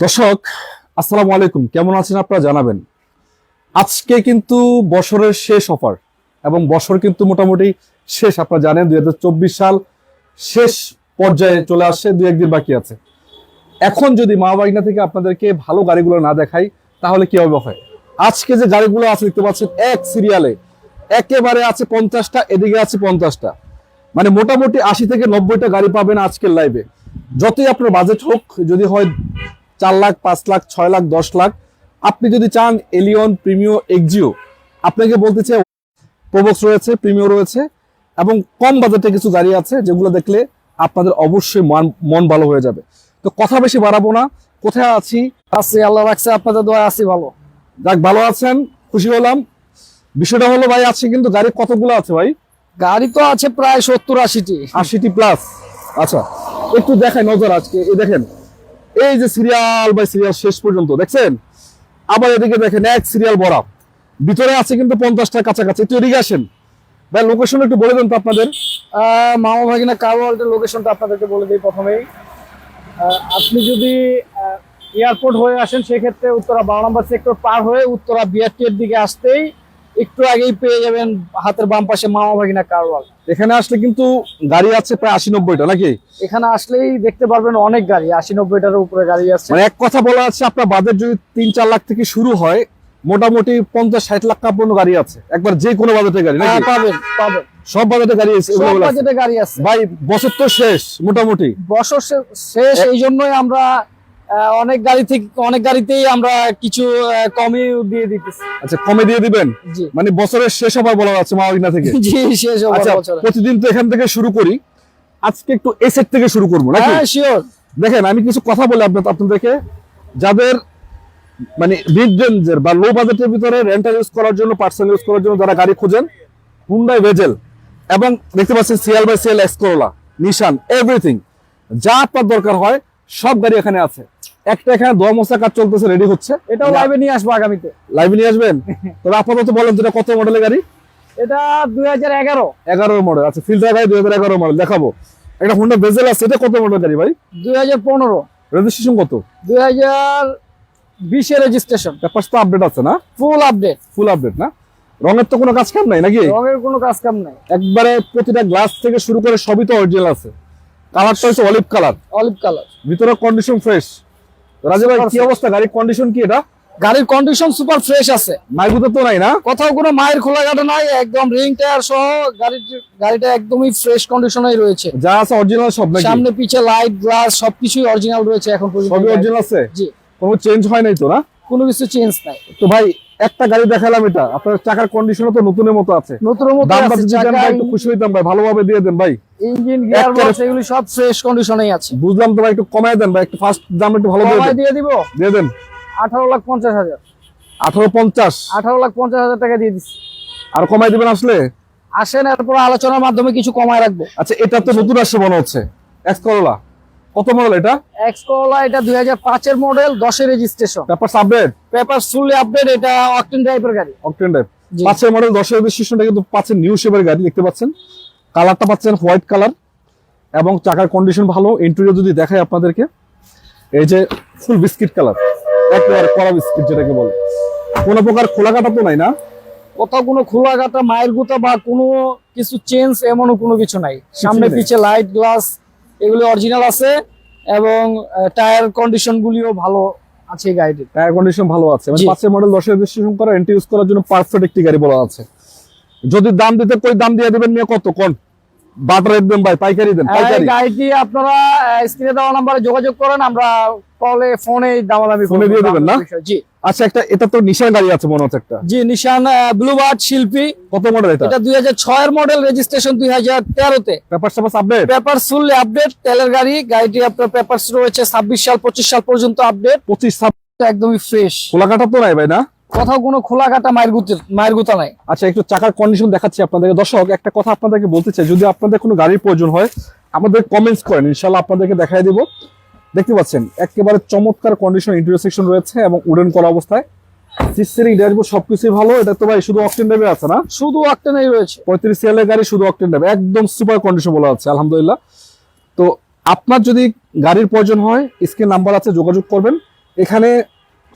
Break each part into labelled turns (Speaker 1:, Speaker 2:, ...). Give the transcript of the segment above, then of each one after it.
Speaker 1: দর্শক আসসালামু আলাইকুম, কেমন আছেন আপনারা জানাবেন। আজকে কিন্তু বছরের শেষ অফার এবং বছর কিন্তু মোটামুটি শেষ। আপনারা জানেন 2024 সাল শেষ পর্যায়ে চলে আসছে, 2-1 দিন বাকি আছে। এখন যদি মা বাগনা থেকে আপনাদেরকে ভালো গাড়িগুলো না দেখাই তাহলে কি হবে হয়। আজকে যে গাড়িগুলো আছে দেখতে পাচ্ছেন, এক সিরিয়ালে একেবারে আছে 50টা, এদিকে আছে 50টা, মানে মোটামুটি 80 থেকে 90টা গাড়ি পাবেন আজকের লাইভে। যতই আপনার বাজেট হোক, যদি হয় 4 লাখ, 5 লাখ, 6 লাখ, 10 লাখ, আপনি যদি চান এলিয়ন, প্রিমিও, এক্সিও, আপনাকে বলতে চাই প্রোবক্স রয়েছে, প্রিমিও রয়েছে এবং কম বাজেটে কিছু গাড়ি আছে যেগুলো দেখলে আপনাদের অবশ্যই মন ভালো হয়ে যাবে। তো কথা বেশি বাড়াবো না, কোথায় আছি?
Speaker 2: আল্লাহ রাখছে, আপনাদের দোয়া আছি ভালো।
Speaker 1: যাক, ভালো আছেন, খুশি হলাম। বিষয়টা হলো ভাই, আজকে কিন্তু গাড়ি কতগুলো আছে ভাই?
Speaker 2: গাড়ি তো আছে প্রায় 70-80টি।
Speaker 1: 80টি প্লাস। আচ্ছা, একটু দেখাই নজর আজকে। এই দেখেন, এই যে সিরিয়াল বাই সিরিয়াল শেষ পর্যন্ত দেখছেন। আবার এদিকে দেখেন এক সিরিয়াল বড়, ভিতরে আছে কিন্তু 50টার কাছাকাছি। একটু এদিকে আসেন ভাই, লোকেশন একটু বলে দেন তো আপনাদের।
Speaker 2: মামা ভাগিনা কার ওয়ার্ল্ডের লোকেশনটা আপনাদেরকে বলে দিই প্রথমেই। আপনি যদি এয়ারপোর্ট হয়ে আসেন সেক্ষেত্রে উত্তরা 12 নম্বর সেক্টর পার হয়ে উত্তরা বিআরটি এর দিকে আসতেই একটু আগেই পেয়ে যাবেন হাতের বাম পাশে মামা ভাগিনা কার ওয়ার্ল্ড।
Speaker 1: এখানে আসলে কিন্তু গাড়ি আছে প্রায় 80-90টা নাকি?
Speaker 2: এখানে আসলেই দেখতে পারবেন অনেক গাড়ি, 80-90টার উপরে গাড়ি আছে।
Speaker 1: মানে এক কথা বলা আছে, আপনার বাজেট যদি 3-4 লাখ থেকে শুরু হয়, মোটামুটি 50-60 লাখ টাকা পর্যন্ত গাড়ি আছে, একবার যে কোনো বাজেটের গাড়ি নাকি?
Speaker 2: পাবেন পাবেন,
Speaker 1: সব বাজেটে গাড়ি আছে,
Speaker 2: সব বাজেটে গাড়ি আছে
Speaker 1: ভাই। বছর তো শেষ, মোটামুটি
Speaker 2: বছর শেষ, এই জন্যই আমরা অনেক গাড়িতেই আমরা কিছু কমে দিয়ে দিতেছি।
Speaker 1: আচ্ছা, কমে দিয়ে দিবেন?
Speaker 2: জি,
Speaker 1: মানে বছরের শেষ হবার বলা আছে মা বাগনা থেকে।
Speaker 2: জি, শেষ হবে
Speaker 1: আচ্ছা,
Speaker 2: বছর।
Speaker 1: প্রতিদিন তো এখান থেকে শুরু করি, আজকে একটু এই সেট থেকে শুরু করবো নাকি?
Speaker 2: হ্যাঁ, শিওর।
Speaker 1: দেখেন, আমি কিছু কথা বলি আপনাদেরকে, যাদের মানে মিড রেঞ্জের বা লো বাজেটের ভিতরে রেন্টাল ইউজ করার জন্য, পার্সোনাল ইউজ করার জন্য যারা গাড়ি খোঁজেন, হুন্ডাই ভেজেল এবং দেখতে পাচ্ছেন CL by CL, X Corolla, Nissan, everything যা আপনার দরকার হয় সব গাড়ি এখানে আছে। একটা এখানে দোয়া কাজ চলতেছে, রেডি হচ্ছে,
Speaker 2: এটাও লাইভে নিয়ে আসবো আগামীতে।
Speaker 1: লাইভে নিয়ে আসবেন? তবে আপাতত বলেন যেটা কত মডেলের গাড়ি?
Speaker 2: এটা 2011
Speaker 1: মডেল। আচ্ছা, ফিল্টার গাড়ি 2011 মডেল দেখাবো। একটা হুন্ডা ভেজেল আছে, এটা কত মডেল গাড়ি ভাই?
Speaker 2: 2015,
Speaker 1: রেজিস্ট্রেশন কত?
Speaker 2: 2020 এর রেজিস্ট্রেশন।
Speaker 1: পেপারস তো আপডেট আছে না?
Speaker 2: ফুল আপডেট
Speaker 1: না? রঙের তো কোনো কাজ কাম নাই নাকি?
Speaker 2: রঙের কোনো কাজ কাম নাই,
Speaker 1: একবারে প্রতিটা গ্লাস থেকে শুরু করে সবই তো অরিজিনাল আছে। কালারটা হচ্ছে অলিভ কালার, ভিতরে কন্ডিশন ফ্রেশ। রাজু ভাই, কি অবস্থা গাড়ির কন্ডিশন? কি এটা?
Speaker 2: গাড়ির কন্ডিশন সুপার ফ্রেশ আছে,
Speaker 1: মাইগুতো তো নাই না?
Speaker 2: কোথাও কোনো মায়ের খোলা কাটা নাই, একদম রিং টায়ার সহ গাড়িটা একদমই ফ্রেশ কন্ডিশনেই রয়েছে।
Speaker 1: যা আছে অরিজিনাল সব নাকি?
Speaker 2: সামনে পিছে লাইট, গ্লাস সবকিছুই অরিজিনাল রয়েছে এখন পর্যন্ত।
Speaker 1: সবই অরিজিনাল আছে?
Speaker 2: জি,
Speaker 1: কোনো চেঞ্জ হয় নাই তো না?
Speaker 2: কোনো কিছু চেঞ্জ নাই।
Speaker 1: তো ভাই, একটা গাড়ি দেখালাম, এটা আপনার চাকার কন্ডিশনও তো নতুনের মতো আছে।
Speaker 2: নতুনের মতো
Speaker 1: দাম
Speaker 2: আছে,
Speaker 1: দিতেন ভাই, একটু খুশি হইতাম ভাই, ভালোভাবে দিয়ে দেন ভাই।
Speaker 2: ইঞ্জিন, গিয়ার বক্স এগুলি সব ফ্রেশ কন্ডিশনেই আছে।
Speaker 1: বুঝলাম তো ভাই, একটু কমায় দেন ভাই, একটু ফার্স্ট দাম একটু ভালো
Speaker 2: দিয়ে দিব।
Speaker 1: দিয়ে দেন।
Speaker 2: 18,50,000।
Speaker 1: 1850?
Speaker 2: 18,50,000 টাকা দিয়ে দিচ্ছি।
Speaker 1: আর কমাই দিবেন আসলে?
Speaker 2: আসেন, এরপর আলোচনার মাধ্যমে কিছু কমায় রাখবো।
Speaker 1: আচ্ছা, এটা তো নতুন আসছে মনে হচ্ছে, এক্স করোলা। কত মডেল এটা?
Speaker 2: এক্স করোলা, এটা 2005 এর মডেল, 10 এর রেজিস্ট্রেশন।
Speaker 1: Papers update?
Speaker 2: পেপারস ফুলি আপডেট। এটা অকটেন টাইপের গাড়ি।
Speaker 1: Octane type.
Speaker 2: জি।
Speaker 1: 5 এর মডেল, 10 এর রেজিস্ট্রেশনটা কিন্তু পাচ্ছেন নিউ শেপের গাড়ি, দেখতে পাচ্ছেন। কালারটা পাচ্ছেন হোয়াইট কালার এবং চাকার কন্ডিশন ভালো। ইন্টেরিয়র যদি দেখাই আপনাদেরকে, এই যে ফুল বিস্কিট কালার, একেবারে কড়া বিস্কিট যেটাকে বলে। কোনো প্রকার খোলা কাটা তো নাই না?
Speaker 2: কোথাও কোনো খোলা কাটা, মায়ের গুতা বা কোনো কিছু চেঞ্জ এমনও কোনো কিছু নাই। সামনে পিছে লাইট, গ্লাস এগুলো অরিজিনাল আছে এবং টায়ার কন্ডিশন গুলিও ভালো আছে গাড়িটির।
Speaker 1: টায়ার কন্ডিশন ভালো আছে, মানে 5 এর মডেল, 10 এর রেজিস্ট্রেশন করা, এন্টি ইউজ করার জন্য পারফেক্ট একটি গাড়ি বলা আছে। যদি দাম দিতে কই, দাম দিয়ে দিবেন নিয়ে কত কোন বাটার একদম ভাই, পাইকারি দেন? পাইকারি
Speaker 2: গাড়িটি আপনারা স্ক্রিনে দেওয়া নম্বরে যোগাযোগ করেন, আমরা ফোনে দামাদামি
Speaker 1: ফোনে দিয়ে দিবেন না?
Speaker 2: জি।
Speaker 1: আচ্ছা, এটা তো নিশান গাড়ি আছে মনে হচ্ছে একটা।
Speaker 2: জি, নিশান ব্লুবার্ড শিল্পী।
Speaker 1: কত মডেল এটা?
Speaker 2: এটা 2006 এর মডেল, রেজিস্ট্রেশন 2013 তে।
Speaker 1: Papers update?
Speaker 2: Papers fully update, তেলের গাড়ি। গাড়িটি আপনার পেপারস রয়েছে 26 সাল 25 সাল পর্যন্ত আপডেট।
Speaker 1: 25
Speaker 2: একদমই ফ্রেশ,
Speaker 1: খোলা কাটা তো নাই ভাই না?
Speaker 2: কোথাও কোনো খোলা কাটা মায়ের গুতা নাই।
Speaker 1: আচ্ছা, একটু চাকার কন্ডিশন দেখাচ্ছি আপনাদেরকে। দর্শক, একটা কথা আপনাদেরকে বলতে চাই, যদি আপনাদের কোনো গাড়ির প্রয়োজন হয় আমাদের কমেন্টস করেন, ইনশাআল্লাহ আপনাদেরকে দেখাই দিব। দেখতে পাচ্ছেন একেবারে চমৎকার কন্ডিশন, ইন্টেরিয়র সেকশন রয়েছে এবং উডেন করা অবস্থায়। সিসিং ড্যাশবোর্ড সবকিছুই ভালো। এটা তো ভাই শুধু অকটেন ড্রাইভে আছে না?
Speaker 2: শুধু অকটেনই রয়েছে।
Speaker 1: 35 সিএল এর গাড়ি, শুধু অকটেন ড্রাইভ, একদম সুপার কন্ডিশন বলা আছে, আলহামদুলিল্লাহ। তো আপনার যদি গাড়ির প্রয়োজন হয় স্ক্রিন নাম্বার আছে, যোগাযোগ করবেন। এখানে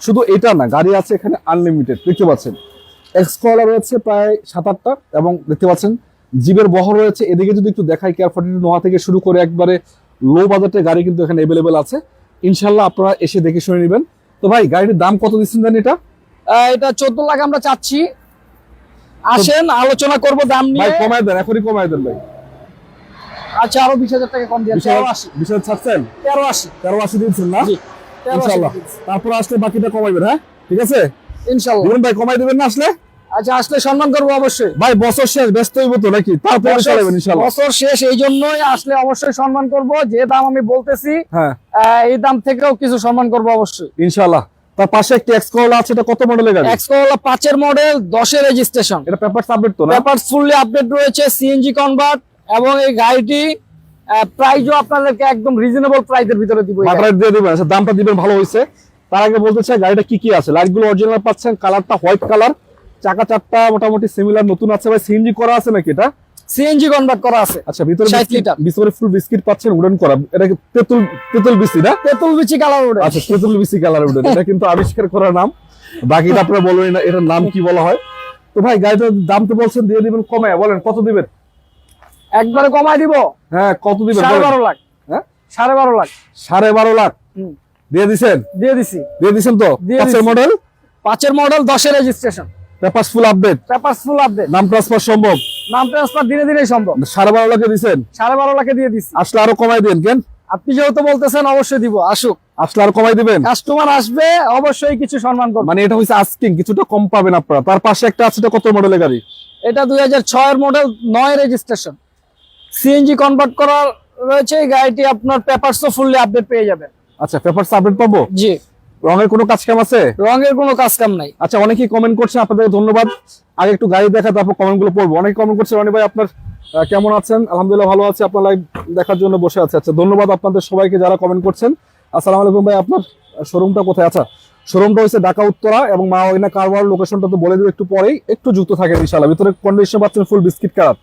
Speaker 1: শুধু এটা না, গাড়ি আছে এখানে আনলিমিটেড, দেখতে পাচ্ছেন। এক্সকলা রয়েছে প্রায় 7-8টা, এবং দেখতে পাচ্ছেন জিপের বহর রয়েছে। এদিকে যদি একটু দেখাই, কেয়ার 42 নোয়া থেকে শুরু করে একবারে লো বাজেটের গাড়ি কিন্তু এখানে অ্যাভেলেবেল আছে। ইনশাল্লাহ আপনারা এসে দেখে শুনে নেবেন। তো ভাই, গাড়ির দাম কত দিচ্ছেন জানি এটা?
Speaker 2: এটা 14 লাখ আমরা চাচ্ছি, আসেন আলোচনা করব দাম
Speaker 1: ভাই
Speaker 2: নিয়ে।
Speaker 1: কমায় দেন, এখনই কমায় দেন ভাই।
Speaker 2: আচ্ছা, আরো 20,000 টাকা কম দিয়ে 1380
Speaker 1: বিশাল ছাড়ছেন,
Speaker 2: 1380
Speaker 1: 1380 দিচ্ছেন না?
Speaker 2: জি, 1380
Speaker 1: ইনশাল্লাহ তারপর আসলে বাকিটা কমাইবেন। হ্যাঁ ঠিক আছে,
Speaker 2: ইনশাআল্লাহ।
Speaker 1: দিবেন ভাই, কমাই দিবেন না আসলে?
Speaker 2: আচ্ছা, আসলে সম্মান করব অবশ্যই।
Speaker 1: ভাই বছর শেষ, ব্যস্ত হইব তো নাকি? তারপরে চালাবেন ইনশাল্লাহ।
Speaker 2: বছর শেষ, এই জন্যই আসলে অবশ্যই সম্মান করব। যে দাম আমি বলতেছি
Speaker 1: হ্যাঁ,
Speaker 2: এই দাম থেকেও কিছু সম্মান করব অবশ্যই।
Speaker 1: ইনশাল্লাহ। তার পাশে একটি এক্সকলা আছে, এটা কত মডেলের গাড়ি?
Speaker 2: এক্সকলা 5 এর মডেল, 10 এর রেজিস্ট্রেশন।
Speaker 1: এটা পেপার আপডেট তো না?
Speaker 2: পেপারস ফুললি আপডেট রয়েছে, সিএনজি কনভার্ট, এবং এই গাড়িটি প্রাইসও আপনাদেরকে একদম রিজনেবল প্রাইসের ভিতরে দিব।
Speaker 1: মাত্রায় দিয়ে দিবেন, আচ্ছা দামটা দিবেন, ভালো হয়েছে। তার আগে বলতে চাই গাড়িটা কি কি আছে। লাইট গুলো অরিজিনাল পাচ্ছেন, কালারটা হোয়াইট কালার, চাকা 4টা মোটামুটি সিমিলার নতুন আছে। ভাই সিএনজি করা আছে নাকি এটা?
Speaker 2: সিএনজি কনভার্ট করা আছে।
Speaker 1: আচ্ছা, ভিতরে
Speaker 2: 60 লিটার।
Speaker 1: ভিতরে ফুল বিস্কিট পাচ্ছেন, উডেন করা। এটা কি তেতুল বিসি না?
Speaker 2: তেঁতুল বিচি কালার ওটা।
Speaker 1: আচ্ছা, তেতুল বিসি কালার উডেন, এটা কিন্তু আবিষ্কার করার নাম। বাকিটা আপনারা বলবেন না এটার নাম কি বলা হয়। তো ভাই, গাড়িটার দাম তো বলছেন দিয়ে দিবেন কমায়, বলেন কত দিবেন?
Speaker 2: একবারে কমায় দিব।
Speaker 1: হ্যাঁ, কত দিবেন?
Speaker 2: 12.5 লাখ।
Speaker 1: হ্যাঁ,
Speaker 2: 12.5 লাখ।
Speaker 1: 12.5 লাখ
Speaker 2: হুম,
Speaker 1: দিয়ে দিছেন?
Speaker 2: দিয়ে দিছি।
Speaker 1: দিয়ে দিছেন তো?
Speaker 2: দিয়ে
Speaker 1: 5 এর
Speaker 2: দিছি।
Speaker 1: মডেল,
Speaker 2: 5 এর মডেল, 10 এর registration,
Speaker 1: papers full update,
Speaker 2: papers full update,
Speaker 1: নাম ট্রান্সফার সম্ভব।
Speaker 2: নাম ট্রান্সফার দিনে দিনেই সম্ভব।
Speaker 1: 12.5 লাখে দিছেন,
Speaker 2: 12.5 লাখে দিয়ে দিছি।
Speaker 1: আসলে আরো কমাই দেন কেন?
Speaker 2: আপনি যেহেতু বলতেছেন অবশ্যই দিব, আসুক,
Speaker 1: আসলে আরো কমাই দিবেন।
Speaker 2: কাস্টমার আসবে, অবশ্যই কিছু সম্মান করব।
Speaker 1: মানে এটা হচ্ছে আস্কিং, কিছুটা কম পাবেন আপনারা। তার পাশে একটা আছে, এটা কত মডেলের গাড়ি?
Speaker 2: এটা 2006 এর মডেল, 9 রেজিস্ট্রেশন, সিএনজি কনভার্ট করা রয়েছে। এই গাড়িটি আপনার পেপারসও ফুললি আপডেট পেয়ে যাবেন।
Speaker 1: আচ্ছা, পেপারস আপডেট পাবো?
Speaker 2: জি,
Speaker 1: রঙের কোনো কাজ কাম আছে?
Speaker 2: রঙের কোনো কাজ কাম নাই।
Speaker 1: আচ্ছা, অনেকেই কমেন্ট করছেন, আপনাদের ধন্যবাদ। আগে একটু গাড়ি দেখা, তারপর কমেন্ট গুলো পড়বো। অনেকে কমেন্ট করছে, রনি ভাই আপনার কেমন আছেন? আলহামদুলিল্লাহ ভালো আছে, আপনার লাইভ দেখার জন্য বসে আছে। আচ্ছা, ধন্যবাদ আপনাদের সবাইকে যারা কমেন্ট করছেন। আসসালামু আলাইকুম ভাই, আপনার শোরুমটা কোথায়? আচ্ছা, শোরুমটা হচ্ছে ঢাকা উত্তরা, এবং মা ওইনা কারওয়ার। লোকেশনটা তো বলে দেবো একটু পরেই, একটু যুক্ত থাকেন ইনশাআল্লাহ। ভিতরে কন্ডিশন পাচ্ছেন ফুল বিস্কিট কালার,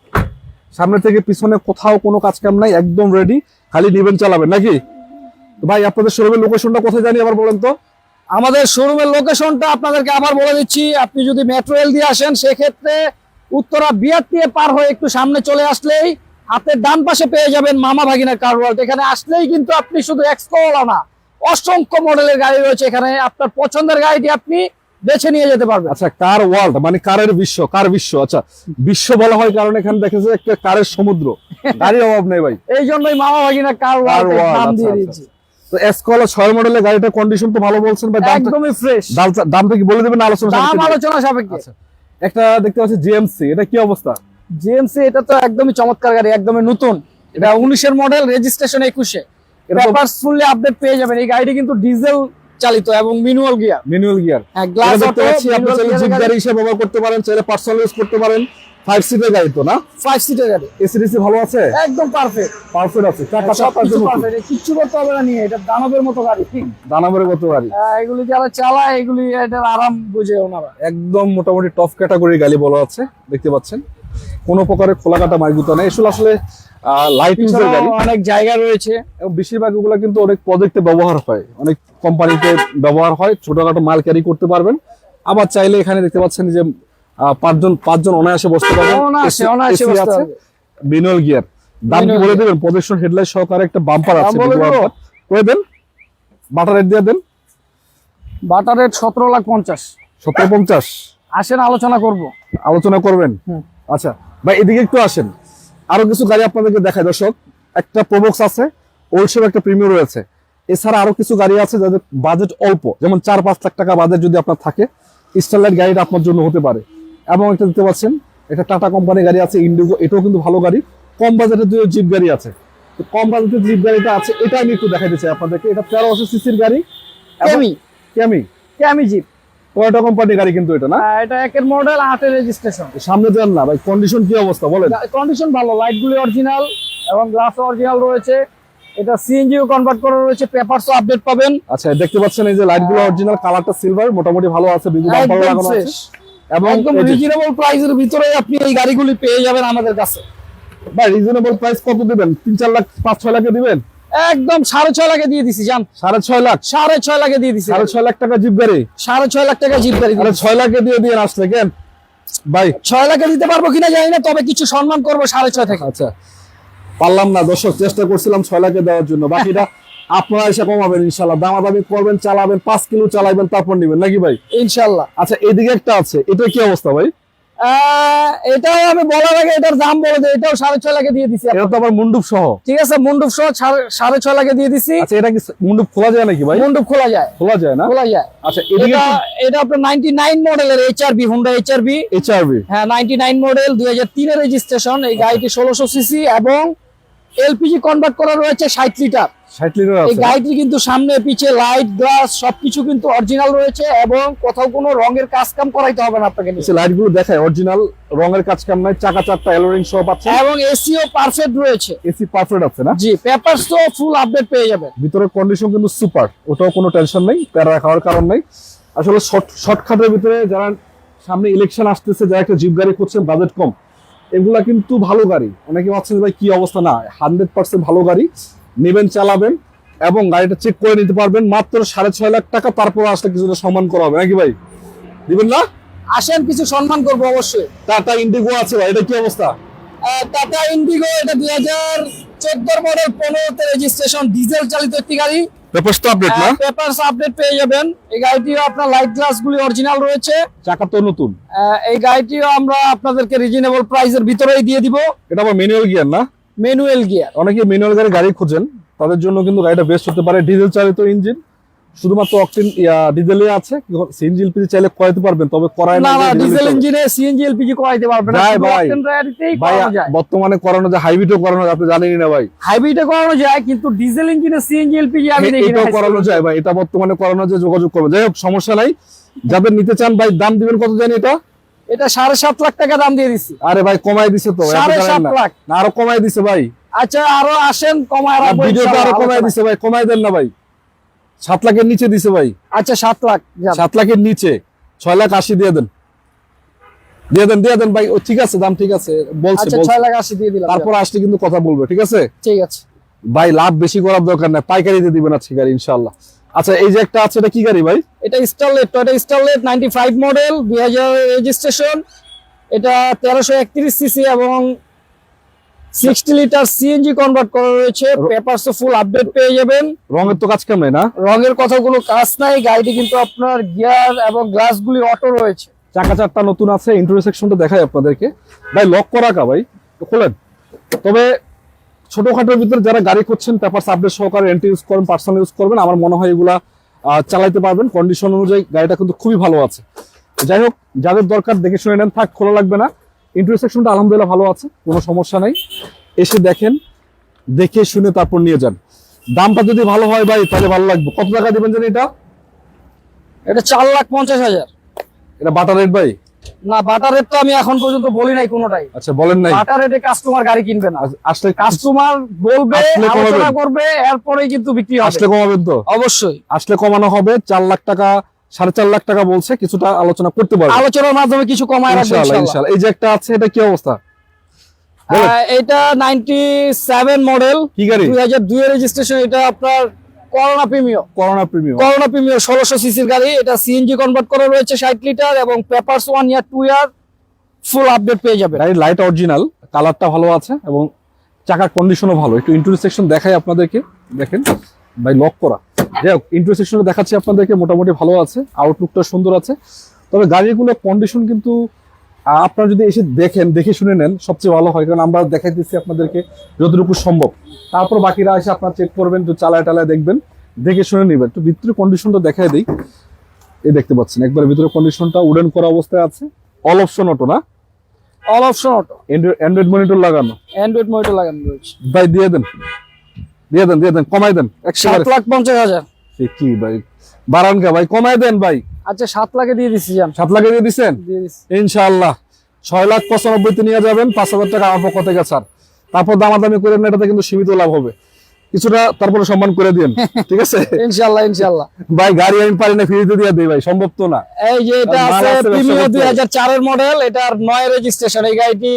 Speaker 1: সামনে থেকে পিছনে কোথাও কোনো কাজ কাম নাই, একদম রেডি, খালি নিবেন চালাবেন নাকি? ভাই, আপনাদের শোরুমের লোকেশনটা কোথায় জানি আবার বলেন তো?
Speaker 2: আমাদের শোরুমের লোকেশনটা আপনাদেরকে আবার বলে দিচ্ছি। আপনি যদি মেট্রো রেল দিয়ে আসেন, সেক্ষেত্রে উত্তরা বিআরটিএ পার হয়ে একটু সামনে চলে আসলেই হাতের ডান পাশে পেয়ে যাবেন মামা ভাগিনা কার ওয়ার্ল্ড। এখানে আসলেই কিন্তু আপনি শুধু এক্সকলা না, অসংখ্য মডেলের গাড়ি রয়েছে এখানে। আপনার পছন্দের গাড়িটি আপনি বেছে নিয়ে যেতে পারবেন।
Speaker 1: আচ্ছা, কার ওয়ার্ল্ড মানে কারের বিশ্ব, কার বিশ্ব। আচ্ছা, বিশ্ব বলা হয় কারণ এখানে দেখা যায় একটা কারের সমুদ্র, গাড়ির অভাব নেই ভাই।
Speaker 2: এই জন্যই মামা ভাগিনা কার ওয়ার্ল্ড
Speaker 1: world,
Speaker 2: নাম
Speaker 1: আচ্ছা,
Speaker 2: দিয়ে
Speaker 1: আচ্ছা।
Speaker 2: দিয়েছি।
Speaker 1: তো এসকলা 6 মডেলের গাড়িটার কন্ডিশন তো ভালো বলছেন ভাই।
Speaker 2: একদমই ফ্রেশ।
Speaker 1: দামটা কি বলে দেবেন না আলোচনা
Speaker 2: দাম
Speaker 1: সাপেক্ষে?
Speaker 2: আলোচনা সাপেক্ষে।
Speaker 1: আচ্ছা, একটা দেখতে পাচ্ছি জিএমসি, এটা কি অবস্থা?
Speaker 2: জিএমসি এটা তো একদমই চমৎকার গাড়ি, একদমই নতুন। এটা 19 এর মডেল, রেজিস্ট্রেশন 21 এ।
Speaker 1: এটা তো
Speaker 2: পেপারস ফুললি আপডেট পেয়ে যাবেন। এই গাড়িটি কিন্তু ডিজেল চালিত এবং ম্যানুয়াল গিয়ার।
Speaker 1: Manual gear.
Speaker 2: হ্যাঁ, গ্লাস
Speaker 1: এটা
Speaker 2: অটো,
Speaker 1: দেখতে পাচ্ছি আপনি চাইলে জিপ গাড়ি হিসেবে ব্যবহার করতে পারেন, চাইলে পার্সোনাল ইউজ করতে পারেন। 5 সিটের গাড়ি তো না?
Speaker 2: 5 সিটের গাড়ি,
Speaker 1: এসিডিসি ভালো আছে?
Speaker 2: একদম পারফেক্ট।
Speaker 1: পারফেক্ট আছে, চাকা
Speaker 2: সব
Speaker 1: চাকা
Speaker 2: কিছু
Speaker 1: জন্য
Speaker 2: পারফেক্ট, কিচ্ছু করতে হবে না নিয়ে। এটা দানবের মতো গাড়ি।
Speaker 1: দানাবের মতো গাড়ি,
Speaker 2: এগুলি যারা চালায়, এগুলি এটার আরাম বুঝে ওনারা।
Speaker 1: একদম মোটামুটি টপ ক্যাটাগরির গাড়ি বলা আছে। দেখতে পাচ্ছেন কোনো প্রকারের খোলাকাটা মাইগুতা নেই। এসব আসলে লাইট ইউজের গাড়ি।
Speaker 2: অনেক জায়গা রয়েছে,
Speaker 1: এবং বেশিরভাগ এগুলো কিন্তু অনেক প্রজেক্টে ব্যবহার হয়, অনেক কোম্পানিতে ব্যবহার হয়। ছোটখাটো মাল ক্যারি করতে পারবেন। আবার চাইলে এখানে দেখতে পাচ্ছেন যে পাঁচজন অনায়াসে বসতে পারবেন।
Speaker 2: অনায়াসে
Speaker 1: AC
Speaker 2: বসতে
Speaker 1: আছে,
Speaker 2: হবে।
Speaker 1: Manual gear. দাম কি
Speaker 2: Manual
Speaker 1: বলে
Speaker 2: gear।
Speaker 1: দেবেন? প্রজেকশন হেডলাইট সহকারে একটা বাম্পার আছে,
Speaker 2: দাম বলে
Speaker 1: big
Speaker 2: দেবো?
Speaker 1: bumper। করে দেন, বাটার রেট দিয়ে দেন।
Speaker 2: Butter rate 17,50,000।
Speaker 1: 1750
Speaker 2: আসেন, আলোচনা করব।
Speaker 1: আলোচনা করবেন।
Speaker 2: হুম।
Speaker 1: আচ্ছা ভাই, এদিকে একটু আসেন, আরো কিছু গাড়ি আপনাদেরকে দেখায় দর্শক। একটা প্রোবক্স আছে, ওলসের একটা প্রিমিয়াম রয়েছে। এছাড়া আরো কিছু গাড়ি আছে যাদের বাজেট অল্প, যেমন 4-5 লাখ টাকা বাজেট যদি আপনার থাকে, স্টারলাইট গাড়িটা আপনার জন্য হতে পারে। এবং একটা দেখতে পাচ্ছেন, এটা টাটা কোম্পানির গাড়ি আছে, ইন্ডিগো, এটাও কিন্তু ভালো গাড়ি। কম বাজেটের দুটো জিপ গাড়ি আছে। তো কম বাজেটের জিপ গাড়িটা আছে, এটা আমি একটু দেখাইতে চাই আপনাদেরকে। এটা 1300 সিসির গাড়ি,
Speaker 2: ক্যামি,
Speaker 1: ক্যামি
Speaker 2: জিপ।
Speaker 1: টয়োটা কোম্পানির গাড়ি কিন্তু এটা না?
Speaker 2: এটা 1 এর মডেল, 8 এর রেজিস্ট্রেশন।
Speaker 1: সামনে দেন না ভাই, কন্ডিশন কি অবস্থা বলেন?
Speaker 2: কন্ডিশন ভালো, লাইট গুলি অরিজিনাল এবং গ্লাস অরিজিনাল রয়েছে। এটা সিএনজিও কনভার্ট করা রয়েছে, পেপারসও আপডেট পাবেন।
Speaker 1: আচ্ছা, দেখতে পাচ্ছেন এই যে লাইট গুলো অরিজিনাল, কালারটা সিলভার, মোটামুটি ভালো আছে, বিগু বাম্পার
Speaker 2: একদম
Speaker 1: লাগানো আছে।
Speaker 2: ফ্রেশ
Speaker 1: এবং
Speaker 2: একদম
Speaker 1: এই যে-
Speaker 2: রিজনেবল প্রাইসের ভিতরে আপনি এই গাড়িগুলি পেয়ে যাবেন আমাদের কাছে।
Speaker 1: ভাই রিজনেবল প্রাইস কত দিবেন? 3-4 লাখ 5-6 লাখে দিবেন?
Speaker 2: একদম 6.5 লাখে দিয়ে দিছি জান।
Speaker 1: 6.5 লাখ
Speaker 2: 6.5 লাখে দিয়ে দিছি।
Speaker 1: 6.5 লাখ টাকা জিপ গাড়ি
Speaker 2: 6.5 লাখ টাকা জিপ গাড়ি।
Speaker 1: আরে 6 লাখে দিয়ে আসলে কেন ভাই?
Speaker 2: 6 লাখে দিতে পারবো কিনা জানি না, তবে কিছু সম্মান করবো 6.5 থেকে।
Speaker 1: আচ্ছা পারলাম না দর্শক, চেষ্টা করছিলাম 6 লাখে দেওয়ার জন্য, বাকিটা আপনারা এসে কমাবেন ইনশাল্লাহ, দামাদামি করবেন, চালাবেন, 5 কিলো চালাবেন, তারপর নিবেন নাকি ভাই?
Speaker 2: ইনশাল্লাহ।
Speaker 1: আচ্ছা এইদিকে একটা আছে, এটা কি অবস্থা ভাই?
Speaker 2: এটাও আমি বলার আগে এটার দাম বলে দেই, এটাও 6.5 লাখে দিয়ে দিছি।
Speaker 1: এটা তো আবার মুন্ডুপ সহ।
Speaker 2: ঠিক আছে, মুন্ডুপ সহ 6.5 লাখে দিয়ে দিছি।
Speaker 1: আচ্ছা এটা কি মুন্ডুপ খোলা যায় নাকি ভাই?
Speaker 2: মুন্ডুপ খোলা যায়।
Speaker 1: খোলা যায় না?
Speaker 2: খোলা যায়।
Speaker 1: আচ্ছা এদিকে
Speaker 2: এটা আপনার 99 মডেলের এইচআরবি, হুন্ডা এইচআরবি।
Speaker 1: এইচআরবি
Speaker 2: হ্যাঁ 99 মডেল, 2003 এর রেজিস্ট্রেশন। এই গাড়িটি 1600 সিসি এবং এলপিজি কনভার্ট করা রয়েছে 60 লিটার।
Speaker 1: 60 লিটার
Speaker 2: এই
Speaker 1: আছে।
Speaker 2: গাড়িটি কিন্তু সামনে পিছে লাইট গ্লাস সবকিছু কিন্তু অরিজিনাল রয়েছে এবং কোথাও কোনো রঙের কাজ কাম করাইতে হবে না আপনাকে।
Speaker 1: এই লাইট গুলো দেখায় অরিজিনাল, রঙের কাজ কাম নাই, চাকা চারটা এলোরিং সহ পাচ্ছেন
Speaker 2: এবং এসিও পারফেক্ট রয়েছে।
Speaker 1: এসি পারফেক্ট আছে না?
Speaker 2: জি, পেপারস তো ফুল আপডেট পেয়ে যাবেন।
Speaker 1: ভিতরের কন্ডিশন কিন্তু সুপার, ওটাও কোনো টেনশন নেই, প্যারা খাওয়ার কারণ নেই। আসলে শর্টকাটের ভিতরে যারা সামনে ইলেকশন আসতেছে, যারা একটা জিপ গাড়ি করছেন বাজেট কম, এগুলা কিন্তু ভালো গাড়ি। অনেকে ভাবছেন ভাই কি অবস্থা, না 100% ভালো গাড়ি, নেবেন চালাবেন এবং গাড়িটা চেক করে নিতে পারবেন মাত্র 6.5 লাখ টাকা। তারপর আসলে কিছুটা সম্মান করা হবে নাকি ভাই? দিবেন না?
Speaker 2: আসেন কিছু সম্মান করবো অবশ্যই।
Speaker 1: টাটা ইন্ডিগো আছে ভাই, এটা কি অবস্থা?
Speaker 2: টাটা ইন্ডিগো, এটা 2014 মডেল, 15তে রেজিস্ট্রেশন, ডিজেল চালিত একটি গাড়ি।
Speaker 1: পেপারস তো আপডেট না?
Speaker 2: পেপারস আপডেট পেয়ে যাবেন। এই গাড়িটিও আপনার লাইট গ্লাস গুলি অরিজিনাল রয়েছে,
Speaker 1: চাকা তো নতুন।
Speaker 2: এই গাড়িটিও আমরা আপনাদেরকে রিজনেবল প্রাইসের ভিতরেই দিয়ে দিব।
Speaker 1: এটা আবার ম্যানুয়াল গিয়ার না?
Speaker 2: Manual gear.
Speaker 1: অনেকে ম্যানুয়াল গাড়ি খোঁজেন, তাদের জন্য কিন্তু গাড়িটা বেস্ট হতে পারে। ডিজেল চালিত ইঞ্জিন, শুধুমাত্র অকটেন ডিজেলে আছে, সিএনজি এলপিজি চাইলে করাইতে পারবেন, তবে করায়
Speaker 2: না না, ডিজেল ইঞ্জিনে সিএনজি এলপিজি করাইতে পারবেন না,
Speaker 1: যায়
Speaker 2: শুধু
Speaker 1: ভাই।
Speaker 2: অকটেন গাড়িতেই
Speaker 1: ভাই
Speaker 2: করানো যায়।
Speaker 1: বর্তমানে করানো যায়, হাইব্রিডও করানো যায়, আপনি জানেনই না ভাই।
Speaker 2: হাইব্রিডে করানো যায়, কিন্তু ডিজেল ইঞ্জিনে সিএনজি এলপিজি আমি দেখি না।
Speaker 1: এটাও করানো যায় ভাই, এটা বর্তমানে করানো যায়, যোগাযোগ করবেন। যাই হোক সমস্যা নাই, যাদের নিতে চান ভাই দাম দিবেন কত জানি এটা?
Speaker 2: এটা 7.5 লাখ টাকা দাম দিয়ে দিছি।
Speaker 1: আরে ভাই কমাই দিছে তো, এত জানেন
Speaker 2: 7.5
Speaker 1: না।
Speaker 2: লাখ।
Speaker 1: না আরো কমাই দিছে ভাই,
Speaker 2: আচ্ছা আরো আসেন, কমায় রাখবো
Speaker 1: ভিডিওতে আরো
Speaker 2: ইনশাআল্লাহ,
Speaker 1: কমাই
Speaker 2: আলোচনা।
Speaker 1: দিছে ভাই, কমাই দেন না ভাই। 7 লাখের নিচে দিছে ভাই।
Speaker 2: আচ্ছা 7 লাখ যান।
Speaker 1: 7 লাখের নিচে 6.80 দিয়ে দেন, দিয়ে দেন ভাই। ও ঠিক আছে, দাম ঠিক আছে বলছে,
Speaker 2: আচ্ছা 6 লাখ 80 দিয়ে দিলাম।
Speaker 1: তারপর আসলে কিন্তু কথা বলবে, ঠিক আছে
Speaker 2: ঠিক আছে
Speaker 1: ভাই। লাভ বেশি করার দরকার নাই, পাইকারিতে দিবেন আজকে গাড়ি ইনশাআল্লাহ। আচ্ছা এই যে একটা আছে, এটা কি গাড়ি ভাই?
Speaker 2: এটা Starlet, Toyota Starlet 95 model, 2000 registration. এটা 1331 সিসি এবং 60 লিটার সিএনজি কনভার্ট করা রয়েছে। পেপারস ফুল আপডেট পেয়ে যাবেন।
Speaker 1: রঙের তো কাজ কাম নাই না?
Speaker 2: রঙের কথাগুলো কাজ নাই, গাড়িটি কিন্তু আপনার গিয়ার এবং গ্লাসগুলি অটো রয়েছে।
Speaker 1: চাকা চারটা নতুন আছে, ইন্টেরিয়র সেকশনটা দেখাই আপনাদেরকে ভাই। লক করা কা ভাই, তো খোলেন। তবে ছোটখাটোর ভিতরে যারা গাড়ি করছেন, পেপারস আপডেট সহকারে এন্ট্রি ইউজ করবেন, পার্সোনাল ইউজ করবেন, আমার মনে হয় এগুলা চালাইতে পারবেন। কন্ডিশন অনুযায়ী গাড়িটা কিন্তু খুবই ভালো আছে। যাই হোক যাদের দরকার দেখে শুনে নেন, থাক, খোলা লাগবে না। ইন্টেরিয়র সেকশনটা আলহামদুলিল্লাহ ভালো আছে, কোনো সমস্যা নাই। এসে দেখেন, দেখে শুনে তারপর নিয়ে যান। দামটা যদি ভালো হয় ভাই তাহলে ভালো লাগবে। কত টাকা দিবেন জানি এটা?
Speaker 2: এটা 4,50,000।
Speaker 1: এটা বাটা রেট ভাই?
Speaker 2: না, বাটার রেট তো আমি এখন পর্যন্ত বলি নাই কোনোটাই।
Speaker 1: আচ্ছা বলেন নাই?
Speaker 2: বাটার রেটে কাস্টমার গাড়ি কিনবে না,
Speaker 1: আসলে
Speaker 2: কাস্টমার বলবে,
Speaker 1: আসলে কমাবেন।
Speaker 2: আলোচনা করবে, এরপরেই কিন্তু বিক্রি হবে।
Speaker 1: আসলে কমাবেন তো?
Speaker 2: অবশ্যই
Speaker 1: আসলে কমানো হবে। 4 লাখ টাকা, 4.5 লাখ টাকা বলছে, কিছুটা আলোচনা করতে পারবে
Speaker 2: আলোচনার মাধ্যমে কিছু কমায় রাখবো
Speaker 1: ইনশাআল্লাহ,
Speaker 2: ইনশাআল্লাহ।
Speaker 1: ইনশাআল্লাহ। এই যে একটা আছে, এটা কি অবস্থা?
Speaker 2: এটা 97 মডেল,
Speaker 1: কি গাড়ি?
Speaker 2: 2002 এর রেজিস্ট্রেশন। এটা আপনার corona premium.
Speaker 1: Corona premium.
Speaker 2: Corona premium 1600 সিসির গাড়ি। এটা সিএনজি কনভার্ট করা রয়েছে 60 লিটার এবং পেপারস 1 ইয়ার 2 ইয়ার ফুল আপডেট পেয়ে যাবে।
Speaker 1: গাড়ির লাইট অরিজিনাল, কালারটা ভালো আছে এবং চাকার কন্ডিশনও ভালো। একটু ইন্টেরিয়র সেকশন দেখাই আপনাদেরকে, দেখেন ভাই, লক করা। যাই হোক ইন্টেরিয়র সেকশনে দেখাচ্ছি আপনাদেরকে, মোটামুটি ভালো আছে, আউটলুকটা সুন্দর আছে। তবে গাড়িগুলোর কন্ডিশন কিন্তু আপনারা যদি এসে দেখেন, দেখে শুনে নেন, সবচেয়ে ভালো হয়। কারণ আমরা দেখাইতেছি আপনাদেরকে যতটুকু সম্ভব, তারপর বাকিরা এসে আপনারা চেক করবেন, তো চালায় টালায় দেখবেন, দেখে শুনে নেবেন। একটু ভিতরে কন্ডিশনটা দেখাই দিই। এই দেখতে পাচ্ছেন একবার ভিতরে কন্ডিশনটা উডেন করা অবস্থায় আছে। অল অপশন অটো না?
Speaker 2: All option auto,
Speaker 1: Android monitor লাগানো।
Speaker 2: অ্যান্ড্রয়েড মনিটর লাগানো রয়েছে।
Speaker 1: ভাই দিয়ে দেন, কমাই দেন।
Speaker 2: 7,50,000।
Speaker 1: সে কি ভাই, বারান কা ভাই, কমাই দেন ভাই।
Speaker 2: আচ্ছা 7 লাখে দিয়ে দিচ্ছি জান।
Speaker 1: 7 লাখে দিয়ে দিচ্ছেন
Speaker 2: দিয়ে দিচ্ছি
Speaker 1: ইনশাআল্লাহ। 6,95,000 তে নিয়ে যাবেন, 5,000 টাকা আমার পক্ষ থেকে ছাড়। তারপর দামাদামি করে নেন, এটাতে কিন্তু সীমিত লাভ হবে কিছুটা, তারপরে সম্মান করে দিন, ঠিক আছে
Speaker 2: ইনশাআল্লাহ ইনশাআল্লাহ।
Speaker 1: ভাই গাড়ি আমি পারি না ফ্রিতে দিয়ে দেই ভাই, সম্ভব তো না।
Speaker 2: এই যে এটা
Speaker 1: মাল
Speaker 2: আছে
Speaker 1: আছে,
Speaker 2: প্রিমিয়ার
Speaker 1: ব্যবসা করতে
Speaker 2: 2004 এর মডেল, এটার 9 রেজিস্ট্রেশন। এই গাড়িটি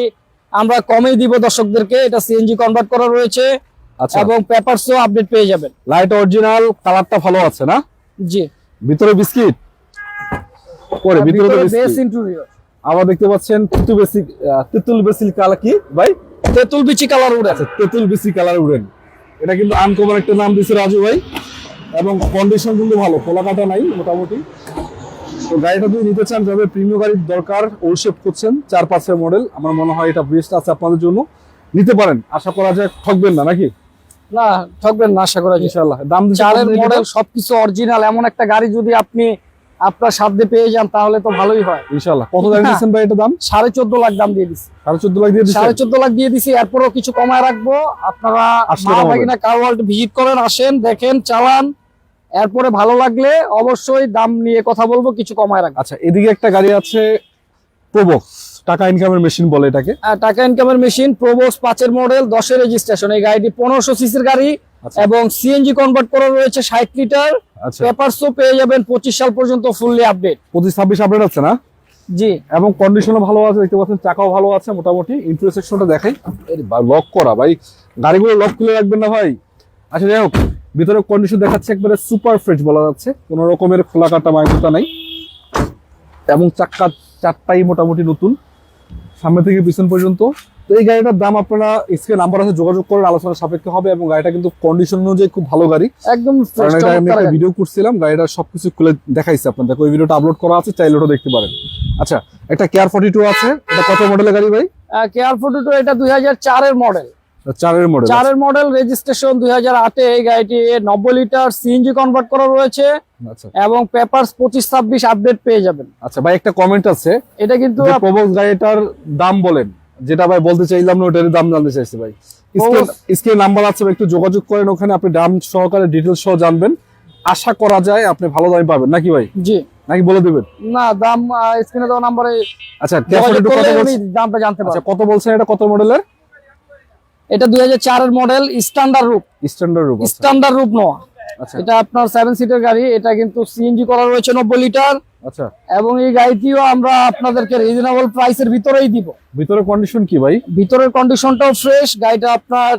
Speaker 2: আমরা কমই দিব দর্শকদেরকে। এটা সিএনজি কনভার্ট করা রয়েছে
Speaker 1: আচ্ছা
Speaker 2: এবং পেপারসও আপডেট পেয়ে যাবেন।
Speaker 1: লাইট অরিজিনাল, কালারটা ভালো আছে না?
Speaker 2: জি,
Speaker 1: ভিতরে বিস্কিট পরে, ভিতরে তো
Speaker 2: বেস
Speaker 1: বিস্কিট।
Speaker 2: ইন্টেরিয়র,
Speaker 1: আবার দেখতে পাচ্ছেন তেঁতুল বেসিল কালার কি ভাই?
Speaker 2: তেঁতুল বিচি কালার উড়ে।
Speaker 1: আচ্ছা তেঁতুল বেসি কালার উডেন, এটা কিন্তু আনকমন একটা নাম দিয়েছে রাজু ভাই, এবং কন্ডিশন কিন্তু ভালো, খোলা কাটা নাই মোটামুটি। তো গাড়িটা যদি নিতে চান, যাবে প্রিমিয়াম গাড়ির দরকার, ওল শেপ করছেন 4-5 মডেল, আমার মনে হয় এটা বেস্ট আছে আপনাদের জন্য, নিতে পারেন। আশা করা যায় ঠকবেন না নাকি?
Speaker 2: না, ঠকবেন না আশা করা যায়।
Speaker 1: ইনশাআল্লাহ। দাম দিতে
Speaker 2: চারের মডেল, সবকিছু অরিজিনাল, এমন একটা গাড়ি যদি আপনি আপনার সাধ্যে পেয়ে যান তাহলে তো ভালোই হয়।
Speaker 1: ইনশাআল্লাহ। কত দাম দিচ্ছেন ভাই এটা? দাম
Speaker 2: 14.5 লাখ দাম দিয়ে দিছি।
Speaker 1: 14.5 লাখ দিয়ে দিচ্ছেন?
Speaker 2: 14.5 লাখ দিয়ে দিছি, এরপরও কিছু কমায় রাখবো। আপনারা
Speaker 1: আসলে
Speaker 2: মা
Speaker 1: কমাবেন।
Speaker 2: ভাগিনা কার ওয়ার্ল্ড ভিজিট করেন, আসেন, দেখেন, চালান, এরপরে ভালো লাগলে অবশ্যই দাম নিয়ে কথা বলবো, কিছু কমায় রাখবো।
Speaker 1: আচ্ছা, এদিকে একটা গাড়ি আছে প্রোবক্স, টাকা ইনকামের মেশিন বলে এটাকে।
Speaker 2: টাকা ইনকামের মেশিন, প্রোবক্স 5 মডেল, 10 রেজিস্ট্রেশন। এই গাড়িটি 1500 সিসির গাড়ি
Speaker 1: আচ্ছা
Speaker 2: এবং সিএনজি কনভার্ট করা রয়েছে 60 লিটার।
Speaker 1: আচ্ছা,
Speaker 2: পেপারসও পেয়ে যাবেন 25 সাল পর্যন্ত ফুললি আপডেট।
Speaker 1: 25-26 আপডেট আছে না?
Speaker 2: জি,
Speaker 1: এবং কন্ডিশনও ভালো আছে, দেখতে পাচ্ছেন চাকাও ভালো আছে মোটামুটি। ইন্টারসেকশনটা দেখাই, লক করা ভাই, গাড়িগুলো লক খুলে রাখবেন না ভাই। আচ্ছা যাই হোক, ভিতরে কন্ডিশন দেখাচ্ছে একবারে সুপার ফ্রেশ বলা যাচ্ছে, কোনো রকমের খোলা কাটা মাইকুতা নাই, এবং চাক্কা চারটাই মোটামুটি নতুন, সামনে থেকে পিছন পর্যন্ত। তো এই গাড়িটার দাম আপনারা স্ক্রিনে নাম্বার আছে, যোগাযোগ করেন, আলোচনা সাপেক্ষে হবে। এবং গাড়িটা কিন্তু কন্ডিশন অনুযায়ী খুব ভালো গাড়ি,
Speaker 2: একদম
Speaker 1: কারণ
Speaker 2: fresh
Speaker 1: এটা আমি
Speaker 2: চমৎকার
Speaker 1: একটা
Speaker 2: গাড়ি।
Speaker 1: ভিডিও করছিলাম, গাড়িটা সবকিছু খুলে দেখাইছি আপনাদের, ওই ভিডিওটা আপলোড করা আছে, চাইলে ওটা দেখতে পারেন। আচ্ছা, একটা কেয়ার 42 আছে, এটা কত মডেলের গাড়ি ভাই?
Speaker 2: কেয়ার 42 এটা 2004 এর মডেল।
Speaker 1: 4 মডেল।
Speaker 2: 4 মডেল, রেজিস্ট্রেশন 2008 এ। এই গাড়িটি 90 লিটার, সিএনজি কনভার্ট করা রয়েছে
Speaker 1: আচ্ছা
Speaker 2: এবং পেপারস 25-26 আপডেট পেয়ে যাবেন।
Speaker 1: আচ্ছা ভাই, একটা কমেন্ট আছে,
Speaker 2: এটা কিন্তু
Speaker 1: যে প্রবক্স গাড়িটার দাম বলেন, যেটা ভাই বলতে চাইলাম না, ওটার দাম জানতে চাইছি ভাই। স্ক্রিনে নাম্বার আছে, একটু যোগাযোগ করেন, ওখানে আপনি দাম সহকারে ডিটেলস সহ জানবেন। আশা করা যায় আপনি ভালো দামে পাবেন নাকি ভাই?
Speaker 2: জি,
Speaker 1: নাকি বলে দিবেন?
Speaker 2: না, দাম স্ক্রিনে দেওয়া নাম্বারে
Speaker 1: আচ্ছা,
Speaker 2: যোগাযোগ
Speaker 1: কত
Speaker 2: করলে
Speaker 1: বলছেন?
Speaker 2: উনি দামটা জানতে
Speaker 1: আচ্ছা,
Speaker 2: পারবেন।
Speaker 1: কত বলছেন এটা, কত মডেলের?
Speaker 2: এটা 2004 এর মডেল, স্ট্যান্ডার্ড রূপ।
Speaker 1: স্ট্যান্ডার্ড রূপ।
Speaker 2: স্ট্যান্ডার্ড রূপ নয়,
Speaker 1: আচ্ছা
Speaker 2: এটা আপনার 7 সিটের গাড়ি। এটা কিন্তু সিএনজি করা রয়েছে 90 লিটার
Speaker 1: আচ্ছা,
Speaker 2: এবং এই গাড়িটিও আমরা আপনাদেরকে রিজনেবল প্রাইসের ভিতরেই দিব।
Speaker 1: ভিতরে কন্ডিশন কি ভাই?
Speaker 2: ভিতরের কন্ডিশনটাও ফ্রেশ, গাড়িটা আপনার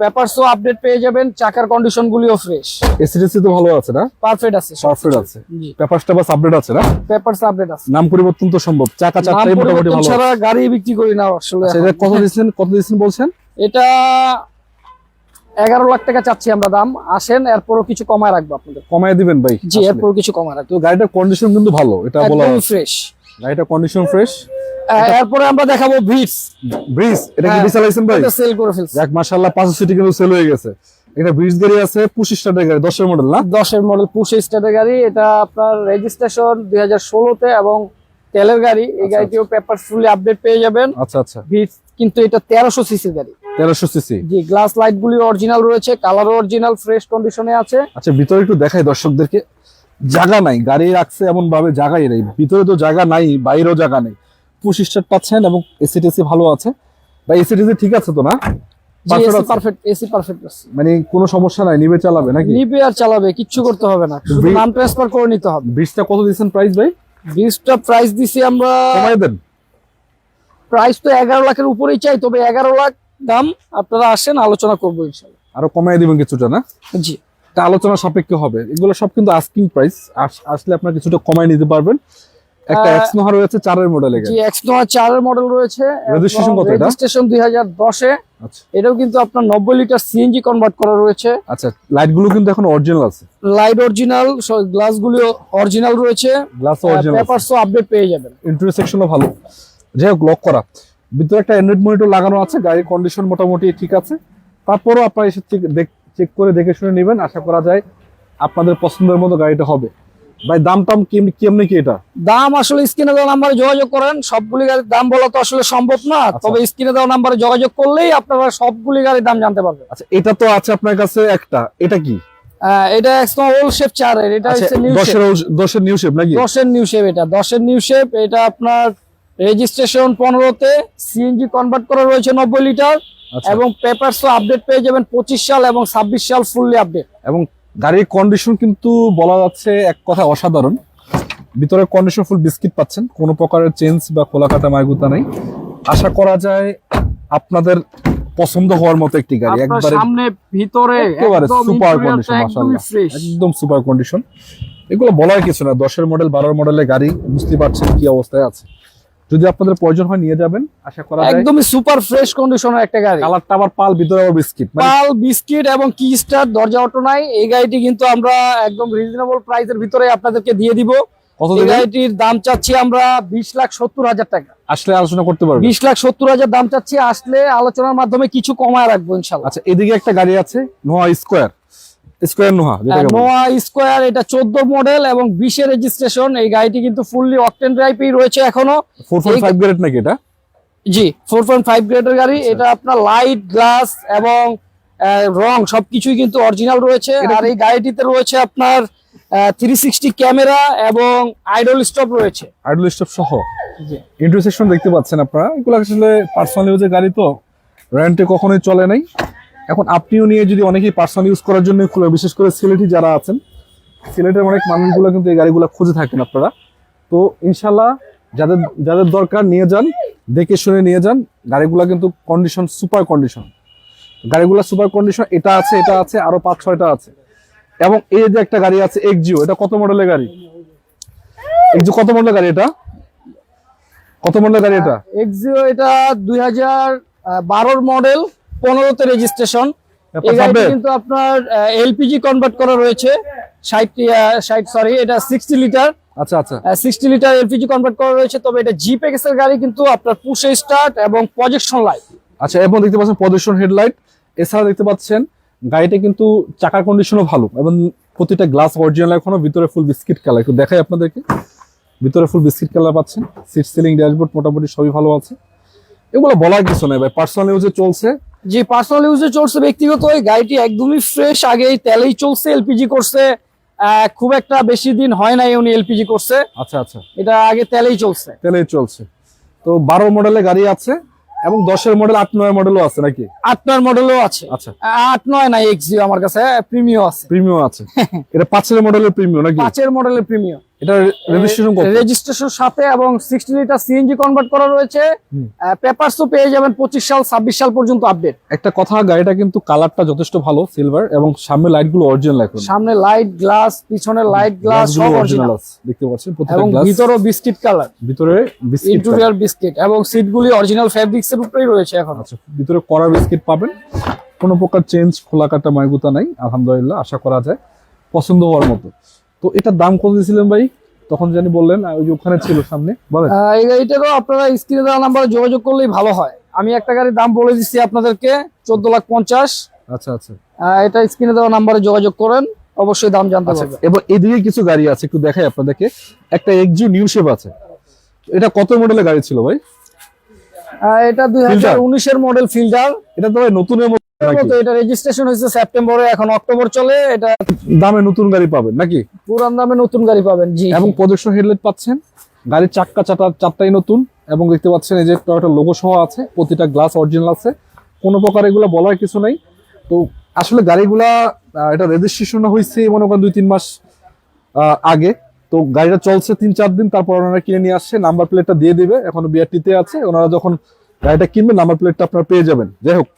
Speaker 2: পেপারসও আপডেট পেয়ে যাবেন, চাকার কন্ডিশন গুলিও ফ্রেশ,
Speaker 1: এসিডিসি তো ভালো আছে না?
Speaker 2: পারফেক্ট আছে,
Speaker 1: পারফেক্ট আছে,
Speaker 2: জি,
Speaker 1: পেপারসটা বাস আপডেট আছে না?
Speaker 2: পেপারস আপডেট আছে।
Speaker 1: নাম পরিবর্তন তো সম্ভব, চাকা
Speaker 2: নাম
Speaker 1: চারটাই মোটামুটি
Speaker 2: পরিবর্তন
Speaker 1: ভালো
Speaker 2: ছাড়া
Speaker 1: আছে।
Speaker 2: গাড়ি বিক্রি করি না আসলে
Speaker 1: আচ্ছা,
Speaker 2: এখন।
Speaker 1: এটা কত দিচ্ছেন বলছেন?
Speaker 2: এটা 11 লাখ টাকা চাচ্ছি আমরা দাম। আসেন, এরপরও কিছু কমায় রাখবো আপনাদের।
Speaker 1: কমায় দিবেন ভাই?
Speaker 2: জি,
Speaker 1: আসলে।
Speaker 2: এরপরও কিছু কমায় রাখবো,
Speaker 1: তো গাড়িটার কন্ডিশন কিন্তু ভালো, এটা বলা
Speaker 2: একদম
Speaker 1: আছে।
Speaker 2: ফ্রেশ।
Speaker 1: গাড়িটার কন্ডিশন ফ্রেশ।
Speaker 2: এরপরে আমরা দেখাবো ভিটস।
Speaker 1: ব্রিজ, এটা কি
Speaker 2: হ্যাঁ,
Speaker 1: ডিসালাইছেন ভাই?
Speaker 2: এটা সেল করে ফেলছি।
Speaker 1: যাক মাশাআল্লাহ, 500 সিটি কিন্তু সেল হয়ে গেছে। এটা ব্রিজ গাড়ি আছে, 25 স্টার্টের গাড়ি, 10 এর মডেল না?
Speaker 2: 10 এর মডেল, পুশ স্টার্টের গাড়ি। এটা আপনার রেজিস্ট্রেশন 2016 তে এবং তেলের গাড়ি। এই গাড়িটিও পেপার ফুলি আপডেট পেয়ে যাবেন।
Speaker 1: আচ্ছা আচ্ছা,
Speaker 2: ভিটস, কিন্তু এটা 1300 সিসির গাড়ি।
Speaker 1: 1300 সিসি।
Speaker 2: জি, গ্লাস লাইট গুলি অরিজিনাল রয়েছে, কালারও অরিজিনাল, ফ্রেশ কন্ডিশনে আছে।
Speaker 1: আচ্ছা, ভিতরে একটু দেখাই দর্শকদেরকে। জায়গা নাই, গাড়ি রাখছে এমন ভাবে জায়গাই নেই, ভিতরে তো জায়গা নাই, বাইরেও জায়গা নেই। পুশ স্টার্ট পাচ্ছেন এবং এসিটিসি ভালো আছে। বা এসিটিসি ঠিক আছে তো না?
Speaker 2: জি,
Speaker 1: Perfect
Speaker 2: এসি
Speaker 1: আছে?
Speaker 2: পারফেক্ট, এসি পারফেক্ট আছে।
Speaker 1: মানে কোনো সমস্যা নাই, নিবে চালাবে নাকি?
Speaker 2: নিবে আর চালাবে, কিচ্ছু করতে হবে না, শুধু নাম ট্রান্সফার করে নিতে হবে।
Speaker 1: ব্রিজটা কত দিয়েছেন প্রাইস ভাই?
Speaker 2: ভিটসটা প্রাইস দিছি আমরা,
Speaker 1: কমাই দেন।
Speaker 2: প্রাইস তো 11 লাখের উপরেই চাই, তবে 11 লাখ দাম। আপনারা আসেন, আলোচনা করবো ইনশাআল্লাহ।
Speaker 1: আরো কমাই দিবেন কিছুটা না?
Speaker 2: জি,
Speaker 1: এটা আলোচনা সাপেক্ষে হবে, এগুলো সব কিন্তু আস্কিং প্রাইস, আসলে আপনারা কিছুটা কমাই নিতে পারবেন। একটা এক্স নোহা রয়েছে 4 এর মডেলে
Speaker 2: জি, এক্স নোয়া 4 এর মডেল রয়েছে।
Speaker 1: Registration কত এটা?
Speaker 2: রেজিস্ট্রেশন 2010 এ।
Speaker 1: আচ্ছা
Speaker 2: এটাও কিন্তু আপনার 90 লিটার সিএনজি কনভার্ট করা রয়েছে।
Speaker 1: আচ্ছা, লাইট গুলো কিন্তু এখন অরিজিনাল আছে,
Speaker 2: লাইট অরিজিনাল, গ্লাস গুলিও অরিজিনাল রয়েছে,
Speaker 1: গ্লাস অরিজিনাল,
Speaker 2: পেপারসও আপডেট পেয়ে যাবেন।
Speaker 1: ইন্টারসেকশনও ভালো। যাই হোক, লক করা, ভিতরে একটা অ্যান্ড্রয়েড মনিটর লাগানো আছে, গাড়ির কন্ডিশন মোটামুটি ঠিক আছে। তারপরও আপনারা এসে চেক করে দেখে শুনে নেবেন, আশা করা যায় আপনাদের পছন্দের মতো গাড়িটা হবে। ভাই দাম টাম কেমনি কি এটা?
Speaker 2: দাম আসলে স্ক্রিনে দেওয়া নাম্বারে যোগাযোগ করেন। সবগুলি গাড়ির দাম বলা তো আসলে সম্ভব না, তবে স্ক্রিনে দেওয়া নাম্বারে যোগাযোগ করলেই আপনারা সবগুলি গাড়ির দাম জানতে পারবেন।
Speaker 1: আচ্ছা, এটা তো আছে আপনার কাছে একটা, এটা কি?
Speaker 2: এটা একদম ওল্ড শেপ 4 এর, এটা
Speaker 1: আচ্ছা,
Speaker 2: হচ্ছে নিউ শেপ।
Speaker 1: 10 এর নিউ শেপ নাকি?
Speaker 2: 10 এর নিউ শেপ, এটা 10 এর নিউ শেপ। এটা আপনার রেজিস্ট্রেশন 15 তে, সিএনজি কনভার্ট করা রয়েছে 90 লিটার
Speaker 1: আচ্ছা,
Speaker 2: এবং পেপারসও আপডেট পেয়ে যাবেন 25 সাল এবং 26 সাল ফুললি আপডেট।
Speaker 1: এবং গাড়ির কন্ডিশন কিন্তু বলা যাচ্ছে এক কথা অসাধারণ। ভিতরে কন্ডিশন ফুল বিস্কিট পাচ্ছেন, কোনো প্রকারের চেঞ্জ বা খোলা কাটা মারগুতা নাই। আশা করা যায় আপনাদের পছন্দ হওয়ার মতো একটি গাড়ি,
Speaker 2: আপনার
Speaker 1: একবারে
Speaker 2: সামনে ভিতরে
Speaker 1: একেবারে
Speaker 2: একদম
Speaker 1: সুপার
Speaker 2: interior টা
Speaker 1: কন্ডিশন,
Speaker 2: একদমই
Speaker 1: মাশাআল্লাহ
Speaker 2: ফ্রেশ।
Speaker 1: একদম সুপার কন্ডিশন। এগুলো বলার কিছু না, 10-এর মডেল 12-এর মডেলের গাড়ি, বুঝতে পারছেন কি অবস্থায় আছে। যদি আপনাদের প্রয়োজন হয় নিয়ে যাবেন, আশা করা যায়।
Speaker 2: একদমই সুপার ফ্রেশ কন্ডিশনের একটা গাড়ি।
Speaker 1: কালারটা আবার পাল, ভিতরে আবার বিস্কিট,
Speaker 2: পাল বিস্কিট এবং কি স্টার, দরজা অটো নাই। এই গাড়িটি কিন্তু আমরা একদম রিজনেবল প্রাইসের ভিতরে আপনাদেরকে দিয়ে দিব।
Speaker 1: কত
Speaker 2: এই
Speaker 1: দেবেন?
Speaker 2: গাড়িটির দাম চাচ্ছি আমরা 20,70,000 টাকা।
Speaker 1: আসলে আলোচনা করতে পারবেন।
Speaker 2: 20,70,000 দাম চাচ্ছি, আসলে আলোচনার মাধ্যমে কিছু কমায় রাখবো ইনশাল্লাহ।
Speaker 1: আচ্ছা, এদিকে একটা গাড়ি আছে নোয়া স্কোয়ার, নোহা যেটাকে বলে।
Speaker 2: নোয়া স্কোয়ার, এটা 14 মডেল এবং 20 রেজিস্ট্রেশন। এই গাড়িটি কিন্তু ফুললি অকটেন ড্রাইভই রয়েছে এখনো।
Speaker 1: 4.5 গ্রেড নাকি এটা?
Speaker 2: জি 4.5 গ্রেডের গাড়ি। এটা আপনার লাইট, গ্লাস এবং রং সবকিছুই কিন্তু অরিজিনাল রয়েছে। আর এই গাড়িটিতে রয়েছে আপনার 360 ক্যামেরা এবং আইডল স্টপ রয়েছে।
Speaker 1: আইডল স্টপ সহ
Speaker 2: জি।
Speaker 1: ইন্টারসেকশন দেখতে পাচ্ছেন আপনারা। এগুলো আসলে পার্সোনাল ইউজের গাড়ি, তো রেন্টে কখনোই চলে নাই। এখন আপনিও নিয়ে যদি অনেকেই পার্সোনাল ইউজ করার জন্য খুলে, বিশেষ করে সিলেটি যারা আছেন, সিলেটের অনেক মানুষগুলো কিন্তু এই গাড়িগুলো খুঁজে থাকেন আপনারা। তো ইনশাল্লাহ যাদের যাদের দরকার নিয়ে যান, দেখে শুনে নিয়ে যান। গাড়িগুলো কিন্তু কন্ডিশন সুপার কন্ডিশন, গাড়িগুলো সুপার কন্ডিশন। এটা আছে, এটা আছে, আরো 5-6টা আছে। এবং এই যে একটা গাড়ি আছে এক্সজিও, এটা কত মডেলের গাড়ি? এক্সজিও কত মডেলের গাড়ি এটা? কত মডেলের গাড়ি এটা?
Speaker 2: এক্সিও এটা 2012 মডেল, 15তে রেজিস্ট্রেশন।
Speaker 1: ব্যাপার
Speaker 2: এই গাড়িটি
Speaker 1: সাবজেক্ট।
Speaker 2: কিন্তু আপনার এলপিজি কনভার্ট করা রয়েছে। 60 সরি, এটা 60 লিটার।
Speaker 1: আচ্ছা আচ্ছা
Speaker 2: 60 লিটার এলপিজি কনভার্ট করা রয়েছে। তবে এটা জি প্যাকেজের গাড়ি, কিন্তু আপনার পুশে স্টার্ট এবং প্রজেকশন লাইট।
Speaker 1: আচ্ছা, এবং দেখতে পাচ্ছেন প্রদর্শন হেডলাইট। এছাড়া দেখতে পাচ্ছেন গাড়িটা কিন্তু চাকার কন্ডিশনও ভালো, এবং প্রতিটা গ্লাস অরিজিনাল, এখনো ভিতরে ফুল বিস্কিট কালার। একটু দেখাই আপনাদেরকে, ভিতরে ফুল বিস্কিট কালার পাচ্ছেন। সিট সিলিং, ড্যাশবোর্ড মোটামুটি সবই ভালো আছে। এগুলো বলার কিছু নেই ভাই, পার্সোনাল ইউজে চলছে।
Speaker 2: যে পার্সোনাল ইউজে চলছে ব্যক্তিগত, এই গাড়িটি একদমই ফ্রেশ। আগেই তেলেই চলছে, এলপিজি করছে। খুব একটা বেশি দিন হয় নাই উনি এলপিজি করছে।
Speaker 1: আচ্ছা আচ্ছা,
Speaker 2: এটা আগে তেলেই চলছে।
Speaker 1: তেলেই চলছে। তো 12 মডেলের গাড়ি আছে, এবং 10-এর মডেল, 8-9 মডেলও আছে নাকি?
Speaker 2: 8-9 মডেলও আছে।
Speaker 1: আচ্ছা,
Speaker 2: 8-9 নাই, এক্সিও আমার কাছে প্রিমিও আছে।
Speaker 1: প্রিমিয়াম আছে। এটা 5-এর মডেলের প্রিমিয়াম নাকি?
Speaker 2: 5-এর মডেলের প্রিমিও।
Speaker 1: এটা রেজিস্ট্রেশন কত?
Speaker 2: রেজিস্ট্রেশন সাথে এবং 60 লিটার সিএনজি কনভার্ট করা রয়েছে। পেপারসও পেয়ে যাবেন 25 সাল 26 সাল পর্যন্ত আপডেট।
Speaker 1: একটা কথা, গাড়িটা কিন্তু কালারটা যথেষ্ট ভালো, সিলভার, এবং সামনে লাইট গুলো অরিজিনাল এখন।
Speaker 2: সামনে লাইট, গ্লাস, পিছনে লাইট, গ্লাস সব অরিজিনাল
Speaker 1: আছে, দেখতে পাচ্ছেন প্রত্যেকটা
Speaker 2: এবং
Speaker 1: গ্লাস।
Speaker 2: ভিতরও বিস্কিট কালার,
Speaker 1: ভিতরে বিস্কিট
Speaker 2: ইন্টেরিয়র বিস্কিট, এবং সিটগুলি অরিজিনাল ফেব্রিক্স এর উপরেই রয়েছে এখন।
Speaker 1: আচ্ছা, ভিতরে কড়া বিস্কিট পাবেন। কোনো প্রকার চেঞ্জ, খোলা কাটা মাইগুতা নাই, আলহামদুলিল্লাহ। আশা করা যায় পছন্দ হওয়ার মতো। তো এটার দাম কত দিয়েছিলেন ভাই তখন? জানি বললেন ওই যে ওখানে ছিল সামনে, বলেন।
Speaker 2: এই গাড়িটারও আপনারা স্ক্রিনে দেওয়া নাম্বারে যোগাযোগ করলেই ভালো হয়। আমি একটা গাড়ির দাম বলে দিচ্ছি আপনাদেরকে, 14,50,000।
Speaker 1: আচ্ছা আচ্ছা,
Speaker 2: এটা স্ক্রিনে দেওয়া নাম্বারে যোগাযোগ করেন, অবশ্যই দাম জানতে
Speaker 1: আচ্ছা।
Speaker 2: পারবেন।
Speaker 1: এবার এদিকে কিছু গাড়ি আছে, একটু দেখাই আপনাদেরকে। একটা এক্সজিও নিউ শেপ আছে। এটা কত মডেলের গাড়ি ছিল ভাই?
Speaker 2: এটা 2019 এর মডেল ফিল্ডার।
Speaker 1: এটা তো ভাই নতুনের মতো নাকি?
Speaker 2: এটা রেজিস্ট্রেশন হয়েছে সেপ্টেম্বরে, এখন অক্টোবর চলে। এটা
Speaker 1: দামে নতুন গাড়ি পাবেন নাকি?
Speaker 2: পুরান দামে নতুন গাড়ি পাবেন। জি,
Speaker 1: এবং প্রদর্শন হেডলাইট পাচ্ছেন। গাড়ির চারটাই নতুন, এবং দেখতে পাচ্ছেন এই যে একটা লোগো সহ আছে। প্রতিটা গ্লাস অরিজিনাল আছে, কোনো প্রকার এগুলো বলার কিছু নাই। তো আসলে গাড়িগুলা এটা রেজিস্ট্রেশন হয়েছে মনে করেন 2-3 মাস আগে। তো গাড়িটা চলছে 3-4 দিন, তারপর ওনারা কিনে নিয়ে আসছে। নাম্বার প্লেটটা দিয়ে দিবে, এখনো বিআরটিতে আছে। ওনারা যখন গাড়িটা কিনবেন নাম্বার প্লেটটা আপনারা পেয়ে যাবেন। যাই হোক,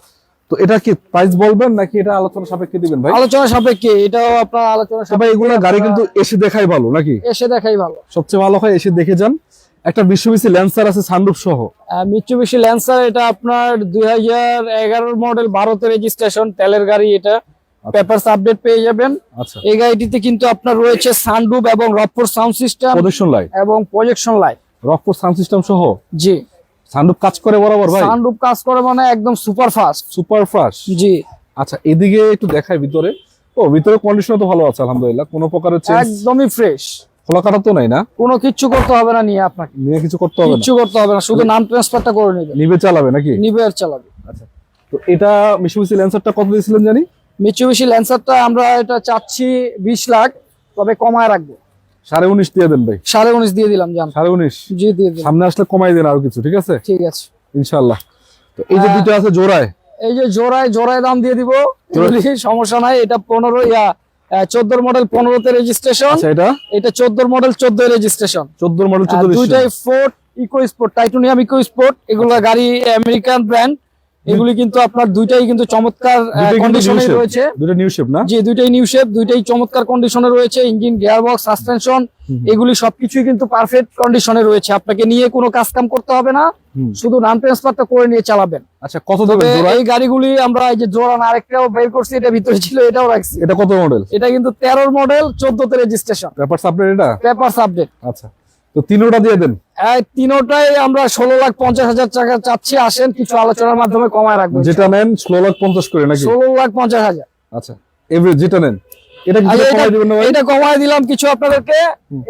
Speaker 1: তো এটা কি প্রাইস বলবেন নাকি এটা আলোচনা সাপেক্ষে দিবেন ভাই?
Speaker 2: আলোচনা সাপেক্ষে, এটাও আপনার আলোচনা
Speaker 1: সবাই
Speaker 2: সাপেক্ষে।
Speaker 1: এগুলা গাড়ি কিন্তু এসে দেখাই ভালো নাকি?
Speaker 2: এসে দেখাই ভালো,
Speaker 1: সবচেয়ে ভালো হয় এসে দেখে যান। একটা মিৎসুবিশি ল্যান্সার আছে সানরুফ সহ।
Speaker 2: মিৎসুবিশি ল্যান্সার, এটা আপনার 2011 মডেল, 12তে রেজিস্ট্রেশন, তেলের গাড়ি। এটা পেপারস আপডেট পেয়ে যাবেন।
Speaker 1: আচ্ছা,
Speaker 2: এই গাড়িটিতে কিন্তু আপনার রয়েছে সানরুফ এবং রকফোর্ড সাউন্ড সিস্টেম
Speaker 1: প্রদর্শন লাইট
Speaker 2: এবং projection light.
Speaker 1: Rockford sound system সহ।
Speaker 2: জি,
Speaker 1: সানরুফ কাজ করে বরাবর ভাই?
Speaker 2: সানরুফ কাজ করে মানে একদম সুপার ফাস্ট।
Speaker 1: Super fast.
Speaker 2: জি,
Speaker 1: আচ্ছা, এদিকে একটু দেখাই ভিতরে। ও, ভিতরে কন্ডিশন তো ভালো আছে আলহামদুলিল্লাহ, কোনো প্রকারের চেঞ্জ,
Speaker 2: একদমই ফ্রেশ।
Speaker 1: খোলা কাটা তো নাই না?
Speaker 2: কোনো কিচ্ছু করতে হবে না, নিয়ে আপনাকে
Speaker 1: নিয়ে কিছু করতে হবে না?
Speaker 2: কিচ্ছু করতে হবে না, শুধু নাম ট্রান্সফারটা করে নেবেন।
Speaker 1: নিবে চালাবে নাকি?
Speaker 2: নিবে আর চালাবে।
Speaker 1: আচ্ছা, তো এটা মিৎসুবিশি ল্যান্সারটা কত দিয়েছিলেন জানি?
Speaker 2: মিৎসুবিশি ল্যান্সারটা আমরা এটা চাচ্ছি 20 লাখ, তবে কমায় রাখবো।
Speaker 1: 19.5 দিয়ে দেন ভাই।
Speaker 2: 19.5 দিয়ে দিলাম, জান।
Speaker 1: 19.5?
Speaker 2: জি, দিয়ে দিলাম।
Speaker 1: সামনে আসলে কমাই দেন আরো কিছু, ঠিক আছে?
Speaker 2: ঠিক আছে,
Speaker 1: ইনশাআল্লাহ। তো এই যে দুটো আছে জোড়ায়,
Speaker 2: এই যে জোড়ায় দাম দিয়ে দিব, সমস্যা নাই। এটা 14 মডেল, 15তে রেজিস্ট্রেশন।
Speaker 1: আচ্ছা,
Speaker 2: এটা 14 মডেল, 14 রেজিস্ট্রেশন।
Speaker 1: 14 মডেল 14
Speaker 2: দুইটাই Ford EcoSport, Titanium EcoSport. এগুলা গাড়ি আমেরিকান ব্র্যান্ড, এগুলি কিন্তু আপনার দুইটাই কিন্তু চমৎকার কন্ডিশনে রয়েছে।
Speaker 1: দুটো নিউ শেপ না?
Speaker 2: জি, দুইটাই নিউ শেপ, দুইটাই চমৎকার কন্ডিশনে রয়েছে। ইঞ্জিন, গিয়ারবক্স, সাসপেনশন এগুলি সবকিছুই কিন্তু পারফেক্ট কন্ডিশনে রয়েছে। আপনাকে নিয়ে কোনো কাজ কাম করতে হবে না, শুধু নাম ট্রান্সফারটা করে নিয়ে চালাবেন।
Speaker 1: আচ্ছা, কত দেবেন জোড়া?
Speaker 2: এই গাড়িগুলি আমরা এই যে জোড়া আরেকটাও বের করছি, এটা ভিতরে ছিল, এটাও রাখছি।
Speaker 1: এটা কত মডেল?
Speaker 2: এটা কিন্তু 13 মডেল, 14 তে রেজিস্ট্রেশন।
Speaker 1: পেপারস আপডেট এটা?
Speaker 2: Papers update.
Speaker 1: আচ্ছা, তো তিনোটা দিয়ে দেন।
Speaker 2: এই তিনোটাই আমরা 16,50,000 টাকা চাচ্ছি। আসেন, কিছু আলোচনার মাধ্যমে কমায় রাখবো।
Speaker 1: যেটা নেন 16,50,000 করে নাকি?
Speaker 2: 16,50,000।
Speaker 1: আচ্ছা, এভারেজ যেটা নেন এটা কি কমাই দিবেন না ভাই?
Speaker 2: এটা কমায় দিলাম কিছু আপনাদেরকে।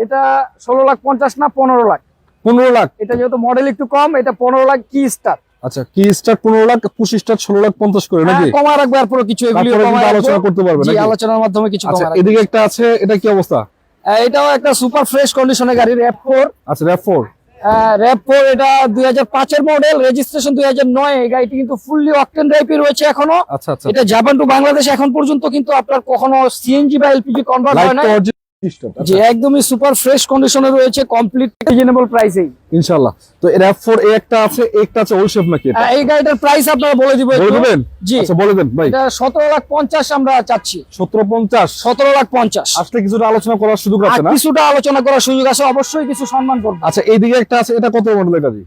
Speaker 2: এটা 16,50,000 না 15 লাখ।
Speaker 1: 15 লাখ?
Speaker 2: এটা যেহেতু মডেল একটু কম, এটা 15 লাখ কি স্টার।
Speaker 1: আচ্ছা, কি স্টার 15 লাখ, পুশ স্টার 16,50,000 করে নাকি?
Speaker 2: কমায় রাখবো, আর পুরো কিছু এগুলি
Speaker 1: তারপরে
Speaker 2: কমায়
Speaker 1: কিন্তু
Speaker 2: রাখবো।
Speaker 1: আলোচনা করতে পারবেন
Speaker 2: জি,
Speaker 1: নাকি?
Speaker 2: আলোচনার মাধ্যমে কিছু
Speaker 1: আচ্ছা,
Speaker 2: কমায় রাখবো।
Speaker 1: এদিকে একটা আছে, এটা কি অবস্থা?
Speaker 2: এটাও একটা সুপার ফ্রেশ কন্ডিশনের গাড়ি, RAV4।
Speaker 1: আচ্ছা, RAV4।
Speaker 2: RAV4 এটা 2005 এর মডেল, রেজিস্ট্রেশন 2009। এই গাড়িটি কিন্তু ফুললি অকটেন ড্রাইভে রয়েছে এখনো।
Speaker 1: আচ্ছা আচ্ছা,
Speaker 2: এটা জাপান টু বাংলাদেশ এখন পর্যন্ত কিন্তু আপনার কখনো সিএনজি বা এলপিজি কনভার্ট হয় না। জি, একদমই সুপার ফ্রেশ কন্ডিশনে রয়েছে, কমপ্লিট রিজনেবল প্রাইসেই
Speaker 1: ইনশাআল্লাহ। তো এর RAV4 এ একটা আছে, একটা আছে ওই শেপ নাকি এটা?
Speaker 2: এই গাড়িটার প্রাইস আপনারা বলে দিব
Speaker 1: বলে
Speaker 2: একটু।
Speaker 1: দিবেন?
Speaker 2: জি,
Speaker 1: আচ্ছা, বলে দেন ভাই।
Speaker 2: এটা 17,50,000 আমরা চাচ্ছি।
Speaker 1: 17,50,000?
Speaker 2: 17,50,000
Speaker 1: আসলে কিছুটা আলোচনা করার সুযোগ
Speaker 2: আর
Speaker 1: আছে না?
Speaker 2: কিছুটা আলোচনা করার সুযোগ আছে, অবশ্যই কিছু সম্মান করব।
Speaker 1: আচ্ছা, এইদিকে একটা আছে, এটা কত মডেলের গাড়ি?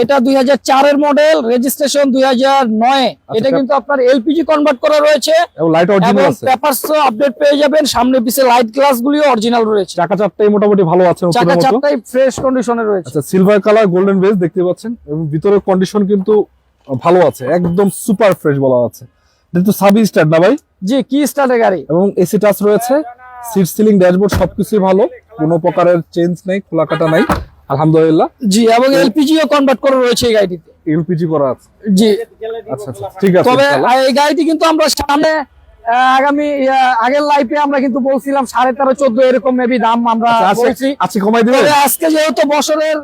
Speaker 2: এটা 2004 এর মডেল, রেজিস্ট্রেশন 2009। এটা কিন্তু আপনার এলপিজি কনভার্ট করা রয়েছে
Speaker 1: এবং লাইট অরিজিনাল
Speaker 2: এবং
Speaker 1: আছে?
Speaker 2: পেপারসও আপডেট পেয়ে যাবেন। সামনে পিছে লাইট গ্লাস গুলিও অরিজিনাল রয়েছে।
Speaker 1: চাকা চারটাই মোটামুটি ভালো আছে, নতুনের
Speaker 2: চাকা
Speaker 1: মতো।
Speaker 2: চারটাই ফ্রেশ কন্ডিশনে রয়েছে।
Speaker 1: আচ্ছা, সিলভার কালার গোল্ডেন বেজ দেখতে পাচ্ছেন, এবং ভিতরের কন্ডিশন কিন্তু ভালো আছে, একদম সুপার ফ্রেশ বলা আছে। এটা তো সাব স্টার্ট না ভাই?
Speaker 2: জি, কি স্টার্টের গাড়ি
Speaker 1: এবং এসি টাচ রয়েছে, সিট সিলিং, ড্যাশবোর্ড সবকিছুই ভালো, কোনো প্রকারের চেঞ্জ নেই, খোলা কাটা নাই, আলহামদুলিল্লাহ।
Speaker 2: জি, এবং এলপিজিও কনভার্ট করা রয়েছে এই গাড়িটিতে।
Speaker 1: এলপিজি করা আছে?
Speaker 2: জি।
Speaker 1: আচ্ছা আচ্ছা, ঠিক আছে।
Speaker 2: তবে
Speaker 1: ইনশাআল্লাহ।
Speaker 2: এই গাড়িটি কিন্তু আমরা সামনে আগামী আগের লাইফে আমরা কিন্তু বলছিলাম 13.5-14 এরকম মেবি দাম আমরা
Speaker 1: আচ্ছা,
Speaker 2: বলছি।
Speaker 1: আচ্ছা, কমাই দিবেন?
Speaker 2: তবে আজকে যেহেতু বছরের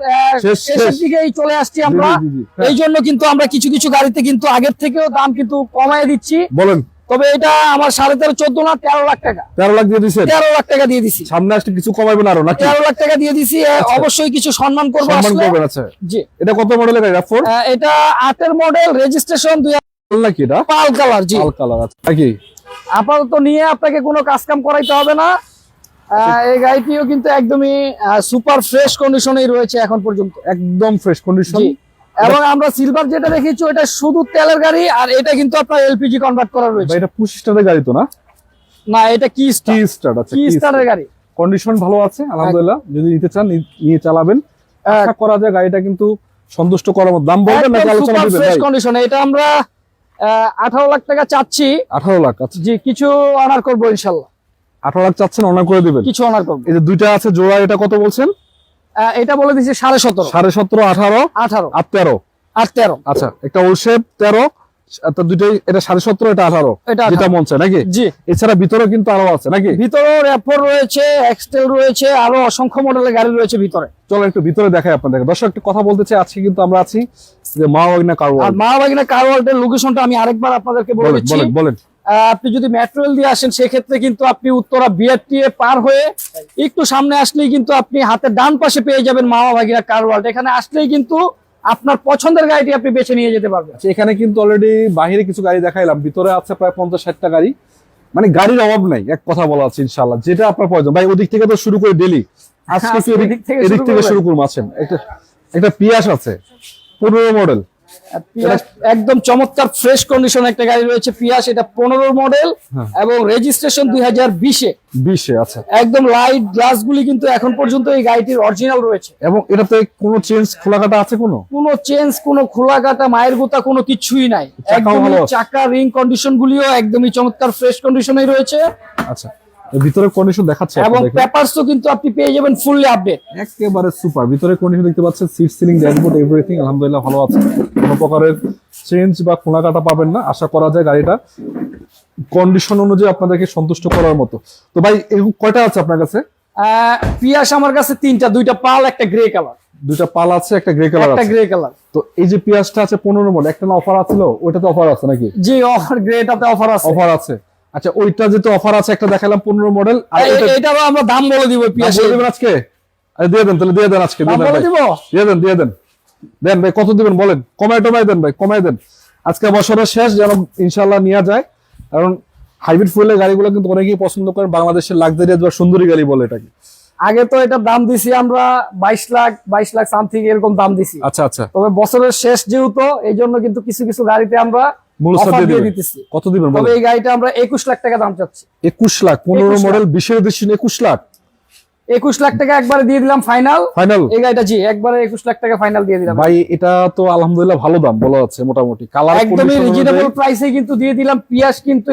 Speaker 2: শেষের দিকেই চলে আসছি আমরা,
Speaker 1: জি, জি, জি, হ্যাঁ।
Speaker 2: এই জন্য কিন্তু আমরা কিছু কিছু গাড়িতে কিন্তু আগের থেকেও দাম কিন্তু কমায় দিচ্ছি।
Speaker 1: বলেন।
Speaker 2: তবে এটা আমার 13.5-14 না 13 লাখ টাকা।
Speaker 1: 13 লাখ দিয়ে দিচ্ছেন?
Speaker 2: 13 লাখ টাকা দিয়ে দিছি।
Speaker 1: সামনে আসলে কিছু কমাইবেন আরো নাকি?
Speaker 2: 13 লাখ টাকা দিয়ে দিছি। অবশ্যই কিছু সম্মান করবো
Speaker 1: সম্মান
Speaker 2: আসলে।
Speaker 1: করবেন। আচ্ছা,
Speaker 2: জি,
Speaker 1: এটা কত মডেলের গাড়ি? RAV4
Speaker 2: এটা 8 এর মডেল, রেজিস্ট্রেশন 2000
Speaker 1: নাকি এটা?
Speaker 2: পাল কালার। জি,
Speaker 1: লাল কালার আছে নাকি?
Speaker 2: আপাতত নিয়ে আপনাকে কোনো কাজ কাম করাইতে হবে না। এই গাড়িটিও কিন্তু একদমই সুপার ফ্রেশ কন্ডিশনেই রয়েছে এখন পর্যন্ত।
Speaker 1: একদম ফ্রেশ কন্ডিশন।
Speaker 2: জি, এবং আমরা সিলভার যেটা দেখেছি ওটা শুধু তেলের গাড়ি, আর এটা কিন্তু আপনার এলপিজি কনভার্ট করা রয়েছে।
Speaker 1: এটা পুশ স্টারের গাড়ি তো না?
Speaker 2: না, এটা কি
Speaker 1: কি
Speaker 2: স্টার।
Speaker 1: স্টার্ট আছে?
Speaker 2: কি স্টারের গাড়ি।
Speaker 1: কন্ডিশন ভালো আছে আলহামদুলিল্লাহ। যদি নিতে চান নিয়ে চালাবেন, আশা করা যায় গাড়িটা কিন্তু সন্তুষ্ট করার মতো। দাম বলবেন নাকি আলোচনা
Speaker 2: সুপার
Speaker 1: দিবেন
Speaker 2: ফ্রেশ
Speaker 1: ভাই?
Speaker 2: কন্ডিশনে এটা আমরা 18 লাখ টাকা চাচ্ছি।
Speaker 1: 18 লাখ? আচ্ছা,
Speaker 2: জি, কিছু অনার করবো ইনশাল্লাহ।
Speaker 1: 18 লাখ চাচ্ছেন, অনার করে দিবেন?
Speaker 2: কিছু অনার করবো।
Speaker 1: এই যে দুইটা আছে জোড়া, এটা কত বলছেন?
Speaker 2: এটা বলে দিচ্ছি 17.5।
Speaker 1: 17.5, 18
Speaker 2: 18
Speaker 1: আর 13?
Speaker 2: আর 13।
Speaker 1: আচ্ছা, একটা ওল শেপ 13, তো দুইটাই, এটা 17.5, এটা 18,
Speaker 2: এটা 18
Speaker 1: যেটা মন চায় নাকি?
Speaker 2: জি,
Speaker 1: এছাড়া ভিতরে কিন্তু আরো আছে নাকি?
Speaker 2: ভিতরে RAV4 রয়েছে, এক্সটেল রয়েছে, আরো অসংখ্য মডেলের গাড়ি রয়েছে ভিতরে।
Speaker 1: চলো একটু ভিতরে দেখাই আপনাদের। দর্শক একটু কথা বলতে চাই, আজকে কিন্তু আমরা আছি যে মা ওয়াগনা কার
Speaker 2: আর
Speaker 1: ওয়ার্ল্ড।
Speaker 2: মা বাগিনা কার ওয়ার্ল্ডের লোকেশনটা আমি আরেকবার আপনাদেরকে বলে
Speaker 1: বলেন
Speaker 2: দিচ্ছি।
Speaker 1: বলেন বলেন।
Speaker 2: আপনি যদি মেট্রো রেল দিয়ে আসেন সেক্ষেত্রে কিন্তু আপনি উত্তরা বিআরটিএ পার হয়ে একটু সামনে আসলেই কিন্তু আপনি হাতের ডান পাশে পেয়ে যাবেন মামা ভাগিনা কার ওয়ার্ল্ড। এখানে আসলেই কিন্তু আপনার পছন্দের গাড়িটি আপনি বেছে নিয়ে যেতে পারবেন।
Speaker 1: আচ্ছা, এখানে কিন্তু অলরেডি বাহিরে কিছু গাড়ি দেখাইলাম, ভিতরে আছে প্রায় 50-60টা গাড়ি। মানে গাড়ির অভাব নাই, এক কথা বলা আছে ইনশাআল্লাহ। যেটা আপনার প্রয়োজন ভাই, ওদিক থেকে তো শুরু করে ডেলি, আজকে একটু এদিক থেকে শুরু করবো। আছেন একটা পিয়াস আছে 15 মডেল,
Speaker 2: পিয়াস একদম চমৎকার ফ্রেশ কন্ডিশন একটা গাড়ি রয়েছে পিয়াস। এটা 15 মডেল এবং রেজিস্ট্রেশন 2020-এ।
Speaker 1: 20-এ? আচ্ছা,
Speaker 2: একদম লাইট গ্লাস গুলি কিন্তু এখন পর্যন্ত এই গাড়িটির অরিজিনাল রয়েছে।
Speaker 1: এবং এটাতে কোনো চেঞ্জ খোলাকাটা আছে? কোনো
Speaker 2: চেঞ্জ, কোনো খোলা কাটা, মায়ের গোতা কোনো কিছুই নাই।
Speaker 1: চাকাও
Speaker 2: একদমই
Speaker 1: ভালো আছে?
Speaker 2: চাকা রিং কন্ডিশন গুলিও একদমই চমৎকার ফ্রেশ কন্ডিশনেই রয়েছে।
Speaker 1: আচ্ছা, এর ভিতরের কন্ডিশন দেখাচ্ছে
Speaker 2: এবং
Speaker 1: আপনাদেরকে।
Speaker 2: পেপারসও কিন্তু আপনি পেয়ে যাবেন ফুললি আপডেট।
Speaker 1: একেবারে সুপার। ভিতরে কন্ডিশন দেখতে পাচ্ছেন, সিট সিলিং, ড্যাশবোর্ড, এভরিথিং আলহামদুলিল্লাহ ভালো আছে, কোনো প্রকারের চেঞ্জ বা খোলাকাটা পাবেন না। আশা করা যায় গাড়িটা কন্ডিশন অনুযায়ী আপনাদেরকে সন্তুষ্ট করার মতো। তো ভাই এরকম কয়টা আছে আপনার কাছে?
Speaker 2: পিয়াস আমার কাছে 3টা, 2টা পাল, একটা গ্রে কালার।
Speaker 1: 2টা পাল আছে, একটা গ্রে কালার
Speaker 2: একটা
Speaker 1: আছে।
Speaker 2: Grey colour.
Speaker 1: তো এই যে পিয়াসটা আছে 15 মডেল, একটা না অফার আছিল, ওইটাতে অফার আছে নাকি?
Speaker 2: জি, অফার, গ্রেটাতে অফার আছে।
Speaker 1: অফার আছে? আচ্ছা, ওইটা যেটা অফার আছে, একটা দেখালাম 15 মডেল, আর
Speaker 2: এটারও আমরা দাম বলে দিব। পিয়াস
Speaker 1: বলে দিবেন আজকে? আরে দিয়ে দেন তাহলে, দিয়ে দেন আজকে,
Speaker 2: দাম বলে দিব।
Speaker 1: দিয়ে দেন দেন ভাই, কত দিবেন বলেন, কমায় টমায় দেন ভাই, কমায় দেন। আজকে বছরের শেষ যেন ইনশাল্লাহ নেওয়া যায়, কারণ হাইব্রিড ফুয়েলের গাড়িগুলো কিন্তু অনেকেই পছন্দ করেন, বাংলাদেশের লাক্সারিয়াস বা সুন্দরী গাড়ি বলে এটাকে।
Speaker 2: আগে তো এটার দাম দিছি আমরা 22 লাখ সামথিং এরকম দাম দিছি।
Speaker 1: আচ্ছা আচ্ছা,
Speaker 2: তবে বছরের শেষ যেহেতু এই জন্য কিন্তু কিছু কিছু গাড়িতে আমরা
Speaker 1: মূল্য ছাড়
Speaker 2: offer
Speaker 1: দিয়ে
Speaker 2: দিয়ে
Speaker 1: দিবেন।
Speaker 2: দিতেছি।
Speaker 1: কত দিবেন
Speaker 2: তবে
Speaker 1: বলেন?
Speaker 2: এই গাড়িটা আমরা 21 লাখ টাকা দাম চাচ্ছি।
Speaker 1: 21 লাখ, 15
Speaker 2: 21
Speaker 1: মডেল 20 এডিশন 21 লাখ
Speaker 2: 21 লাখ টাকা একবারে দিয়ে দিলাম ফাইনাল।
Speaker 1: ফাইনাল।
Speaker 2: এই গাড়িটা জি একবারে 21 লাখ টাকা ফাইনাল দিয়ে দিলাম।
Speaker 1: ভাই এটা তো আলহামদুলিল্লাহ ভালো দাম বলা যাচ্ছে, মোটামুটি কালার
Speaker 2: একদমই রিজনেবল প্রাইসে কিন্তু দিয়ে দিলাম। পিয়াস কিন্তু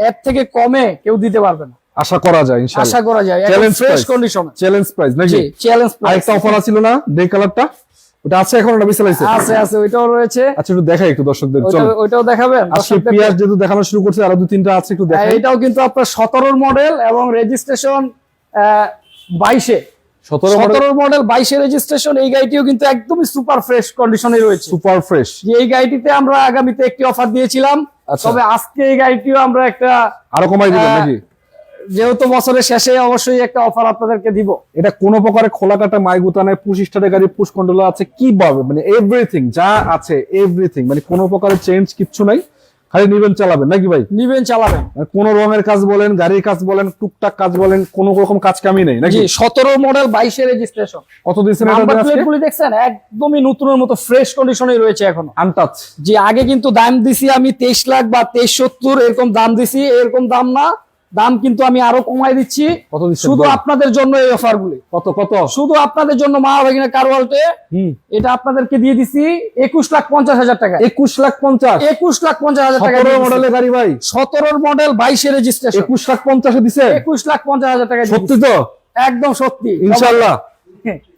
Speaker 2: এর থেকে কমে কেউ দিতে পারবে না,
Speaker 1: আশা করা যায় ইনশাআল্লাহ।
Speaker 2: আশা করা যায়।
Speaker 1: Challenge
Speaker 2: fresh
Speaker 1: price।
Speaker 2: Condition,
Speaker 1: challenge price নাকি?
Speaker 2: জি চ্যালেঞ্জ প্রাইস।
Speaker 1: আরেকটা অফার ছিল না ডে কালারটা, ওটা আছে এখন না বিসে লাইছে?
Speaker 2: আছে আছে, ওইটাও রয়েছে।
Speaker 1: আচ্ছা একটু দেখাই একটু দর্শকদের, চলো।
Speaker 2: ওইটাও দেখাবেন
Speaker 1: আজকে
Speaker 2: দর্শকদেরকে?
Speaker 1: পিয়াস যেহেতু দেখানো শুরু করছে, আরো 2-3টা আছে, একটু দেখাই।
Speaker 2: এটাও কিন্তু আপনার 17 মডেল এবং রেজিস্ট্রেশন 22-এ।
Speaker 1: 17 মডেল
Speaker 2: 17 মডেল 22-এ রেজিস্ট্রেশন। এই গাড়িটিও কিন্তু একদমই সুপার ফ্রেশ কন্ডিশনে রয়েছে।
Speaker 1: Super fresh.
Speaker 2: যে এই গাড়িটিতে আমরা আগামীতে একটি অফার দিয়েছিলাম,
Speaker 1: আচ্ছা।
Speaker 2: তবে আজকে এই গাড়িটিও আমরা একটা,
Speaker 1: আরো কমাই দিবেন নাকি?
Speaker 2: যেহেতু বছরের শেষে অবশ্যই একটা অফার আপনাদেরকে দিব।
Speaker 1: এটা কোনো প্রকারে খোলা কাটা মাই গুতানে, পুশ স্টার্টের গাড়ি, পুশ কন্ট্রোলার আছে, কিভাবে মানে এভরিথিং যা আছে এভরিথিং, মানে কোনো প্রকারের চেঞ্জ কিচ্ছু নাই, খালি নিবেন চালাবেন নাকি ভাই?
Speaker 2: নিবেন চালাবেন,
Speaker 1: মানে কোনো রঙের কাজ বলেন, গাড়ির কাজ বলেন, টুকটাক কাজ বলেন, কোনো রকম কাজ কামই নেই নাকি?
Speaker 2: জি 17 মডেল 22-এ রেজিস্ট্রেশন।
Speaker 1: কত দিয়েছেন এটা
Speaker 2: নাম্বার
Speaker 1: আজকে?
Speaker 2: প্লেট গুলি দেখছেন একদমই নতুনের মতো ফ্রেশ কন্ডিশনে রয়েছে এখনো।
Speaker 1: আনটাচ।
Speaker 2: যে আগে কিন্তু দাম দিছি আমি 23 লাখ বা 2370 এরকম দাম দিছি, এরকম দাম না, দাম কিন্তু আমি আরো কমাই দিচ্ছি
Speaker 1: কত দিচ্ছেন
Speaker 2: শুধু
Speaker 1: বলেন?
Speaker 2: আপনাদের জন্য এই অফার গুলি।
Speaker 1: কত কত?
Speaker 2: শুধু আপনাদের জন্য মা ভাগিনা কারওয়ালতে এটা আপনাদেরকে দিয়ে দিছি 21,50,000 টাকা।
Speaker 1: 21,50,000
Speaker 2: 21,50,000 টাকা
Speaker 1: 17 মডেলের গাড়ি ভাই,
Speaker 2: 17 মডেল 22-এ রেজিস্ট্রেশন
Speaker 1: 21,50,000 দিছে?
Speaker 2: 21,50,000 টাকা দিয়ে
Speaker 1: সত্যি
Speaker 2: দিছি।
Speaker 1: তো?
Speaker 2: একদম সত্যি
Speaker 1: ইনশাআল্লাহ।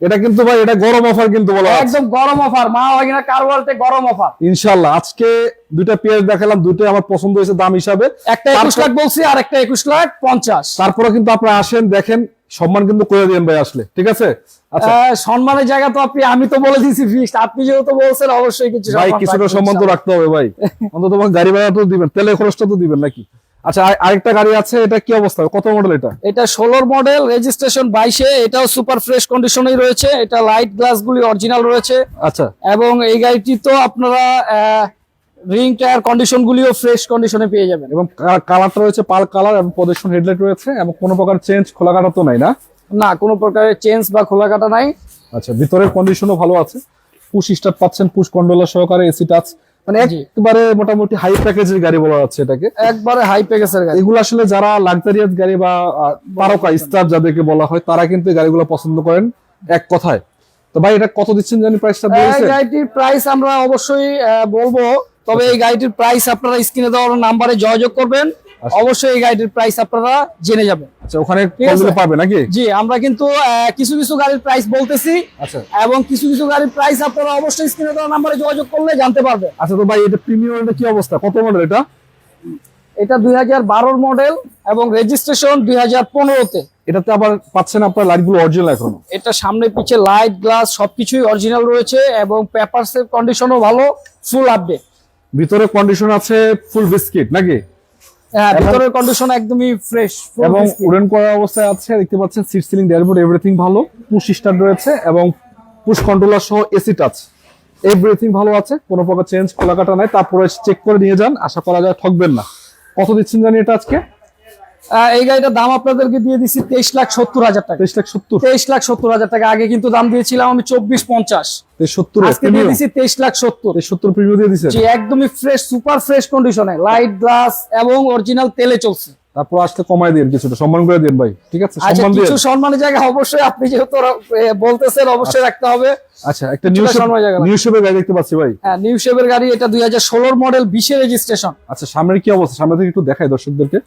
Speaker 1: এটা কিন্তু ভাই এটা গরম অফার কিন্তু বলা হচ্ছে।
Speaker 2: একদম গরম অফার, মা ভাগিনা কারওয়ালতে গরম অফার।
Speaker 1: ইনশাআল্লাহ। আজকে দুইটা পেয়ার দেখালাম, দুইটাই আমার পছন্দ হয়েছে দাম হিসাবে।
Speaker 2: একটা 21 লাখ বলছি আর একটা 21,50,000।
Speaker 1: তারপরে কিন্তু আপনারা আসেন, দেখেন, সম্মান কিন্তু করে দিবেন ভাই আসলে, ঠিক আছে? আচ্ছা
Speaker 2: সম্মানের জায়গা তো আমি তো বলে দিয়েছি ফিক্সড, আপনি যেহেতু বলছেন অবশ্যই কিছু
Speaker 1: ভাই,
Speaker 2: সম্মান
Speaker 1: কিছুটা
Speaker 2: থাকবে
Speaker 1: সম্মান তো
Speaker 2: ইনশাআল্লাহ।
Speaker 1: রাখতে হবে ভাই, অন্তত তোমার গাড়ি ভাড়া তো দিবেন, তেলের খরচটা তো দিবেন নাকি? আচ্ছা আরেকটা গাড়ি আছে, এটা কি অবস্থা, কত মডেল এটা?
Speaker 2: এটা 16 মডেল রেজিস্ট্রেশন 22-এ, এটাও সুপার ফ্রেশ কন্ডিশনেই রয়েছে। এটা লাইট গ্লাস গুলি অরিজিনাল রয়েছে
Speaker 1: আচ্ছা
Speaker 2: এবং এই গাড়িটি তো আপনারা রিং টায়ার কন্ডিশন গুলিও ফ্রেশ কন্ডিশনে পেয়ে যাবেন।
Speaker 1: এবং কালারটা রয়েছে পাল কালার এবং প্রদর্শন হেডলাইট রয়েছে এবং কোনো প্রকার চেঞ্জ খোলা কাটা তো নাই না?
Speaker 2: না, কোনো প্রকারের চেঞ্জ বা খোলা কাটা নাই।
Speaker 1: আচ্ছা ভিতরের কন্ডিশনও ভালো আছে, পুশ স্টার্ট পাচ্ছেন, পুশ কন্ট্রোলার সহকারে, এসি টাচ, মানে
Speaker 2: জি।
Speaker 1: একবারে মোটামুটি হাই প্যাকেজের গাড়ি বলা যাচ্ছে এটাকে।
Speaker 2: একবারে হাই প্যাকেজের গাড়ি।
Speaker 1: এগুলো আসলে যারা লাক্সারিয়াস গাড়ি বা তারকা স্টার যাদেরকে বলা হয়, তারা কিন্তু এই গাড়িগুলো পছন্দ করেন এক কথায়। তো ভাই এটা কত দিচ্ছেন জানি, প্রাইসটা
Speaker 2: এই
Speaker 1: বলেছেন?
Speaker 2: গাড়িটির প্রাইস আমরা অবশ্যই বলবো, তবে এই গাড়িটির প্রাইস আপনারা স্ক্রিনে দেওয়া নাম্বারে যোগাযোগ করবেন, অবশ্যই এই গাড়িটির প্রাইস আপনারা জেনে যাবেন।
Speaker 1: আচ্ছা ওখানে
Speaker 2: ঠিক আছে।
Speaker 1: কতগুলো পাবে নাকি?
Speaker 2: জি, আমরা কিন্তু কিছু কিছু গাড়ির প্রাইস বলতেছি
Speaker 1: আচ্ছা
Speaker 2: এবং কিছু কিছু গাড়ির প্রাইস আপনারা অবশ্যই স্ক্রিনে দেওয়া নাম্বারে যোগাযোগ করলে জানতে পারবেন।
Speaker 1: আচ্ছা, তো ভাই এটা প্রিমিয়ামটা কি অবস্থা, কত মডেল এটা?
Speaker 2: এটা 2012 মডেল এবং রেজিস্ট্রেশন 2015-তে।
Speaker 1: এটাতে আবার পাচ্ছেন আপনার লাইটগুলো অরিজিনাল এখনো?
Speaker 2: এটা সামনে পিছে লাইট গ্লাস সবকিছুই অরিজিনাল রয়েছে এবং পেপারস এর কন্ডিশনও ভালো, ফুল আপডেট।
Speaker 1: ভিতরে কন্ডিশন আছে ফুল বিস্কিট নাকি?
Speaker 2: হ্যাঁ, ভিতরের কন্ডিশন একদমই ফ্রেশ
Speaker 1: এবং উডেন করা অবস্থায় আছে, দেখতে পাচ্ছেন সিট সিলিং ড্যাশবোর্ড এভরিথিং ভালো, পুশ স্টার্ট রয়েছে এবং পুশ কন্ট্রোলার সহ এসি টাচ, এভরিথিং ভালো আছে, কোনো প্রকার চেঞ্জ খোলা কাটা নাই। তারপরে চেক করে নিয়ে যান, আশা করা যায় ঠকবেন না। কত দিচ্ছেন জানি এটা আজকে?
Speaker 2: এই গাড়িটার দাম আপনাদেরকে দিয়ে দিচ্ছি 23,70,000 টাকা।
Speaker 1: 23,70,000
Speaker 2: 23,70,000 টাকা। আগে কিন্তু দাম দিয়েছিলাম আমি 24,50,
Speaker 1: 73
Speaker 2: আজকে দিয়ে দিচ্ছি 23,70,000।
Speaker 1: 70 প্রিমিয়াম দিয়ে দিচ্ছেন।
Speaker 2: জি, একদমই ফ্রেশ সুপার ফ্রেশ কন্ডিশনে, লাইট গ্লাস এবং অরিজিনাল তেলে চলছে।
Speaker 1: তারপর আসলে কমাই দিন, কিছুটা সম্মান করে দিন ভাই, ঠিক আছে?
Speaker 2: আচ্ছা,
Speaker 1: সম্মান দিন।
Speaker 2: কিছু সম্মানের জায়গা অবশ্যই আপনি যেহেতু বলতেছেন অবশ্যই রাখতে হবে।
Speaker 1: আচ্ছা একটা নিউ
Speaker 2: সম্মান জায়গা
Speaker 1: শেপের গাড়ি দেখতে পাচ্ছি ভাই।
Speaker 2: হ্যাঁ, নিউ শেপের গাড়ি, এটা 2016 মডেল 20-এ রেজিস্ট্রেশন।
Speaker 1: আচ্ছা সামনের কি অবস্থা, সামনে থেকে একটু দেখাই দর্শকদেরকে।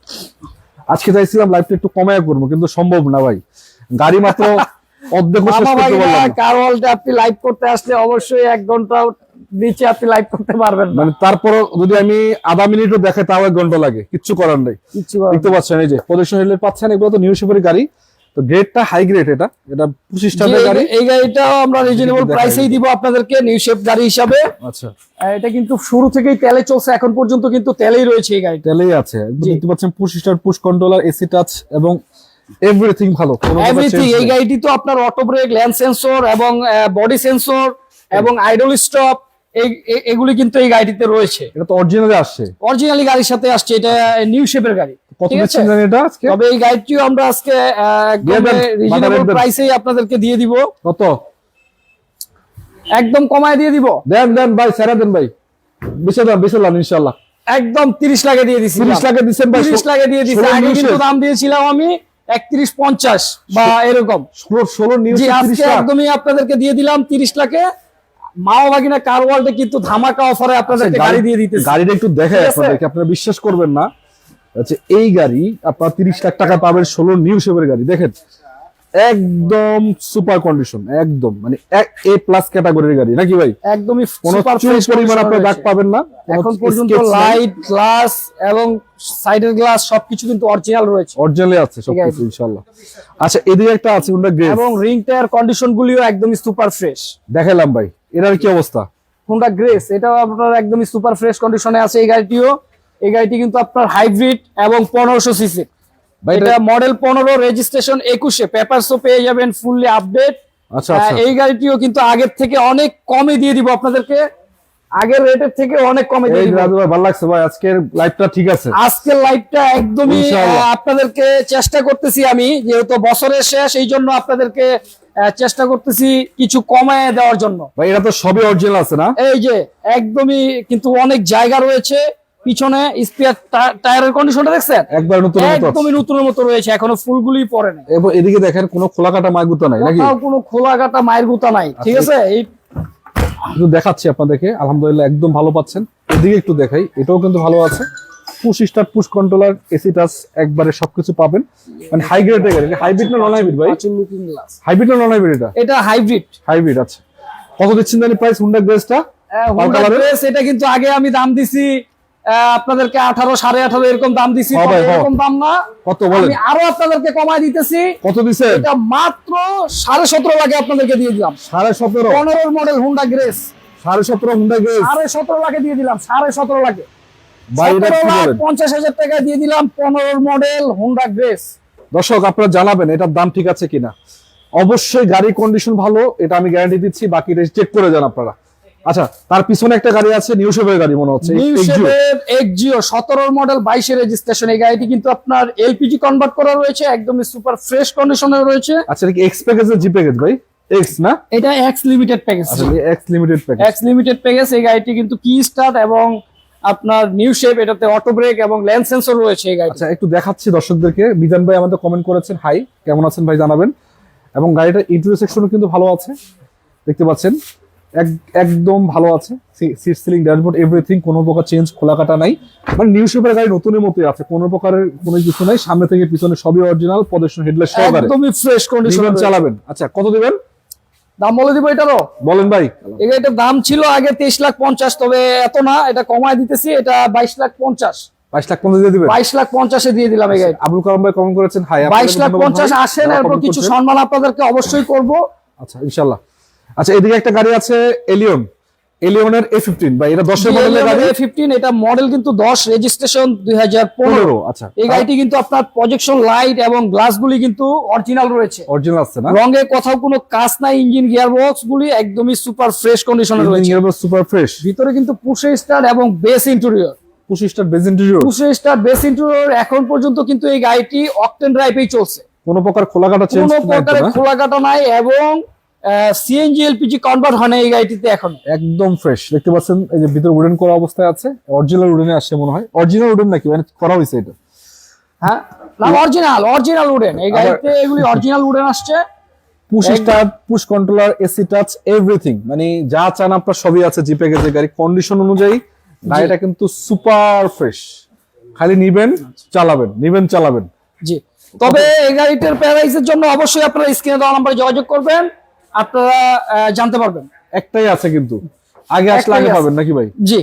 Speaker 1: আজকে চাইছিলাম লাইভটা একটু কমায় করবো, কিন্তু সম্ভব না ভাই, গাড়ি মাত্র অর্ধেক শেষ
Speaker 2: মামা
Speaker 1: করতে
Speaker 2: ভাই
Speaker 1: পারলাম না।
Speaker 2: কারওয়ালটা আপনি লাইভ করতে আসলে অবশ্যই 1 ঘন্টা নিচে আপনি লাইভ করতে পারবেন না।
Speaker 1: মানে তারপর যদি আমি আধা মিনিটও দেখাই তাও 1 ঘন্টা লাগে, কিচ্ছু করার নেই।
Speaker 2: কিচ্ছু করার
Speaker 1: দেখতে পাচ্ছেন এই যে প্রদর্শন হেডলাইট পাচ্ছেন, এগুলো তো নিউ শেপের গাড়ি, তো গ্রেডটা হাই গ্রেড, এটা 25 স্টারের গাড়ি।
Speaker 2: এই গাড়িটাও আমরা রিজনেবল প্রাইসেই দিব আপনাদেরকে নিউ শেপ গাড়ি হিসাবে।
Speaker 1: আচ্ছা
Speaker 2: এটা কিন্তু শুরু থেকেই তেলে চলছে, এখন পর্যন্ত কিন্তু তেলেই রয়েছে এই গাড়িটা।
Speaker 1: তেলেই আছে, একদম দেখতে পাচ্ছেন push start, push controller, AC touch এবং এভরিথিং ভালো, কোনো প্রকার
Speaker 2: এভরিথিং।
Speaker 1: change
Speaker 2: এই
Speaker 1: নেই।
Speaker 2: গাড়িটি তো আপনার অটো ব্রেক, ল্যান্ড সেন্সর এবং বডি সেন্সর এবং আইডল স্টপ এগুলি কিন্তু এই গাড়িটিতে রয়েছে।
Speaker 1: এটা তো অরিজিনালি আসছে,
Speaker 2: অরিজিনালি গাড়ির সাথে আসছে, এটা নিউ শেপের গাড়ি।
Speaker 1: কত
Speaker 2: ঠিক আছে?
Speaker 1: দিচ্ছেন জানেন এটা আজকে?
Speaker 2: তবে এই গাড়িটিও আমরা আজকে একদম
Speaker 1: দিয়ে দেন,
Speaker 2: রিজনেবল
Speaker 1: বাটার দেন।
Speaker 2: প্রাইসেই আপনাদেরকে দিয়ে দিব,
Speaker 1: কত
Speaker 2: একদম কমায় দিয়ে দিব।
Speaker 1: দেন দেন ভাই, সেরা দেন ভাই, বেশি দাম ইনশাআল্লাহ।
Speaker 2: একদম 30 লাখে দিয়ে দিছি।
Speaker 1: 30 লাখে দিচ্ছেন ভাই?
Speaker 2: 30 লাখে দিয়ে দিছি।
Speaker 1: 16
Speaker 2: আগে
Speaker 1: নিউ
Speaker 2: কিন্তু
Speaker 1: শেপ।
Speaker 2: দাম দিয়েছিলাম আমি 31-50 বা এরকম।
Speaker 1: 16 নিউ
Speaker 2: জি,
Speaker 1: 30
Speaker 2: আজকে
Speaker 1: লাখ।
Speaker 2: একদমই আপনাদেরকে দিয়ে দিলাম 30 লাখে। মাও ভাগিনা কার ওয়ার্ল্ডে কিন্তু ধামাকা অফারে আপনাদেরকে গাড়ি দিয়ে দিতেছি।
Speaker 1: গাড়িটা একটু দেখাই
Speaker 2: ঠিক আছে?
Speaker 1: আপনাদেরকে, আপনারা বিশ্বাস করবেন না। আচ্ছা, এই গাড়ি আপনারা 30 লাখ টাকা পাবেন, 16 নিউ শেপের গাড়ি। দেখেন একদম সুপার কন্ডিশন, একদম মানে এ প্লাস ক্যাটাগরির গাড়ি নাকি ভাই?
Speaker 2: একদমই
Speaker 1: কোনো
Speaker 2: সুপার
Speaker 1: চুল
Speaker 2: ফ্রেশ
Speaker 1: পরিমাণ আপনারা দাগ পাবেন না
Speaker 2: এখন পর্যন্ত। লাইট, গ্লাস এবং সাইডের গ্লাস সবকিছু কিন্তু অরিজিনাল রয়েছে
Speaker 1: অরিজিনালি আছে সবকিছু ইনশাআল্লাহ। আচ্ছা, এদিকে একটা আছে হোন্ডা গ্রেস,
Speaker 2: এবং রিং টায়ার কন্ডিশন গুলিও একদমই সুপার ফ্রেশ।
Speaker 1: দেখাইলাম ভাই, এটার কি অবস্থা?
Speaker 2: হোন্ডা গ্রেস, এটাও আপনার একদমই সুপার ফ্রেশ কন্ডিশনে আছে এই গাড়িটিও। এই গাড়িটি কিন্তু আপনার হাইব্রিড এবং 1500 সিসি।
Speaker 1: ভাই
Speaker 2: এটা মডেল 15, রেজিস্ট্রেশন 21, পেপারসও পেয়ে যাবেন ফুললি আপডেট।
Speaker 1: আচ্ছা আচ্ছা,
Speaker 2: এই গাড়িটিও কিন্তু আগের থেকে অনেক কমে দিয়ে দিব আপনাদেরকে, আগের রেটের থেকে অনেক কমে দিয়ে
Speaker 1: এই
Speaker 2: দিব।
Speaker 1: রাজু ভাই ভালো লাগছে ভাই, আজকের লাইভটা ঠিক আছে।
Speaker 2: আজকের লাইভটা একদমই
Speaker 1: ইনশাআল্লাহ।
Speaker 2: আপনাদেরকে চেষ্টা করতেছি আমি, যেহেতু বছরের শেষ, এই জন্য আপনাদেরকে চেষ্টা করতেছি কিছু কমায় দেওয়ার জন্য।
Speaker 1: ভাই এটা তো সবই অরিজিনাল আছে না?
Speaker 2: এই যে একদমই কিন্তু অনেক জায়গা রয়েছে পিছনে, স্পেয়ার টায়ারের কন্ডিশনটা দেখছেন
Speaker 1: একবার নতুন মতো আছে।
Speaker 2: একদমই নতুনের মতো রয়েছে, এখনো ফুলগুলি পড়ে নাই।
Speaker 1: এবং এদিকে দেখেন কোনো খোলা কাটা মাগুতা নাই নাকি?
Speaker 2: কোথাও কোনো খোলা কাটা মায়ের গুতা নাই। ঠিক আছে, এই
Speaker 1: একটু দেখাচ্ছি আপনাদেরকে, আলহামদুলিল্লাহ একদম ভালো পাচ্ছেন। এদিকে একটু দেখাই, এটাও কিন্তু ভালো আছে। Push start, push controller, AC touch, একবারে সবকিছু পাবেন। মানে হাই গ্রেডের গাড়ি। হাইব্রিড না নন হাইব্রিড ভাই?
Speaker 2: লুকিং গ্লাস,
Speaker 1: হাইব্রিড না নন হাইব্রিড?
Speaker 2: এটা হাইব্রিড।
Speaker 1: হাইব্রিড। আচ্ছা, কত দিচ্ছেন জানি প্রাইস হোন্ডা গ্রেসটা?
Speaker 2: হোন্ডা গ্রেস এটা কিন্তু আগে আমি দাম দিছি আপনাদেরকে 18, 18.5 এরকম দাম দিছি।
Speaker 1: হ্যাঁ ভাই, হ্যাঁ।
Speaker 2: এরকম দাম না,
Speaker 1: কত বলেন?
Speaker 2: আমি আরো আপনাদেরকে কমায় দিতেছি।
Speaker 1: কত দিছেন?
Speaker 2: এটা মাত্র 17.5 লাখে আপনাদেরকে দিয়ে দিলাম।
Speaker 1: 17.5?
Speaker 2: 15 model Honda grace
Speaker 1: 17.5 Honda grace
Speaker 2: 17.5 লাখে দিয়ে দিলাম। 17.5 লাখে,
Speaker 1: ভাই, এটা কি বলেন?
Speaker 2: 50,000 টাকা দিয়ে দিলাম 15 মডেল হোন্ডা গ্রেস।
Speaker 1: দর্শক আপনারা জানাবেন এটার দাম ঠিক আছে কিনা। অবশ্যই গাড়ির কন্ডিশন ভালো, এটা আমি গ্যারান্টি দিচ্ছি, বাকি চেক করে যান আপনারা। আচ্ছা, তার পিছনে একটা গাড়ি আছে, নিউ শেপের গাড়ি মনে হচ্ছে,
Speaker 2: নিউ শেপের এক্সজিও 17 মডেল 22 রেজিস্ট্রেশন। এই গাড়িটি কিন্তু আপনার এলপিজি কনভার্ট করা রয়েছে, একদমই সুপার ফ্রেশ কন্ডিশনে রয়েছে।
Speaker 1: আচ্ছা, এটা কি এক্স প্যাকেজ জি প্যাকেজ ভাই? এক্স না?
Speaker 2: এটা এক্স লিমিটেড প্যাকেজ।
Speaker 1: আচ্ছা, x limited package.
Speaker 2: X limited package. এই গাড়িটি কিন্তু কি স্টার্ট এবং আপনার নিউ শেপ, এটাতে অটো ব্রেক এবং লেন সেন্সর রয়েছে এই গাড়ি।
Speaker 1: আচ্ছা, একটু দেখাচ্ছি দর্শকদেরকে। মিজান ভাই আমাদের কমেন্ট করেছেন, হাই কেমন আছেন ভাই জানাবেন। এবং গাড়িটার ইন্টেরিয়র সেকশনও কিন্তু ভালো আছে, দেখতে পাচ্ছেন একদম ভালো আছে। সিট সিলিং, ড্যাশবোর্ড, এভরিথিং, কোনো প্রকার চেঞ্জ, খোলা কাটা নাই। মানে নিউ শেপের গাড়ি নতুনের মতোই আছে, কোনো প্রকারের কোনো কিছু নাই। সামনে থেকে পিছনে সবই অরিজিনাল, প্রদর্শন হেডলাইট সহকারে
Speaker 2: একদমই ফ্রেশ কন্ডিশন
Speaker 1: চালাবেন। আচ্ছা, কত দিবেন?
Speaker 2: দাম বলে দিব এটারও।
Speaker 1: বলেন ভাই।
Speaker 2: এই গাড়িটার দাম ছিল আগে 23,50,000, তবে এত না, এটা কমায় দিতেছি, এটা 22,50,000।
Speaker 1: 22,50,000 দিয়ে দিবেন?
Speaker 2: 22,50,000 দিয়ে দিলাম এই গাড়ি।
Speaker 1: আবুল কালাম ভাই কমেন্ট করেছেন, হাই
Speaker 2: 22,50,000 আসেন, এরপর কিছু সম্মান আপনাদেরকে অবশ্যই করব।
Speaker 1: আচ্ছা, ইনশাআল্লাহ। আচ্ছা, এদিকে একটা গাড়ি আছে, এলিয়নের A15 ভাই, এটা 10 এর মডেলের গাড়ি।
Speaker 2: A15, এটা মডেল কিন্তু 10, রেজিস্ট্রেশন 2015।
Speaker 1: আচ্ছা,
Speaker 2: এই গাড়িটি কিন্তু আপনার প্রজেকশন লাইট এবং গ্লাসগুলি কিন্তু অরিজিনাল রয়েছে,
Speaker 1: অরিজিনাল আছে না?
Speaker 2: রঙে কোথাও কোনো কাজ নাই। ইঞ্জিন গিয়ার বক্স গুলি একদমই সুপার ফ্রেশ কন্ডিশনে রয়েছে।
Speaker 1: Super fresh.
Speaker 2: ভিতরে কিন্তু পুশে স্টার্ট এবং base interior.
Speaker 1: Push start, base interior.
Speaker 2: পুশে স্টার্ট, বেস ইন্টেরিয়র। এখন পর্যন্ত কিন্তু এই গাড়িটি অকটেন ড্রাইভেই চলছে,
Speaker 1: কোনো প্রকার খোলা কাটা চেঞ্জ
Speaker 2: কোনো প্রকারের খোলা কাটা নাই এবং সিএনজি এলপিজি কনভার্ট হয় না এই গাড়িটিতে এখন।
Speaker 1: একদম ফ্রেশ, দেখতে পাচ্ছেন। এই যে ভিতরে উডেন করা অবস্থায় আছে, অরিজিনাল উডেনে আসছে মনে হয়। অরিজিনাল উডেন নাকি মানে করা হয়েছে এটা?
Speaker 2: হ্যাঁ, না, অরিজিনাল উডেন। এই গাড়িতে এগুলি অরিজিনাল উডেন আসছে।
Speaker 1: Push start, push controller, AC touch, everything, মানে যা চান আপনার সবই আছে জি প্যাকেজের গাড়ি। কন্ডিশন অনুযায়ী গাড়িটা কিন্তু সুপার ফ্রেশ। খালি নিবেন চালাবেন, নিবেন চালাবেন।
Speaker 2: জি, তবে এই গাড়িটার প্রাইসের জন্য অবশ্যই আপনারা স্ক্রিনে দেওয়া নাম্বারে যোগাযোগ করবেন, আপনারা জানতে পারবেন।
Speaker 1: একটাই আছে কিন্তু, আগে আসলে আগে পাবেন নাকি ভাই?
Speaker 2: জি,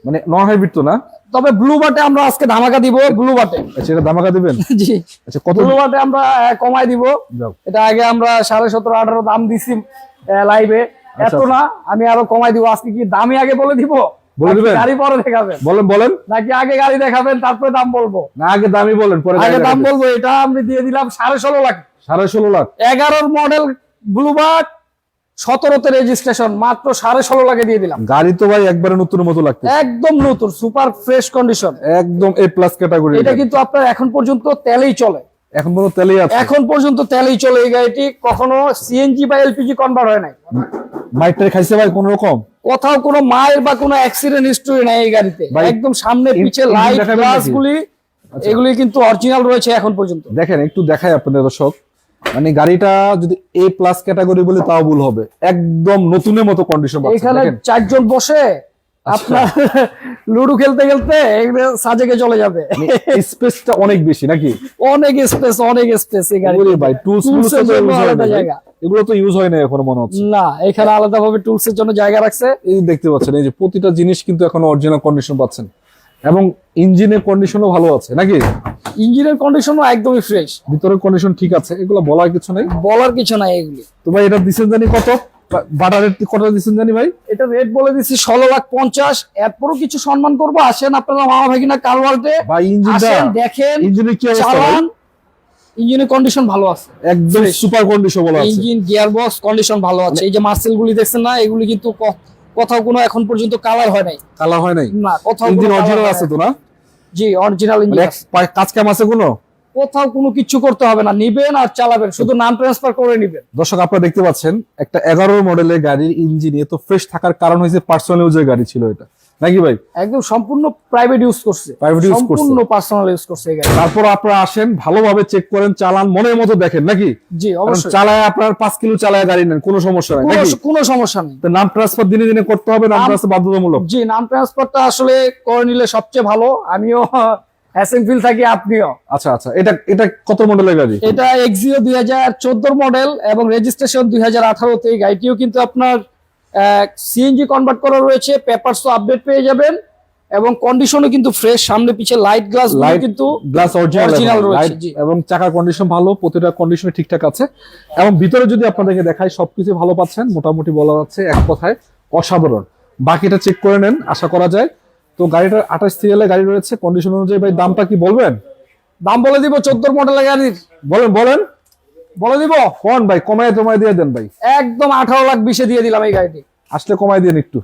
Speaker 1: মানে নন হাইব্রিড তো না?
Speaker 2: তবে ব্লু বাটে আমরা আজকে ধামাকা দিব, ব্লু বাটে।
Speaker 1: আচ্ছা, এটা ধামাকা দিবেন?
Speaker 2: জি,
Speaker 1: আচ্ছা, কত?
Speaker 2: ব্লু বাটে আমরা কমাই দিব।
Speaker 1: যাও।
Speaker 2: এটা আগে আমরা 17.5-18 দাম দিছি লাইভে, এত না, আমি আরো কমাই দিব। আজকে কি দামি আগে বলে দিব?
Speaker 1: বলে দিবেন?
Speaker 2: গাড়ি পরে দেখাবেন?
Speaker 1: বলেন।
Speaker 2: নাকি আগে গাড়ি দেখাবেন তারপরে দাম বলবো?
Speaker 1: না, আগে দামি বলেন, পরে
Speaker 2: আগে দাম বলবো। এটা আমি দিয়ে দিলাম 16.5 lakh.
Speaker 1: 16.5 lakh.
Speaker 2: 11 model blue but 17তে রেজিস্ট্রেশন, মাত্র 16.5 লাখে দিয়ে দিলাম।
Speaker 1: গাড়ি তো ভাই একবারে নতুনের মতো লাগছে,
Speaker 2: একদম নতুন, সুপার ফ্রেশ কন্ডিশন,
Speaker 1: একদম A+ ক্যাটাগরি।
Speaker 2: এটা কিন্তু আপনার এখন পর্যন্ত তেলেই চলে,
Speaker 1: এখন পর্যন্ত তেলেই আছে,
Speaker 2: এখন পর্যন্ত তেলেই চলে। এই গাড়িটি কখনো সিএনজি বা এলপিজি কনভার্ট হয় নাই।
Speaker 1: মাইকটা খাইছে ভাই কোন রকম?
Speaker 2: কোথাও কোনো মায়ের বা কোনো অ্যাক্সিডেন্ট হিস্টরি নাই এই গাড়িতে।
Speaker 1: ভাই,
Speaker 2: একদম সামনে পিছে
Speaker 1: ইঞ্জিন
Speaker 2: লাইট
Speaker 1: দেখাবেন
Speaker 2: গ্লাস
Speaker 1: নাকি?
Speaker 2: গুলি, এগুলি কিন্তু অরিজিনাল রয়েছে এখন পর্যন্ত।
Speaker 1: দেখেন একটু দেখাই আপনাদের দর্শক, মানে গাড়িটা যদি A+ ক্যাটাগরি বলে তাও ভুল হবে, একদম নতুনের মতো কন্ডিশন পাচ্ছেন।
Speaker 2: এখানে
Speaker 1: দেখেন
Speaker 2: 4 জন বসে আপনার লুডো খেলতে খেলতে সাজেকে চলে যাবে।
Speaker 1: স্পেসটা অনেক বেশি নাকি?
Speaker 2: অনেক স্পেস, অনেক স্পেস এই গাড়ি।
Speaker 1: ভাই টুলস
Speaker 2: আলাদা জায়গা,
Speaker 1: এগুলো তো ইউজ হয় না এখন মনে হচ্ছে।
Speaker 2: না, এখানে আলাদা ভাবে টুলস এর জন্য জায়গা রাখছে।
Speaker 1: এই দেখতে পাচ্ছেন, এই যে প্রতিটা জিনিস কিন্তু এখন অরিজিনাল কন্ডিশন পাচ্ছেন, এবং ইঞ্জিনের কন্ডিশনও ভালো আছে নাকি?
Speaker 2: ইঞ্জিনের কন্ডিশনও একদমই ফ্রেশ,
Speaker 1: ভিতরের কন্ডিশন ঠিক আছে, এগুলো বলার কিছু নেই,
Speaker 2: বলার কিছু নাই এগুলি।
Speaker 1: তো ভাই এটা দিচ্ছেন জানি কত, বাটার রেট কত দিচ্ছেন জানি ভাই?
Speaker 2: এটা রেট বলে দিচ্ছি 16,50,000। এরপরও কিছু সম্মান করবো, আসেন আপনারা মামা ভাগিনা কার ওয়ার্ল্ডে,
Speaker 1: ভাই ইঞ্জিনটা,
Speaker 2: আসেন দেখেন,
Speaker 1: ইঞ্জিনের কি অবস্থা ভাই?
Speaker 2: চালান। ইঞ্জিনের কন্ডিশন ভালো আছে,
Speaker 1: একদম সুপার কন্ডিশন বলা আছে।
Speaker 2: ইঞ্জিন গিয়ার বক্স কন্ডিশন ভালো আছে। এই যে মার্সেল গুলি দেখছেন না, এগুলি কিন্তু কোথাও কোনো এখন পর্যন্ত কালার হয় নাই।
Speaker 1: কালার হয় নাই?
Speaker 2: না, কোথাও
Speaker 1: ইঞ্জিন
Speaker 2: কোনো
Speaker 1: অরিজিনাল
Speaker 2: colour
Speaker 1: আছে
Speaker 2: হয়
Speaker 1: তো
Speaker 2: নাই।
Speaker 1: না?
Speaker 2: জি, অরিজিনাল ইঞ্জিন আছে।
Speaker 1: কাজ কাম আছে কোনো?
Speaker 2: কোথাও কোনো কিছু করতে হবে না, নিবেন আর চালাবেন, শুধু নাম ট্রান্সফার করে নিবেন।
Speaker 1: দর্শক আপনারা দেখতে পাচ্ছেন, একটা 11 মডেলের গাড়ির ইঞ্জিন এত ফ্রেশ থাকার কারণ হয়েছে পার্সোনাল ইউজের গাড়ি ছিল এটা নাকি ভাই?
Speaker 2: একদম সম্পূর্ণ প্রাইভেট ইউজ করছে,
Speaker 1: Private use করছে।
Speaker 2: সম্পূর্ণ পার্সোনাল ইউজ করছে এই গাড়ি।
Speaker 1: তারপর আপনারা আসেন, ভালোভাবে চেক করেন, চালান, মনের মতো দেখেন নাকি?
Speaker 2: জি
Speaker 1: কারণ
Speaker 2: অবশ্যই,
Speaker 1: চালায় আপনার 5 কিলো চালায় গাড়ি নেন, কোনো সমস্যা নাই নাকি?
Speaker 2: কোনো সমস্যা নেই।
Speaker 1: তো নাম ট্রান্সফার দিনে দিনে করতে হবে, নাম ট্রান্সফার বাধ্যতামূলক।
Speaker 2: জি, নাম ট্রান্সফারটা আসলে করে নিলে সবচেয়ে ভালো। আমিও হ্যাসেন ফিল থাকি, আপনিও।
Speaker 1: আচ্ছা আচ্ছা, এটা এটা কত মডেলের গাড়ি?
Speaker 2: এটা এক্সিও 2014 মডেল এবং রেজিস্ট্রেশন 2018 তে। এই গাড়িটিও কিন্তু আপনার সিএনজি কনভার্ট করা রয়েছে, পেপারসও আপডেট পেয়ে যাবেন এবং কন্ডিশনও কিন্তু ফ্রেশ। সামনে পিছে লাইট গ্লাস কিন্তু
Speaker 1: গ্লাস
Speaker 2: অরিজিনাল রয়েছে। জি,
Speaker 1: এবং চাকার কন্ডিশন ভালো, প্রতিটা কন্ডিশনে ঠিকঠাক আছে। এবং ভিতরে যদি আপনাদেরকে দেখাই, সবকিছু ভালো পাচ্ছেন, মোটামুটি বলা যাচ্ছে এক কথায় অসাধারণ। বাকিটা চেক করে নেন, আশা করা যায়। তো গাড়িটার 28 সিরিয়ালের গাড়ি রয়েছে, কন্ডিশন অনুযায়ী ভাই দামটা কি বলবেন?
Speaker 2: দাম বলে দিব 14 মডেলের গাড়ির,
Speaker 1: বলেন বলেন,
Speaker 2: বলে দিব
Speaker 1: কোন ভাই, কমায় দিয়ে দেন ভাই।
Speaker 2: একদম 18,20,000 দিয়ে দিলাম এই গাড়িটি।
Speaker 1: আসলে কমায় দিন একটু,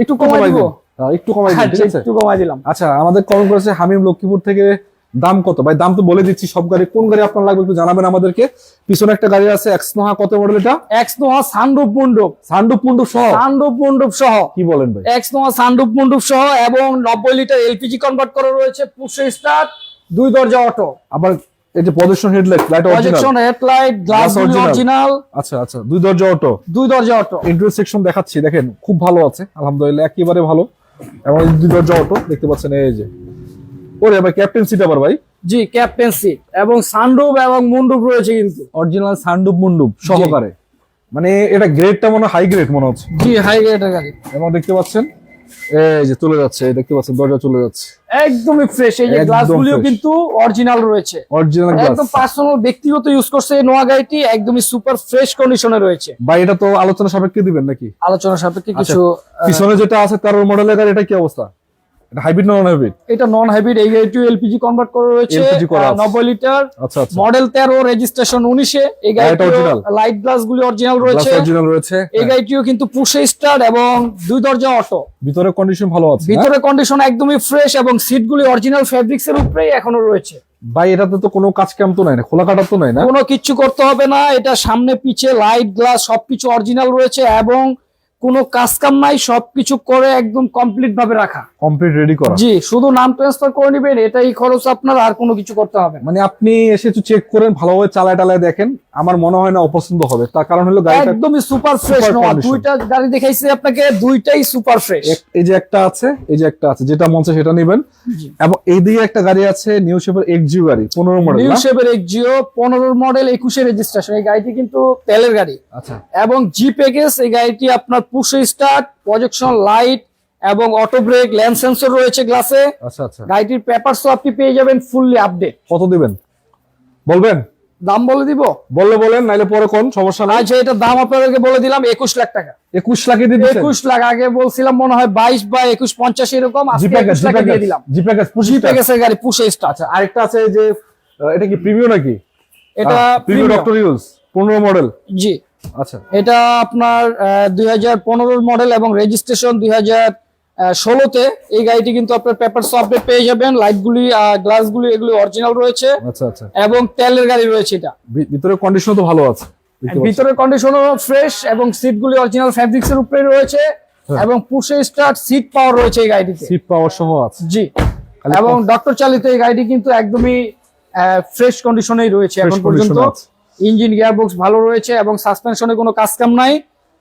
Speaker 2: একটু কমাই দিব,
Speaker 1: দিন। একটু কমাই দিন, ঠিক আছে?
Speaker 2: একটু কমাই দিলাম।
Speaker 1: আচ্ছা, আমাদের কমেন্ট করেছে হামিম লক্ষ্মীপুর থেকে, দাম কত ভাই? দাম তো বলে দিচ্ছি, সব গাড়ি কোন গাড়ি আপনার লাগবে একটু জানাবেন আমাদেরকে। পিছনে একটা গাড়ি আছে এক্সনোহা, কত মডেল এটা?
Speaker 2: এক্সনোহা সানরুফ মুন্ডুপ,
Speaker 1: সানরুফ মুন্ডুপ সহ?
Speaker 2: সানরুফ মুন্ডুপ সহ।
Speaker 1: কি বলেন ভাই?
Speaker 2: এক্সনোহা সানরুফ মুন্ডুপ সহ এবং 90 লিটার এলপিজি কনভার্ট করা রয়েছে, পুশ স্টার্ট, 2 দরজা অটো।
Speaker 1: আবার এই যে projection headlight, light
Speaker 2: projection headlight, glass original.
Speaker 1: আচ্ছা আচ্ছা, 2 দরজা অটো,
Speaker 2: 2 দরজা অটো।
Speaker 1: ইন্টেরিয়র সেকশন দেখাচ্ছি, দেখেন খুব ভালো আছে আলহামদুলিল্লাহ, একেবারে ভালো। এবং 2 দরজা অটো দেখতে পাচ্ছেন, এই যে ওরে ভাই ক্যাপ্টেন সিট আবার ভাই।
Speaker 2: জি, ক্যাপ্টেন সিট এবং সানরুফ এবং মুন্ডুপ রয়েছে কিন্তু
Speaker 1: অরিজিনাল সানরুফ মুন্ডুপ সহকারে, মানে এটা গ্রেডটা মনে হাই গ্রেড মনে হচ্ছে।
Speaker 2: জি, হাই গ্রেডের গাড়ি।
Speaker 1: এবং দেখতে পাচ্ছেন এই যে চলে যাচ্ছে, দেখতে পাচ্ছেন দরজা চলে যাচ্ছে,
Speaker 2: একদমই ফ্রেশ। এই যে
Speaker 1: একদম
Speaker 2: গ্লাসগুলিও
Speaker 1: fresh।
Speaker 2: কিন্তু অরিজিনাল রয়েছে,
Speaker 1: অরিজিনাল গ্লাস।
Speaker 2: একদম পার্সোনাল ব্যক্তিগত ইউজ করছে এই নোয়া গাড়িটি, একদমই সুপার ফ্রেশ কন্ডিশনে রয়েছে।
Speaker 1: ভাই এটা তো আলোচনা সাপেক্ষে দিবেন নাকি?
Speaker 2: আলোচনা সাপেক্ষে কিছু।
Speaker 1: পিছনে যেটা আছে 13 মডেলের গাড়ি, এটা কি অবস্থা? এটা হাইব্রিড না নন হাইব্রিড?
Speaker 2: এটা নন হাইব্রিড। এই গাড়িটিও এলপিজি কনভার্ট করা রয়েছে,
Speaker 1: LPG করা আছে।
Speaker 2: 90 লিটার,
Speaker 1: আচ্ছা আচ্ছা,
Speaker 2: মডেল 13, রেজিস্ট্রেশন 19-এ। এই গাড়িটিও
Speaker 1: original।
Speaker 2: লাইট গ্লাস গুলি অরিজিনাল
Speaker 1: গ্লাস
Speaker 2: রয়েছে।
Speaker 1: অরিজিনাল রয়েছে।
Speaker 2: এই গাড়িটিও কিন্তু পুশ স্টার্ট এবং 2 দরজা অটো।
Speaker 1: ভিতরে কন্ডিশন ভালো আছে,
Speaker 2: ভিতরে কন্ডিশন একদমই ফ্রেশ এবং সিট গুলি অরিজিনাল ফেব্রিক্স এর উপরেই এখনো রয়েছে।
Speaker 1: ভাই এটাতে তো কোনো কাজ কাম তো নাই না, খোলা কাটা তো নাই না?
Speaker 2: কোনো কিচ্ছু করতে হবে না, এটা সামনে পিছে লাইট গ্লাস সবকিছু অরিজিনাল রয়েছে এবং কোনো কাজ কাম নাই, সবকিছু করে একদম কমপ্লিট ভাবে রাখা,
Speaker 1: কমপ্লিট রেডি করা।
Speaker 2: জি, শুধু নাম ট্রান্সফার করে নিবেন, এটাই খরচ আপনার, আর কোনো কিছু করতে হবে না।
Speaker 1: মানে আপনি এসে একটু চেক করেন, ভালোভাবে চালায় টালায় দেখেন, আমার মনে হয় না অপছন্দ হবে, তার কারণ হলো গাড়িটা
Speaker 2: একদমই সুপার ফ্রেশ
Speaker 1: super
Speaker 2: নোয়া।
Speaker 1: condition।
Speaker 2: 2টা গাড়ি দেখাইছি আপনাকে, 2টাই সুপার ফ্রেশ।
Speaker 1: এই যে একটা আছে, এই যে একটা আছে, যেটা মন চায় সেটা নেবেন।
Speaker 2: জি।
Speaker 1: এবং এইদিকে একটা গাড়ি আছে নিউ শেপের এক্সজিও গাড়ি, 15 মডেল
Speaker 2: নিউ
Speaker 1: না?
Speaker 2: শেপের এক্সজিও 15 মডেল, 21-এ রেজিস্ট্রেশন। এই গাড়িটি কিন্তু তেলের গাড়ি
Speaker 1: আচ্ছা,
Speaker 2: এবং জি প্যাকেজ। এই গাড়িটি আপনার পুশ স্টার্ট, প্রজেকশন লাইট এবং অটো ব্রেক, ল্যান্ড সেন্সর রয়েছে গ্লাসে।
Speaker 1: আচ্ছা আচ্ছা,
Speaker 2: গাড়িটির পেপারসও আপনি পেয়ে যাবেন ফুললি আপডেট।
Speaker 1: কত দিবেন বলবেন?
Speaker 2: দাম বলে দিব?
Speaker 1: বললে বলেন, নাইলে পরে কোন সমস্যা নাই।
Speaker 2: আচ্ছা, এটা দাম আপনাদেরকে বলে দিলাম 21 লাখ টাকা।
Speaker 1: 21 লাখে দিয়ে দিচ্ছেন?
Speaker 2: 21 লাখ, আগে বলছিলাম মনে হয় 22 বা 21.50 এরকম,
Speaker 1: জি
Speaker 2: আজকে
Speaker 1: প্যাকেজ,
Speaker 2: 21 লাখে দিয়ে দিলাম।
Speaker 1: জি প্যাকেজ,
Speaker 2: জি প্যাকেজের গাড়ি পুশ স্টার্ট।
Speaker 1: আচ্ছা, আরেকটা আছে যে এটা কি প্রিমিয়াম নাকি?
Speaker 2: এটা
Speaker 1: প্রিমিয়াম ডক্টর ইউজ 15 মডেল।
Speaker 2: জি,
Speaker 1: আচ্ছা
Speaker 2: এটা আপনার 2015 মডেল এবং রেজিস্ট্রেশন 2016-তে। এই গাড়িটি কিন্তু আপনার পেপার আপডেট পেয়ে যাবেন। লাইটগুলি গ্লাসগুলি এগুলি অরিজিনাল রয়েছে
Speaker 1: আচ্ছা আচ্ছা।
Speaker 2: এবং তেলের গাড়ি রয়েছে এটা।
Speaker 1: ভিতরে কন্ডিশন তো ভালো আছে দেখতে পাচ্ছি।
Speaker 2: ভিতরের কন্ডিশনও ফ্রেশ এবং সিটগুলি অরিজিনাল ফ্যাব্রিক্স এর উপরে রয়েছে এবং পুশে স্টার্ট সিট পাওয়ার রয়েছে এই গাড়িটিতে।
Speaker 1: সিট পাওয়ার সহ আছে
Speaker 2: জি, এবং ডক্টর চালিত এই গাড়িটি কিন্তু একদমই ফ্রেশ কন্ডিশনেই রয়েছে এখন পর্যন্ত। ইঞ্জিন গিয়ারবক্স ভালো রয়েছে এবং সাসপেনশনে কোনো কাজ কাম নাই,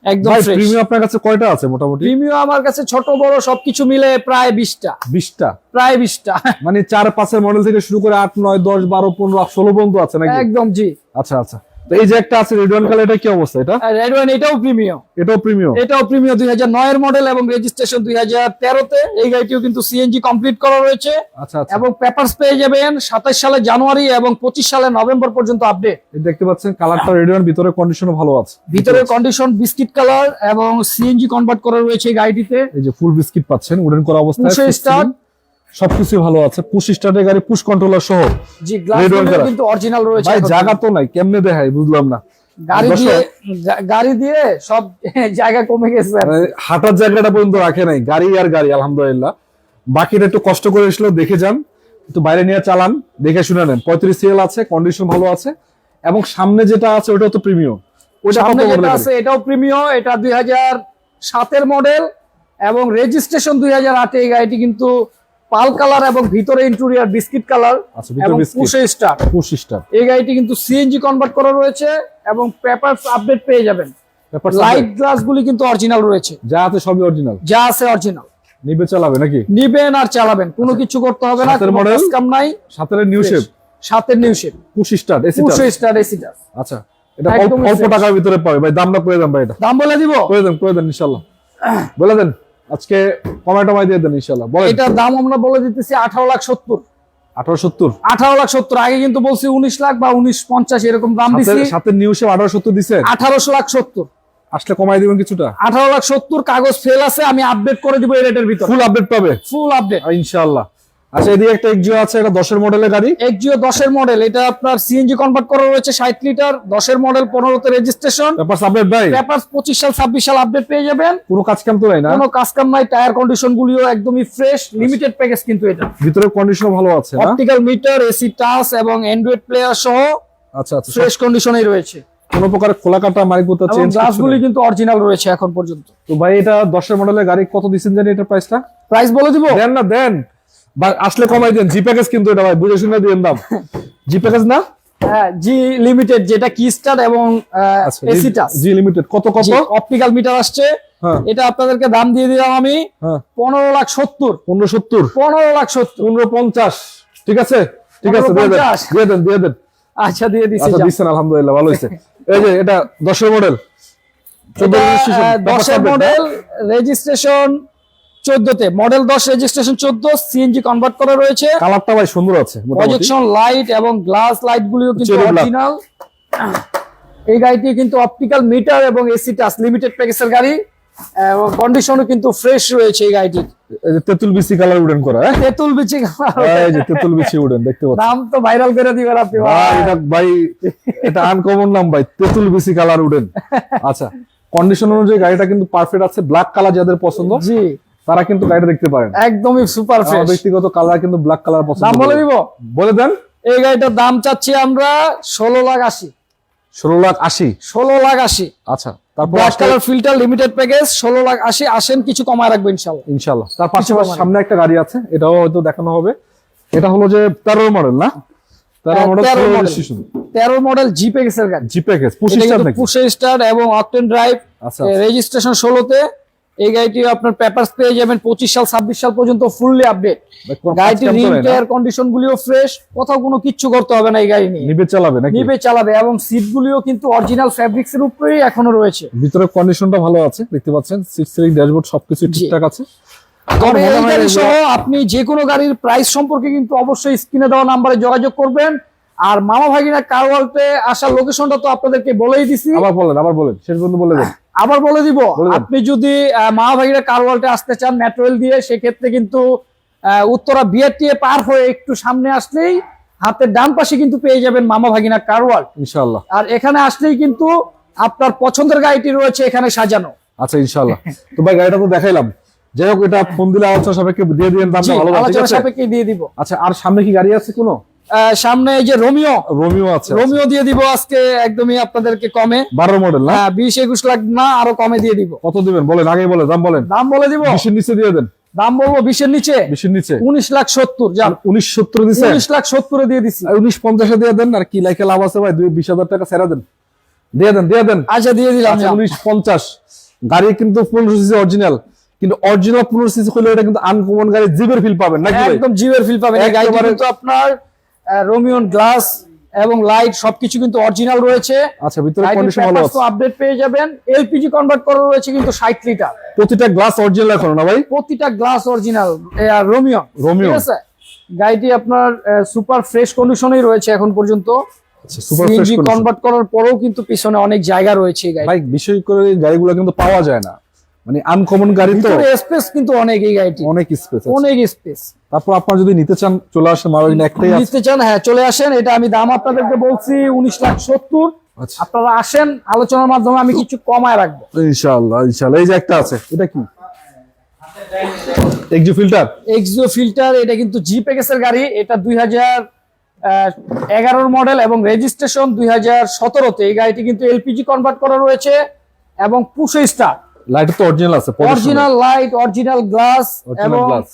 Speaker 2: একদম ফ্রেশ।
Speaker 1: প্রিমিয়াম আপনার কাছে কয়টা আছে মোটামুটি?
Speaker 2: প্রিমিয়াম আমার কাছে ছোট বড় সবকিছু মিলে প্রায় 20টা।
Speaker 1: 20টা?
Speaker 2: প্রায় 20টা।
Speaker 1: মানে 4-5 মডেল থেকে শুরু করে 8, 9, 10, 12, 15, 16 পর্যন্ত আছে নাকি?
Speaker 2: একদম জি।
Speaker 1: আচ্ছা আচ্ছা। তো এই যে একটা আছে রেড ওয়ান কালার, এটা কি অবস্থা? এটা
Speaker 2: রেড ওয়ান এটাও প্রিমিয়াম।
Speaker 1: এটাও প্রিমিয়াম?
Speaker 2: এটাও প্রিমিয়াম 2009 এর মডেল এবং রেজিস্ট্রেশন 2013-তে। এই গাড়িটিও কিন্তু সিএনজি কমপ্লিট করা রয়েছে।
Speaker 1: আচ্ছা আচ্ছা।
Speaker 2: এবং পেপারস পেয়ে যাবেন 27 সালে জানুয়ারি এবং 25 সালে নভেম্বর পর্যন্ত আপডেট।
Speaker 1: এই দেখতে পাচ্ছেন কালারটা রেড ওয়ান, ভিতরে কন্ডিশনও ভালো আছে।
Speaker 2: ভিতরের কন্ডিশন বিস্কিট কালার এবং সিএনজি কনভার্ট করা রয়েছে এই গাড়িটিতে।
Speaker 1: এই যে ফুল বিস্কিট পাচ্ছেন উডেন করা অবস্থায়,
Speaker 2: পুশ স্টার্ট
Speaker 1: সবকিছু ভালো আছে। পুশ স্টার্টের গাড়ি, পুশ কন্ট্রোলার সহ।
Speaker 2: জি, গ্লাসগুলো কিন্তু অরিজিনাল রয়েছে।
Speaker 1: ভাই জায়গা তো নাই, কেমনে দেখাই বুঝলাম না।
Speaker 2: গাড়ি দিয়ে সব জায়গা কমে গেছে,
Speaker 1: মানে হাঁটার জায়গাটা পর্যন্ত রাখে নাই। গাড়ি আর গাড়ি, আলহামদুলিল্লাহ। বাকিটা একটু কষ্ট করে এসলেও দেখে যান, একটু বাইরে নিয়ে চালান, দেখে শুনে নেন। 35 সিএল আছে, কন্ডিশন ভালো আছে। এবং সামনে যেটা আছে ওটাও তো প্রিমিয়াম। ওটা
Speaker 2: সামনে যেটা আছে এটাও প্রিমিয়াম। এটা 2007 এর মডেল এবং রেজিস্ট্রেশন 2008-এ। এই গাড়িটি কিন্তু পাল কালার এবং ভিতরে ইন্টেরিয়র বিস্কিট কালার এবং পুশে স্টার্ট।
Speaker 1: Push start.
Speaker 2: এই গাড়িটি কিন্তু সিএনজি কনভার্ট করা রয়েছে এবং পেপারস আপডেট পেয়ে যাবেন। লাইট গ্লাসগুলি কিন্তু অরিজিনাল রয়েছে,
Speaker 1: যা আছে সবই অরিজিনাল।
Speaker 2: যা আছে অরিজিনাল।
Speaker 1: নিবে চালাবে নাকি?
Speaker 2: নিবেন আর চালাবেন, কোনো কিছু করতে হবে না।
Speaker 1: সাতের মডেল,
Speaker 2: কাম নাই।
Speaker 1: সাতের নিউ শেপ,
Speaker 2: সাতের new shape,
Speaker 1: push start, AC
Speaker 2: push start, এসিটা।
Speaker 1: আচ্ছা, এটা অল্প টাকার ভিতরে পাবে ভাই। দামটা করে দেন ভাই, এটা
Speaker 2: দাম বলে দিব?
Speaker 1: করে দেন ইনশাআল্লাহ। বলে দেন আজকে কমাই দিয়ে দেন ইনশাআল্লাহ। বলেন।
Speaker 2: এটার দাম আমরা বলে দিতেছি 18,70,000।
Speaker 1: 18,70,000?
Speaker 2: 18,70,000। আগে কিন্তু বলছি 19 লাখ বা 19,50,000 এরকম দাম দিছি।
Speaker 1: সাথে নিউ শেপ 18,70,000 দিছেন?
Speaker 2: 18,70,000
Speaker 1: আসলে কমাই দিবেন কিছুটা?
Speaker 2: 18,70,000 কাগজ ফেল আছে, আমি আপডেট করে দিব এই রেটের ভিতর।
Speaker 1: ফুল আপডেট পাবে?
Speaker 2: ফুল আপডেট
Speaker 1: ইনশাআল্লাহ। আচ্ছা, এদিকে একটা এক্সিও আছে, এটা 10 এর মডেলের গাড়ি।
Speaker 2: এক্সিও 10 এর মডেল। এটা আপনার সিএনজি কনভার্ট করা রয়েছে 60 লিটার, 10 এর মডেল, 15-তে রেজিস্ট্রেশন।
Speaker 1: পেপারস আপডেট ভাই?
Speaker 2: পেপারস 25 সাল 26 সাল আপডেট পেয়ে যাবেন।
Speaker 1: কোনো কাজ কাম তো নাই না?
Speaker 2: কোনো কাজ কাম নাই। টায়ার কন্ডিশন গুলিও একদমই ফ্রেশ। লিমিটেড প্যাকেজ কিন্তু এটা।
Speaker 1: ভিতরের কন্ডিশন ভালো আছে না?
Speaker 2: অপটিক্যাল মিটার, এসি টাচ এবং অ্যান্ড্রয়েড প্লেয়ার সহ
Speaker 1: আচ্ছা আচ্ছা,
Speaker 2: ফ্রেশ কন্ডিশনেই রয়েছে।
Speaker 1: কোনো প্রকার খোলা কাটা মালিকতা চেঞ্জ?
Speaker 2: গ্লাসগুলি কিন্তু অরিজিনাল রয়েছে এখন পর্যন্ত।
Speaker 1: তো ভাই এটা 10 এর মডেলের গাড়ি, কত দিবেন জানি এটা প্রাইসটা?
Speaker 2: প্রাইস বলে দিব?
Speaker 1: দেন না, দেন। আসলে কমাই দেন। জি প্যাকেজ কিন্তু এটা ভাই, বুঝে শুনে দিবেন দাম। জি প্যাকেজ না?
Speaker 2: হ্যাঁ, জি লিমিটেড, যেটা কি স্টার এবং এসি টাচ।
Speaker 1: জি লিমিটেড কত
Speaker 2: অপটিক্যাল মিটার আসছে।
Speaker 1: হ্যাঁ,
Speaker 2: এটা আপনাদেরকে দাম দিয়ে দিলাম আমি 15,70,000।
Speaker 1: 15,70,000?
Speaker 2: 15,70,000।
Speaker 1: 15,50,000? ঠিক আছে, ঠিক আছে, দিয়ে দেন।
Speaker 2: আচ্ছা, দিয়ে দিচ্ছি।
Speaker 1: আচ্ছা, দিচ্ছেন, আলহামদুলিল্লাহ, ভালো হয়েছে। এই যে এটা 10 এর মডেল,
Speaker 2: 10 এর মডেল, রেজিস্ট্রেশন 14-তে। মডেল 10, রেজিস্ট্রেশন 14, সিএনজি কনভার্ট করা রয়েছে।
Speaker 1: কালারটা ভাই সুন্দর আছে।
Speaker 2: প্রজেকশন লাইট এবং গ্লাস লাইট গুলিও কিন্তু অরিজিনাল। এই গাড়িটি কিন্তু অপটিক্যাল মিটার এবং এসি টাচ লিমিটেড প্যাকেজের গাড়ি এবং কন্ডিশনও কিন্তু ফ্রেশ রয়েছে এই গাড়িটির।
Speaker 1: এই যে তেঁতুল বিচি কালার উডেন করা, হ্যাঁ
Speaker 2: তেঁতুল বিচি কালার।
Speaker 1: এই যে তেঁতুল বিচি উডেন দেখতে পাচ্ছেন।
Speaker 2: নাম তো ভাইরাল করে দিবেন আপনি
Speaker 1: ভাই। এটা ভাই, এটা আনকমন নাম ভাই, তেঁতুল বিচি কালার উডেন। আচ্ছা, কন্ডিশন অনুযায়ী গাড়িটা কিন্তু পারফেক্ট আছে। ব্ল্যাক কালার যাদের পছন্দ,
Speaker 2: জি,
Speaker 1: তারা কিন্তু গাড়িটা দেখতে পারেন।
Speaker 2: একদমই সুপার ফ্রেশ।
Speaker 1: ব্যক্তিগত কালার কিন্তু ব্ল্যাক কালার পছন্দ।
Speaker 2: দাম বলে দিব?
Speaker 1: বলে দেন।
Speaker 2: এই গাড়িটার দাম চাচ্ছি আমরা 16,80,000।
Speaker 1: 16,80,000?
Speaker 2: 16,80,000।
Speaker 1: আচ্ছা, তারপর
Speaker 2: black colour filter limited package 16,80,000। আসেন, কিছু কমায় রাখবো ইনশাআল্লাহ।
Speaker 1: ইনশাআল্লাহ। তার পাশাপাশি সামনে একটা গাড়ি আছে, এটাও হয়তো দেখানো হবে। এটা হলো যে 13 মডেল না? 13 মডেল,
Speaker 2: 13 মডেল জি প্যাকেজের গাড়ি।
Speaker 1: জি প্যাকেজ, পুশ স্টার্ট নাকি?
Speaker 2: পুশ স্টার্ট এবং অকটেন ড্রাইভ।
Speaker 1: আচ্ছা,
Speaker 2: রেজিস্ট্রেশন 16-তে। এই গাড়িটি আপনার পেপারস পেয়ে যাবেন 25 সাল 26 সাল পর্যন্ত ফুললি আপডেট। গাড়িটির রিম টায়ার কন্ডিশন গুলিও ফ্রেশ, কোথাও কোনো কিচ্ছু করতে হবে না এই গাড়ি নিয়ে।
Speaker 1: নিবে চালাবে নাকি?
Speaker 2: নিবে চালাবে এবং সিট গুলিও কিন্তু অরিজিনাল ফ্যাব্রিক্স এর উপরেই এখনো রয়েছে।
Speaker 1: ভিতরে কন্ডিশনটা ভালো আছে, দেখতে পাচ্ছেন। 6 সিলিং ড্যাশবোর্ড সবকিছু ঠিকঠাক আছে।
Speaker 2: তবে এই গাড়ি সহ আপনি যে কোনো গাড়ির প্রাইস সম্পর্কে কিন্তু অবশ্যই স্ক্রিনে দেওয়া নাম্বারে যোগাযোগ করবেন। আর মামা ভাগিনা কার ওয়ার্ল্ডে আসার লোকেশনটা তো আপনাদেরকে বলেই দিছি।
Speaker 1: আবার বলেন, শেষ পর্যন্ত বলে দেন।
Speaker 2: আবার বলে দিব। আপনি যদি মামা ভাগিনা কার ওয়ার্ল্ডে আসতে চান মেট্রো রেল দিয়ে, সেক্ষেত্রে কিন্তু উত্তরা বিআরটিএ পার হয়ে একটু সামনে আসলেই হাতের ডান পাশে কিন্তু পেয়ে যাবেন মামা ভাগিনা কার ওয়ার্ল্ড,
Speaker 1: ইনশাআল্লাহ।
Speaker 2: আর এখানে আসলেই কিন্তু আপনার পছন্দের গাড়িটি রয়েছে এখানে সাজানো।
Speaker 1: আচ্ছা ইনশাআল্লাহ। তো ভাই গাড়িটা তো দেখাইলাম, যাই হোক এটা ফোন দিলে আলোচনা সাপেক্ষে দিয়ে দিন, দামটা ভালো ঠিক
Speaker 2: আলোচনা
Speaker 1: আছে?
Speaker 2: সাপেক্ষে দিয়ে দিব।
Speaker 1: আচ্ছা আর সামনে কি গাড়ি আছে কোনো?
Speaker 2: সামনে এই যে রোমিও
Speaker 1: রোমিও আছে,
Speaker 2: রোমিও দিয়ে দিব আজকে একদমই আপনাদেরকে কমে।
Speaker 1: 12 মডেল না?
Speaker 2: 20-21 লাখ না, আরো কমে দিয়ে দিব।
Speaker 1: কত দিবেন বলেন, আগে বলে দাম বলেন।
Speaker 2: দাম বলে দিব,
Speaker 1: 20 এর নিচে দিয়ে দেন।
Speaker 2: দাম বলবো 20-এর নিচে।
Speaker 1: 20 এর নিচে
Speaker 2: 19,70,000 যান।
Speaker 1: 1970 দিছেন?
Speaker 2: 19,70,000 দিয়ে দিছি।
Speaker 1: 1950 দিয়ে দেন, আর কি লাইকে লাভ আছে ভাই, 20,000 টাকা ছেড়ে দেন, দিয়ে দেন।
Speaker 2: আচ্ছা দিয়ে দিলাম।
Speaker 1: 1950 গাড়ি কিন্তু 15 সিসি অরিজিনাল, কিন্তু অরিজিনাল 15 সিসি হলে এটা কিন্তু আনকমন গাড়ি, জিবের ফিল পাবেন নাকি ভাই?
Speaker 2: একদম জিবের ফিল পাবেন। এই গাড়িটি কিন্তু আপনার রোমিওন গ্লাস এবং লাইট সবকিছু কিন্তু অরিজিনাল রয়েছে।
Speaker 1: আচ্ছা ভিতরে কন্ডিশন ভালো আছে,
Speaker 2: আপডেট পেয়ে যাবেন। এলপিজি কনভার্ট করা রয়েছে কিন্তু 60 লিটার।
Speaker 1: প্রতিটা গ্লাস অরিজিনাল এখন না ভাই?
Speaker 2: প্রতিটা গ্লাস অরিজিনাল রোমিও।
Speaker 1: রোমিও
Speaker 2: ঠিক আছে, গাড়িটি আপনার সুপার ফ্রেশ কন্ডিশনেই রয়েছে এখন পর্যন্ত।
Speaker 1: আচ্ছা সুপার ফ্রেশ
Speaker 2: সিএনজি কনভার্ট করার পরেও কিন্তু পিছনে অনেক জায়গা রয়েছে এই গাড়ি।
Speaker 1: ভাই বিশেষ করে এই গাড়িগুলো কিন্তু পাওয়া যায় না, মানে আনকমন গাড়ি তো,
Speaker 2: স্পেস কিন্তু অনেক এই গাড়িটি,
Speaker 1: অনেক স্পেস আছে।
Speaker 2: অনেক স্পেস।
Speaker 1: তারপর আপনারা যদি নিতে চান চলে আসেন, মারোইন একটাই আছে।
Speaker 2: নিতে চান হ্যাঁ চলে আসেন। এটা আমি দাম আপনাদেরকে বলছি 19,70,000।
Speaker 1: আচ্ছা
Speaker 2: আপনারা আসেন, আলোচনার মাধ্যমে আমি কিছু কমায় রাখবো
Speaker 1: ইনশাআল্লাহ ইনশাআল্লাহ। এই যে একটা আছে, এটা কি? Axio filter.
Speaker 2: এক্সিও ফিল্টার, এটা কিন্তু জি প্যাকেজের গাড়ি। এটা 2011 মডেল এবং রেজিস্ট্রেশন 2017-তে। এই গাড়িটি কিন্তু এলপিজি কনভার্ট করা রয়েছে এবং পুশ স্টার্ট।
Speaker 1: লাইট তো অরিজিনাল আছে,
Speaker 2: অরিজিনাল লাইট, অরিজিনাল গ্লাস এবং
Speaker 1: glass।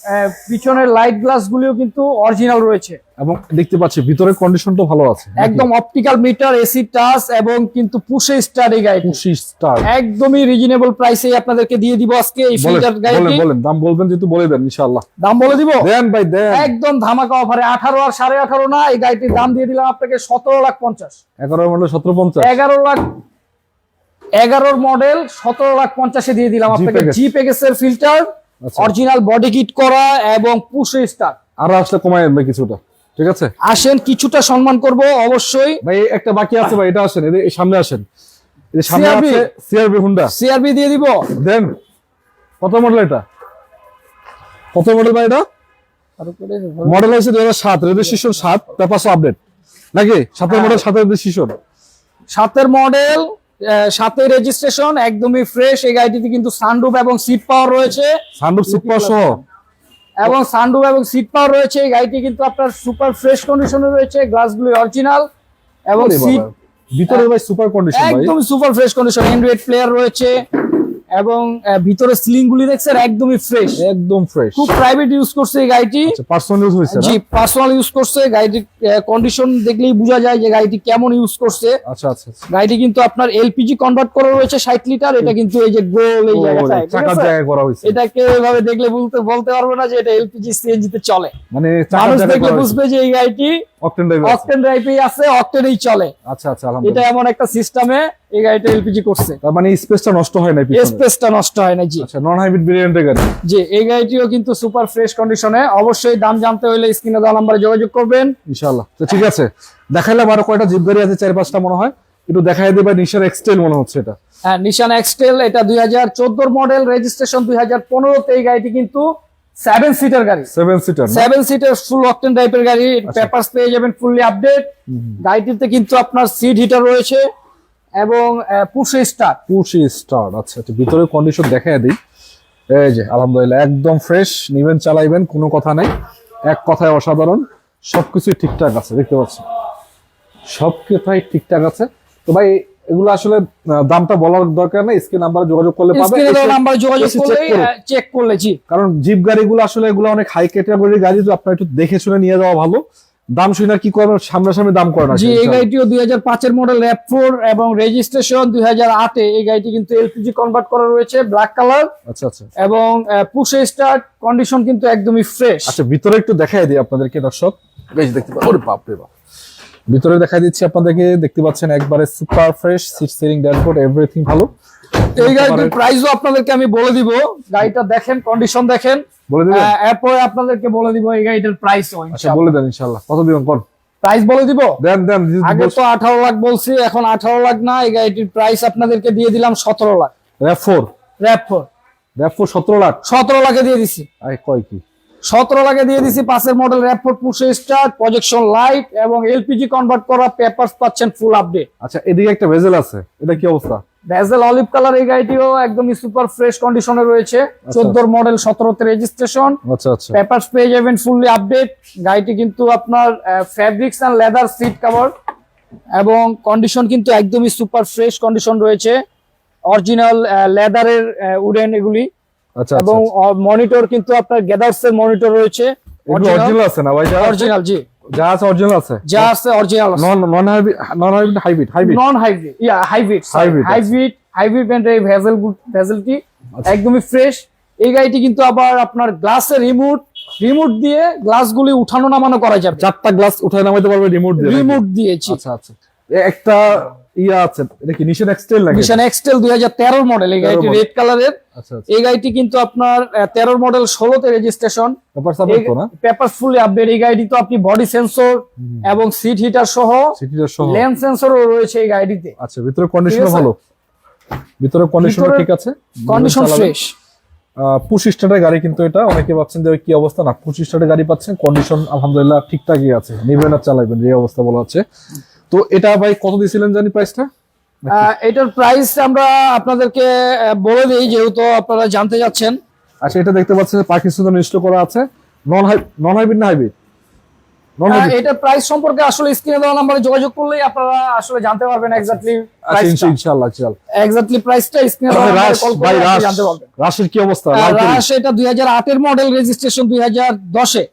Speaker 2: পিছনের লাইট গ্লাস গুলিও কিন্তু অরিজিনাল রয়েছে।
Speaker 1: এবং দেখতে পাচ্ছি ভিতরের কন্ডিশনটা ভালো আছে
Speaker 2: একদম অপটিক্যাল মিটার, এসি টাচ এবং কিন্তু পুশে স্টার্ট। এই গাড়ি
Speaker 1: 25 স্টার
Speaker 2: একদমই রিজনেবল প্রাইসে আপনাদেরকে দিয়ে দিব আজকে এই ফিল্টার গাড়িটি।
Speaker 1: বলেন দাম বলবেন যেহেতু বলে দেন ইনশাআল্লাহ।
Speaker 2: দাম বলে দিব,
Speaker 1: দেন ভাই দেন।
Speaker 2: একদম ধামাকা অফারে 18 আর 18.5 না, এই গাড়িটির দাম দিয়ে দিলাম আপনাকে 17,50,000।
Speaker 1: 11 মডেল 1750,
Speaker 2: 11 মডেল 17,50,000 দিয়ে দিলাম আপনাকে। জি প্যাকেজের ফিল্টার, অরিজিনাল বডি কিট করা এবং পুশে স্টার্ট।
Speaker 1: আর আসলে কমায় ভাই কিছুটা, ঠিক আছে?
Speaker 2: আসেন, কিছুটা সম্মান করব অবশ্যই।
Speaker 1: ভাই একটা বাকি আছে ভাই, এটা আসেন, এই সামনে আসেন। এই যে সামনে
Speaker 2: CRV
Speaker 1: আছে সিআরবি হুন্ডা,
Speaker 2: সিআরবি দিয়ে দিব।
Speaker 1: দেন। কত মডেল এটা? কত মডেল ভাই এটা? মডেল হচ্ছে 2007, রেজিস্ট্রেশন 7, পেপারস আপডেট নাকি? 7 মডেল 7 রেজিস্ট্রেশন,
Speaker 2: 7 মডেল 7 রেজিস্ট্রেশন, একদমই ফ্রেশ। এই গাড়িটিতে কিন্তু সানরুফ এবং সিট পাওয়ার রয়েছে,
Speaker 1: সানরুফ সিট পাওয়ার সহ।
Speaker 2: এবং সানরুফ এবং সিট পাওয়ার রয়েছে। এই গাড়িটি কিন্তু আপনার সুপার ফ্রেশ কন্ডিশনে রয়েছে, গ্লাসগুলো অরিজিনাল এবং সিট
Speaker 1: ভিতরে ভাই সুপার কন্ডিশন ভাই,
Speaker 2: একদম super fresh condition. Android player রয়েছে এবং ভিতরে সিলিং গুলি দেখছেন একদমই ফ্রেশ,
Speaker 1: একদম ফ্রেশ।
Speaker 2: খুব প্রাইভেট ইউজ করছে এই গাড়িটি।
Speaker 1: আচ্ছা পার্সোনাল ইউজ হইছে না?
Speaker 2: জি পার্সোনাল ইউজ করছে। গাড়িটির কন্ডিশন দেখলেই বোঝা যায় যে গাড়িটি কেমন ইউজ করছে।
Speaker 1: আচ্ছা আচ্ছা।
Speaker 2: গাড়িটি কিন্তু আপনার এলপিজি কনভার্ট করা রয়েছে 60 লিটার। এটা কিন্তু এই যে গোল এই জায়গাটায়, ঠিক
Speaker 1: চাকার
Speaker 2: আছে?
Speaker 1: জায়গা করা হইছে।
Speaker 2: এটাকে এভাবে দেখলে বলতে পারবে না যে এটা এলপিজি সিএনজি তে চলে।
Speaker 1: মানে
Speaker 2: মানুষ
Speaker 1: চাকার জায়গা
Speaker 2: দেখলে
Speaker 1: করা
Speaker 2: বুঝবে যে এই গাড়িটি
Speaker 1: অকটেন ড্রাইভ,
Speaker 2: অকটেন ড্রাইভেই আছে, অকটেনেই চলে।
Speaker 1: আচ্ছা আচ্ছা
Speaker 2: এটা
Speaker 1: আলহামদুলিল্লাহ।
Speaker 2: এমন একটা সিস্টেমে এই গাড়িটা এলপিজি করছে,
Speaker 1: তার মানে স্পেসটা নষ্ট হয় না পিছনে।
Speaker 2: স্পেসটা নষ্ট হয় না। জি
Speaker 1: আচ্ছা নন হাইব্রিড ভেরিয়েন্টের গাড়ি।
Speaker 2: জি এই গাড়িটিও কিন্তু সুপার ফ্রেশ কন্ডিশনে। অবশ্যই দাম জানতে হলে স্ক্রিনে দেওয়া নম্বরে যোগাযোগ করবেন
Speaker 1: ইনশাআল্লাহ। তো ঠিক আছে, দেখাইলাম আরো কয়টা জিপ গাড়ি আছে, 4-5টা মনে হয়, একটু দেখাই দেবে। নিশান এক্সটেল মনে হচ্ছে এটা।
Speaker 2: হ্যাঁ নিশান এক্সটেল, এটা 2014 মডেল, রেজিস্ট্রেশন 2015-তে। এই গাড়িটি কিন্তু 7 সিটার গাড়ি,
Speaker 1: 7 সিটার
Speaker 2: 7 সিটার ফুল অকটেন টাইপের গাড়ি। পেপারস পেয়ে যাবেন ফুললি আপডেট। গাড়িটিতে কিন্তু আপনার সিট হিটার রয়েছে এবং পুশে স্টার্ট।
Speaker 1: পুশি স্টার্ট। আচ্ছা আচ্ছা, ভিতরের কন্ডিশন দেখাই দিই। এই যে আলহামদুলিল্লাহ একদম ফ্রেশ, নিবেন চালাইবেন কোনো কথা নাই, এক কথায় অসাধারণ। সবকিছুই ঠিকঠাক আছে, দেখতে পাচ্ছেন সব কথাই ঠিকঠাক আছে। তো ভাই এগুলো আসলে দামটা বলার দরকার নেই, স্ক্রিন নাম্বারে যোগাযোগ করলে পাবে।
Speaker 2: স্ক্রিনে দেওয়া নাম্বারে যোগাযোগ
Speaker 1: এসে
Speaker 2: করলে চেক করলে। জি
Speaker 1: কারণ জিপ গাড়িগুলো আসলে এগুলো অনেক হাই ক্যাটাগরির গাড়ি, তো আপনার একটু দেখে শুনে নিয়ে যাওয়া ভালো। দাম শুনে কি করবেন, সামনাসামনি দাম করে না।
Speaker 2: জি এই গাড়িটিও 2005-এর মডেল, RAV4 এবং রেজিস্ট্রেশন 2008-এ। এই গাড়িটি কিন্তু এলপিজি কনভার্ট করা রয়েছে, ব্ল্যাক কালার।
Speaker 1: আচ্ছা আচ্ছা।
Speaker 2: এবং পুশে স্টার্ট কন্ডিশন কিন্তু একদমই ফ্রেশ।
Speaker 1: আচ্ছা ভিতরে একটু দেখাই দিই আপনাদেরকে দর্শক, বেশ দেখতে পাচ্ছেন। ওরে বাপ রে বাপ, ভিতরে দেখাই দিচ্ছি আপনাদেরকে, দেখতে পাচ্ছেন একবারে super fresh, seat ceiling dashboard everything ভালো।
Speaker 2: এই গাড়িটির প্রাইসও আপনাদেরকে আমি বলে দিব। গাড়িটা দেখেন, কন্ডিশন দেখেন,
Speaker 1: বলে দিবেন।
Speaker 2: এরপরে আপনাদেরকে বলে দিব এই গাড়িটার প্রাইসও।
Speaker 1: আচ্ছা বলে দেন ইনশাআল্লাহ। কত দিবেন কোন
Speaker 2: প্রাইস বলে দিব?
Speaker 1: দেন দেন।
Speaker 2: আগে তো 18 লাখ বলছি, এখন 18 লাখ না, এই গাড়িটির প্রাইস আপনাদেরকে দিয়ে দিলাম 17 লাখ।
Speaker 1: RAV4
Speaker 2: RAV4
Speaker 1: 17 লাখ,
Speaker 2: 17 লাখে দিয়ে দিছি।
Speaker 1: আই কয় কি
Speaker 2: 17 লাখে দিয়ে দিছি 5 মডেল র্যাপফোর্ড পুশ স্টার্ট, প্রজেকশন লাইট এবং এলপিজি কনভার্ট করা পেপারস পাচ্ছেন ফুল আপডেট।
Speaker 1: আচ্ছা, এদিকে একটা ভেজেল আছে, এটা কি অবস্থা?
Speaker 2: ভেজেল অলিভ কালার, এই গাড়িটিও একদমই সুপার ফ্রেশ কন্ডিশনে রয়েছে। 14 মডেল, 17তে রেজিস্ট্রেশন,
Speaker 1: আচ্ছা আচ্ছা,
Speaker 2: পেপারস পেয়ে যাবেন ফুললি আপডেট। গাড়িটি কিন্তু আপনার fabrics and leather seat cover এবং কন্ডিশন কিন্তু একদমই সুপার ফ্রেশ কন্ডিশন রয়েছে। অরিজিনাল লেদারের উডেন এগুলি।
Speaker 1: আচ্ছা
Speaker 2: এবং মনিটর কিন্তু আপনার গেদার্স এর মনিটর রয়েছে,
Speaker 1: অরিজিনাল আছে না ভাই?
Speaker 2: অরিজিনাল, জি
Speaker 1: যা আছে অরিজিনাল আছে,
Speaker 2: যা আছে অরিজিনাল আছে।
Speaker 1: Non hybrid
Speaker 2: non hybrid, hybrid and এই ভেজেলটি একদমই ফ্রেশ। এই গাড়িটি কিন্তু আবার আপনার গ্লাসের রিমোট দিয়ে গ্লাসগুলি উঠানো নামানো করা যাবে।
Speaker 1: 4টা গ্লাস উঠায় নামাইতে পারবে রিমোট দিয়ে?
Speaker 2: রিমোট দিয়েছি।
Speaker 1: আচ্ছা আচ্ছা, একটা ইয়া আছে, এটা কি নিশান এক্সটেল নাকি?
Speaker 2: নিশান এক্সটেল 2013 মডেল, এই গাড়িটি রেড কালারের।
Speaker 1: আচ্ছা আচ্ছা,
Speaker 2: এই গাড়িটি কিন্তু আপনার 13 মডেল, 16তে রেজিস্ট্রেশন,
Speaker 1: পেপার সাপোর্ট তো না?
Speaker 2: পেপার ফুলি আপডেট। এই গাড়িটি তো আপনি বডি সেন্সর এবং সিট হিটার সহ,
Speaker 1: সিটিটার সহ
Speaker 2: লেন সেন্সরও রয়েছে এই গাড়িটিতে।
Speaker 1: আচ্ছা, ভিতরে কন্ডিশন ভালো, ভিতরে কন্ডিশন ঠিক আছে,
Speaker 2: কন্ডিশন ফ্রেশ।
Speaker 1: পুশ স্টার্টের গাড়ি কিন্তু এটা, অনেকে ভাবছেন যে কি অবস্থা, না পুশ স্টার্টের গাড়ি পাচ্ছেন, কন্ডিশন আলহামদুলিল্লাহ ঠিকঠাকই আছে, নিবেন আর চালাবেন যে অবস্থা বলা হচ্ছে। তো এটা ভাই কত দিয়েছিলেন জানি প্রাইসটা?
Speaker 2: এটার প্রাইস আমরা আপনাদেরকে বলে দিই, যেহেতু আপনারা জানতে যাচ্ছেন।
Speaker 1: আচ্ছা, এটা দেখতে পাচ্ছেন পাকিস্তান ইনস্টল করা আছে, নন হাইব্রিড না হাইব্রিড?
Speaker 2: এটার প্রাইস সম্পর্কে আসলে স্ক্রিনে দেওয়া নম্বরে যোগাযোগ করলেই আপনারা আসলে জানতে পারবেন এক্স্যাক্টলি
Speaker 1: আচ্ছা, ইনশাআল্লাহ চল
Speaker 2: এক্স্যাক্টলি প্রাইসটা স্ক্রিনে দেওয়া নম্বরে কল করে আপনি জানতে পারবেন।
Speaker 1: রাশের কি অবস্থা?
Speaker 2: রাশ এটা 2008 এর মডেল, রেজিস্ট্রেশন 2010 এ।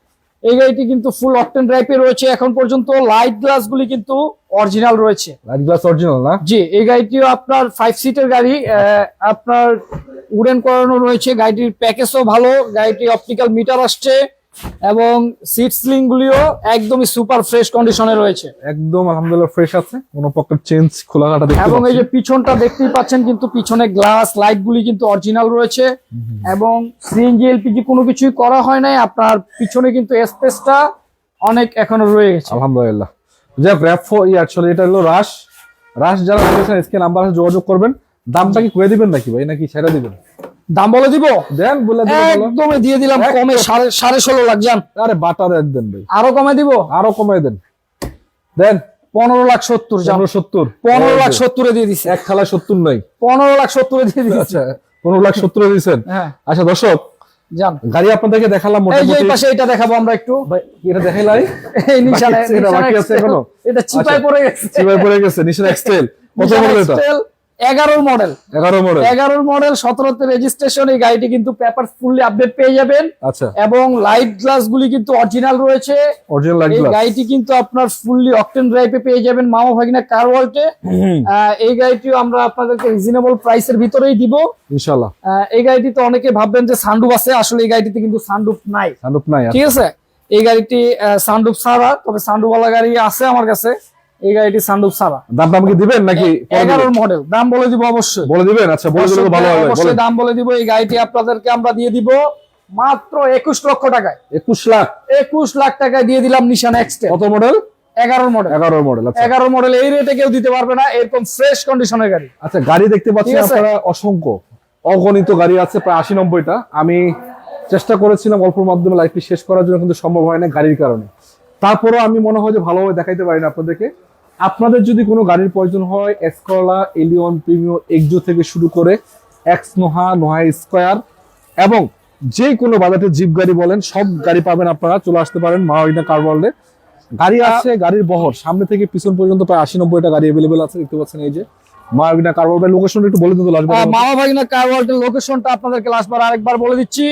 Speaker 2: এই গাড়িটি কিন্তু ফুল অকটেন ড্রাইভে রয়েছে এখন পর্যন্ত। লাইট গ্লাস গুলি কিন্তু অরিজিনাল রয়েছে।
Speaker 1: লাইট গ্লাস অরিজিনাল না?
Speaker 2: জি, এই গাড়িটিও আপনার 5 সিটের গাড়ি, আপনার উডেন করানো রয়েছে। গাড়িটির প্যাকেজও ভালো, গাড়িটি অপটিক্যাল মিটার আসছে এবং সিট স্লিং গুলিও একদমই সুপার ফ্রেশ কন্ডিশনে রয়েছে।
Speaker 1: একদম আলহামদুলিল্লাহ ফ্রেশ আছে, কোনো পকেট চেঞ্জ খোলা কাটা দেখতে
Speaker 2: এবং এই যে পিছনটা দেখতেই পাচ্ছেন, কিন্তু পিছনে গ্লাস লাইট গুলি কিন্তু অরিজিনাল রয়েছে এবং সিএনজি এলপিজি কোনো কিছুই করা হয় নাই। আপনার পিছনে কিন্তু স্পেসটা অনেক এখনো রয়ে গেছে
Speaker 1: আলহামদুলিল্লাহ। যাক, র্যাপ4 অ্যাকচুয়ালি এটা হলো রাশ যারা নিয়েছেন এসকে নাম্বারে যোগাযোগ করবেন। দামটা কি কয়ে দিবেন নাকি ভাই, নাকি ছেড়ে দিবেন?
Speaker 2: দাম বলে দিব,
Speaker 1: দেন বলে দিন,
Speaker 2: একদমই দিয়ে দিলাম কমে 16.5 লাখ। যান,
Speaker 1: আরে বাটার এক দেন ভাই,
Speaker 2: আরো কমে দিব,
Speaker 1: আরো কমাই দেন, দেন
Speaker 2: 15,70,000। জান,
Speaker 1: 70
Speaker 2: 15,70,000 দিয়ে দিছি।
Speaker 1: এক খালা 70 নাই,
Speaker 2: 15,70,000 দিয়ে দিছি।
Speaker 1: আচ্ছা 15,70,000 দিয়েছেন।
Speaker 2: হ্যাঁ,
Speaker 1: আচ্ছা দর্শক,
Speaker 2: জান
Speaker 1: গাড়ি আপনাদেরকে দেখালাম
Speaker 2: এই যে
Speaker 1: মোটামুটি।
Speaker 2: এই পাশে এটা দেখাবো আমরা একটু।
Speaker 1: ভাই এটা দেখাইলাই,
Speaker 2: এই নিশান
Speaker 1: বাকি আছে এখনো,
Speaker 2: এটা চিপায় পড়ে গেছে,
Speaker 1: চিপায় পড়ে গেছে। নিশান এক্সটেল কত মডেল এটা?
Speaker 2: 11 মডেল,
Speaker 1: 11 মডেল,
Speaker 2: 17তে রেজিস্ট্রেশন। এই গাড়িটি কিন্তু পেপার ফুললি আপডেট পেয়ে যাবেন।
Speaker 1: আচ্ছা,
Speaker 2: এবং লাইট গ্লাস গুলি কিন্তু অরিজিনাল রয়েছে।
Speaker 1: অরিজিনাল লাইট
Speaker 2: এই
Speaker 1: গ্লাস।
Speaker 2: গাড়িটি কিন্তু আপনার ফুললি অকটেন ড্রাইভে পেয়ে যাবেন মামা ভাগিনা কার ওয়ার্ল্ডে। এই গাড়িটিও আমরা আপনাদেরকে রিজনেবল প্রাইসের ভিতরেই দিব
Speaker 1: ইনশাআল্লাহ।
Speaker 2: এই গাড়িটিতে অনেকে ভাববেন যে সানরুফ আছে, আসলে এই গাড়িটিতে কিন্তু সানরুফ নাই।
Speaker 1: সানরুফ নাই,
Speaker 2: ঠিক আছে, এই গাড়িটি সানরুফ ছাড়া, তবে সানরুফওয়ালা গাড়ি আছে আমার কাছে। এই গাড়িটি সানরুফ ছাড়া।
Speaker 1: দামটা আমাকে দিবেন নাকি?
Speaker 2: 11 মডেল, দাম বলে দিব অবশ্যই।
Speaker 1: বলে দিবেন? আচ্ছা বলে দিলে ভালো হবে,
Speaker 2: অবশ্যই দাম বলে দিব। এই গাড়িটি আপনাদেরকে আমরা দিয়ে দিব মাত্র 21 লক্ষ টাকায়।
Speaker 1: 21 লাখ?
Speaker 2: 21 লাখ টাকায় দিয়ে দিলাম নিশান এক্সটেল।
Speaker 1: কত মডেল?
Speaker 2: 11 মডেল।
Speaker 1: 11 মডেল, আচ্ছা
Speaker 2: 11 মডেল এই রেটে কেউ দিতে পারবে না, এরকম ফ্রেশ কন্ডিশনের গাড়ি।
Speaker 1: আচ্ছা, গাড়ি দেখতে পাচ্ছেন
Speaker 2: ঠিক আছে।
Speaker 1: আপনারা অসংখ্য, অগণিত গাড়ি আছে, প্রায় 80-90টা। আমি চেষ্টা করেছিলাম অল্পর মাধ্যমে লাইভটি শেষ করার জন্য, কিন্তু সম্ভব হয় না গাড়ির কারণে। তারপরও আমি মনে হয় যে ভালোভাবে দেখাইতে পারি না আপনাদেরকে। আপনাদের যদি কোনো গাড়ির প্রয়োজন হয়, এসকরলা, এলিয়ন, প্রিমিও, এক্সো থেকে শুরু করে এক্স নোহা, নোহা স্কয়ার এবং যে কোনো বাজারের জিপ গাড়ি বলেন, সব গাড়ি পাবেন আপনারা। চলে আসতে পারেন মাওয়াইনা কার ওয়ার্ল্ডে। গাড়ি আছে, গাড়ির বহর সামনে থেকে পিছন পর্যন্ত প্রায় 80-90টা গাড়ি অ্যাভেলেবেল আছে, দেখতে পাচ্ছেন। এই যে মাওয়াইনা কার ওয়ার্ল্ডের লোকেশনটা একটু বলে দিতে লাগবে।
Speaker 2: মামা ভাগিনা কার ওয়ার্ল্ডের লোকেশনটা আপনাদেরকে লাস্টবার আরেকবার বলে দিচ্ছি।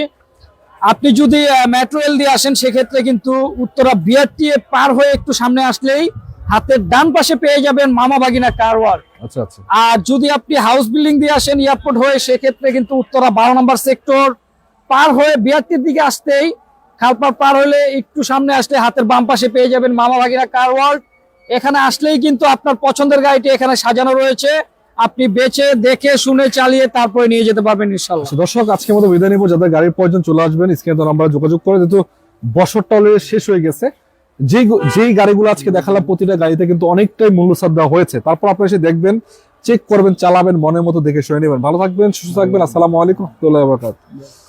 Speaker 2: আপনি যদি মেট্রো রেল দিয়ে আসেন, সেক্ষেত্রে কিন্তু উত্তরা বিআরটিএ পার হয়ে একটু সামনে আসলেই হাতের ডান পাশে পেয়ে যাবেন মামা ভাগিনা কার ওয়ার্ল্ড।
Speaker 1: আচ্ছা আচ্ছা।
Speaker 2: আর যদি আপনি হাউস বিল্ডিং দিয়ে আসেন এয়ারপোর্ট হয়ে, সেক্ষেত্রে কিন্তু উত্তরা 12 নম্বর সেক্টর পার হয়ে বিআরটির দিকে আসতেই, খালপাড় পার হলে একটু সামনে আসলে হাতের বাম পাশে পেয়ে যাবেন মামা ভাগিনা কার ওয়ার্ল্ড। এখানে আসলেই কিন্তু আপনার পছন্দের গাড়িটি এখানে সাজানো রয়েছে, আপনি বেচে দেখে শুনে চালিয়ে তারপরে নিয়ে যেতে পারবেন ইনশাআল্লাহ।
Speaker 1: দর্শক, আজকের মতো বিদায় নিব। যাদের গাড়ির প্রয়োজন চলে আসবেন, স্ক্রিনে নাম্বারে যোগাযোগ করে। যেহেতু বছরটা অলরেডি শেষ হয়ে গেছে, যেই গাড়িগুলো আজকে দেখালাম প্রতিটা গাড়িতে কিন্তু অনেকটাই মূল্য ছাড় দেওয়া হয়েছে। তারপর আপনারা এসে দেখবেন, চেক করবেন, চালাবেন, মনের মতো দেখে শুনে নেবেন। ভালো থাকবেন, সুস্থ থাকবেন। আসসালামু আলাইকুম ওয়া রাহমাতুল্লাহি ওয়া বারাকাতুহু।